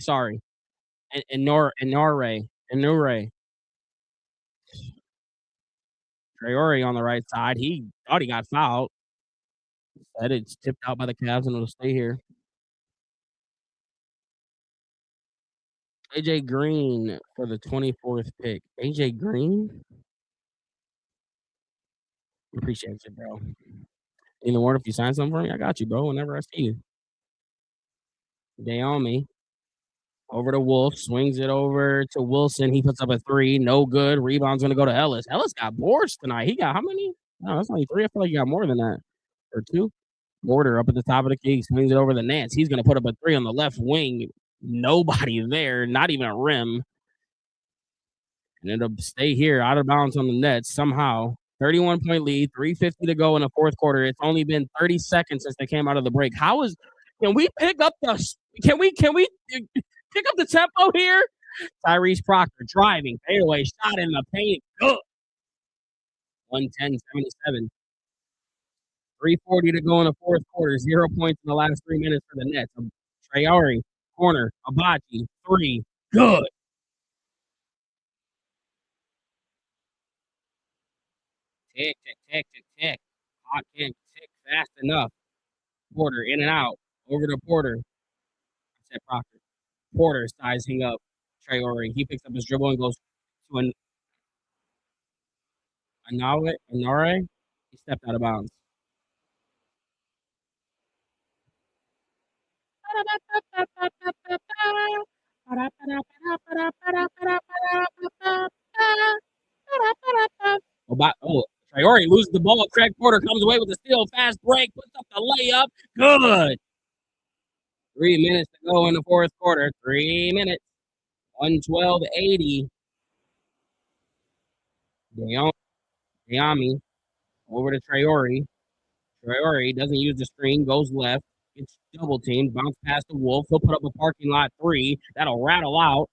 Sorry. And Nure. Traore on the right side. He thought he got fouled. Said it's tipped out by the Cavs and it'll stay here. AJ Green for the 24th pick. AJ Green? Appreciate you, bro. In the world, if you sign something for me, I got you, bro. Whenever I see you. Naomi over to Wolf, swings it over to Wilson. He puts up a three, no good. Rebound's gonna go to Ellis. Ellis got boards tonight. He got how many? No, that's only three. I feel like he got more than that, or two. Border up at the top of the key, swings it over the Nance. He's gonna put up a three on the left wing. Nobody there, not even a rim. And it'll stay here out of bounds on the Nets somehow. 31-point lead, 3:50 to go in the fourth quarter. It's only been 30 seconds since they came out of the break. Can we pick up the tempo here? Tyrese Proctor driving, fadeaway shot in the paint. Good. 110-77. 3:40 to go in the fourth quarter. 0 points in the last 3 minutes for the Nets. Traore, corner, Abaji, 3. Good. Tick, tick, tick, tick, tick. Clock can't tick fast enough. Porter in and out. Over to Porter. I said Proctor. Porter sizing up Traore. He picks up his dribble and goes to an Anare. He stepped out of bounds. Oh, Traore loses the ball. Craig Porter comes away with a steal. Fast break. Puts up the layup. Good. 3 minutes to go in the fourth quarter. 3 minutes. 112-80. Diami over to Traore. Traore doesn't use the screen. Goes left. Gets double teamed. Bounce past the Wolf. He'll put up a parking lot 3. That'll rattle out.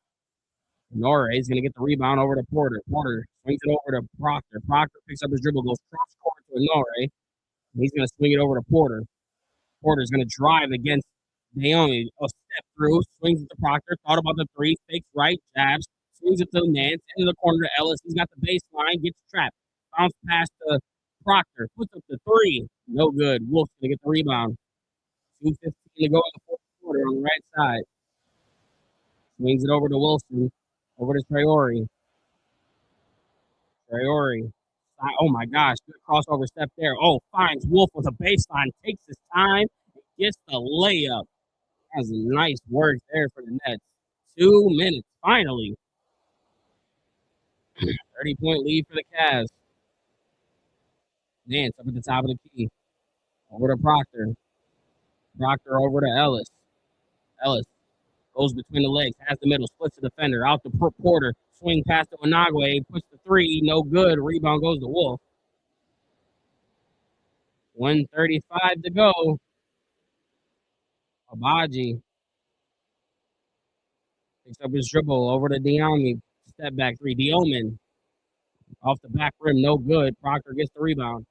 Nore is going to get the rebound over to Porter. Porter swings it over to Proctor. Proctor picks up his dribble, goes cross court to Nore. He's going to swing it over to Porter. Porter's going to drive against Naomi. A step through, swings it to Proctor. Thought about the 3, fakes right, jabs, swings it to Nance, into the corner to Ellis. He's got the baseline, gets trapped. Bounce past to Proctor, puts up the 3. No good. Wolf's going to get the rebound. 2:15 to go in the fourth quarter on the right side. Swings it over to Wilson. Over to Traore. Traore. Oh my gosh, good crossover step there. Oh, finds Wolf with a baseline, takes his time, gets the layup. That's nice work there for the Nets. 2 minutes, finally. 30-point lead for the Cavs. Nance up at the top of the key. Over to Proctor. Proctor over to Ellis. Ellis goes between the legs, has the middle, splits the defender, out to Porter, swing past to Inagwe, puts the 3, no good. Rebound goes to Wolf. 1:35 to go. Abaji picks up his dribble over to Diami. Step back 3. Dioman off the back rim, no good. Proctor gets the rebound.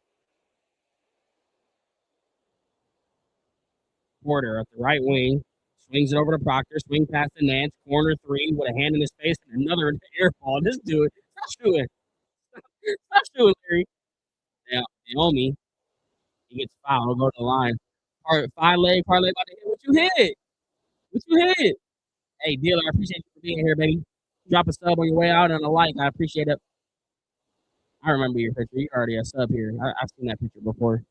Porter at the right wing. Swings it over to Proctor. Swing past to Nance. Corner 3 with a hand in his face and another air ball. This dude, stop shooting. Stop shooting, Larry. Yeah, Naomi. He gets fouled. He'll go to the line. Parlay about to hit. What you hit? What you hit? Hey, dealer, I appreciate you for being here, baby. Drop a sub on your way out and a like. I appreciate it. I remember your picture. You already a sub here. I've seen that picture before.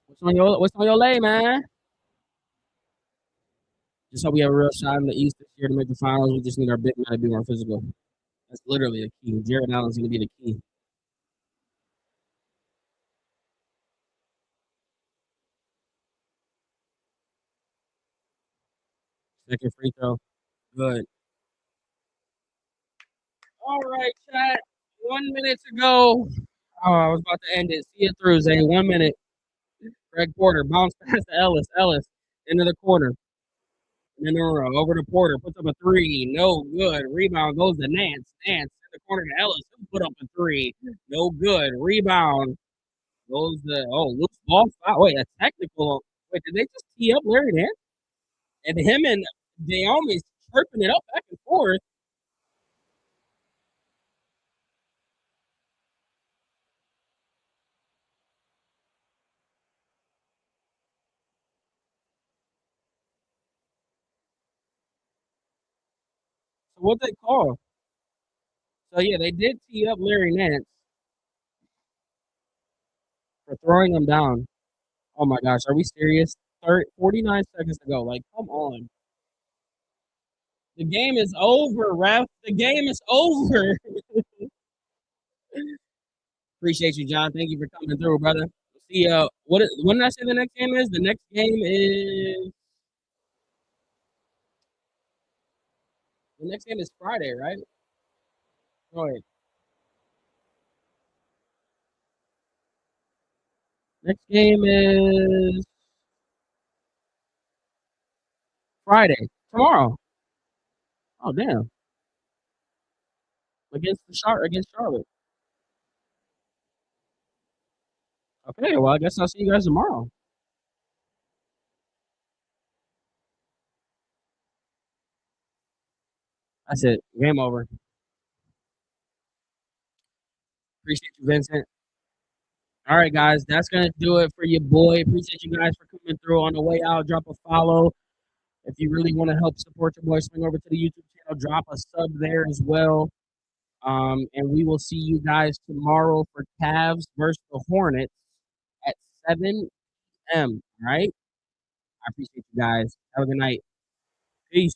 What's on your lay, man? Just hope we have a real shot in the East this year to make the finals. We just need our big man to be more physical. That's literally the key. Jared Allen's going to be the key. Second free throw. Good. All right, chat. 1 minute to go. Oh, I was about to end it. See it through, Zay. 1 minute. Greg Porter bounce past to Ellis. Ellis into the corner. In a row. Over to Porter. Puts up a 3. No good. Rebound goes to Nance. Nance in the corner to Ellis. Who put up a 3. No good. Rebound goes to, loose ball. Wait, a technical. Wait, did they just tee up Larry Nance? And him and Naomi's chirping it up back and forth. So what they call? So yeah, they did tee up Larry Nance for throwing him down. Oh my gosh, are we serious? 49 seconds to go. Like, come on. The game is over, ref. The game is over. Appreciate you, John. Thank you for coming through, brother. See, when did I say the next game is? The next game is Friday, right? Oh, wait. Next game is Friday. Tomorrow. Oh damn. Against Charlotte. Okay, well, I guess I'll see you guys tomorrow. That's it. Game over. Appreciate you, Vincent. All right, guys, that's gonna do it for your boy. Appreciate you guys for coming through. On the way out, drop a follow. If you really want to help support your boy, swing over to the YouTube channel, drop a sub there as well. And we will see you guys tomorrow for Cavs versus the Hornets at 7 p.m. All right. I appreciate you guys. Have a good night. Peace.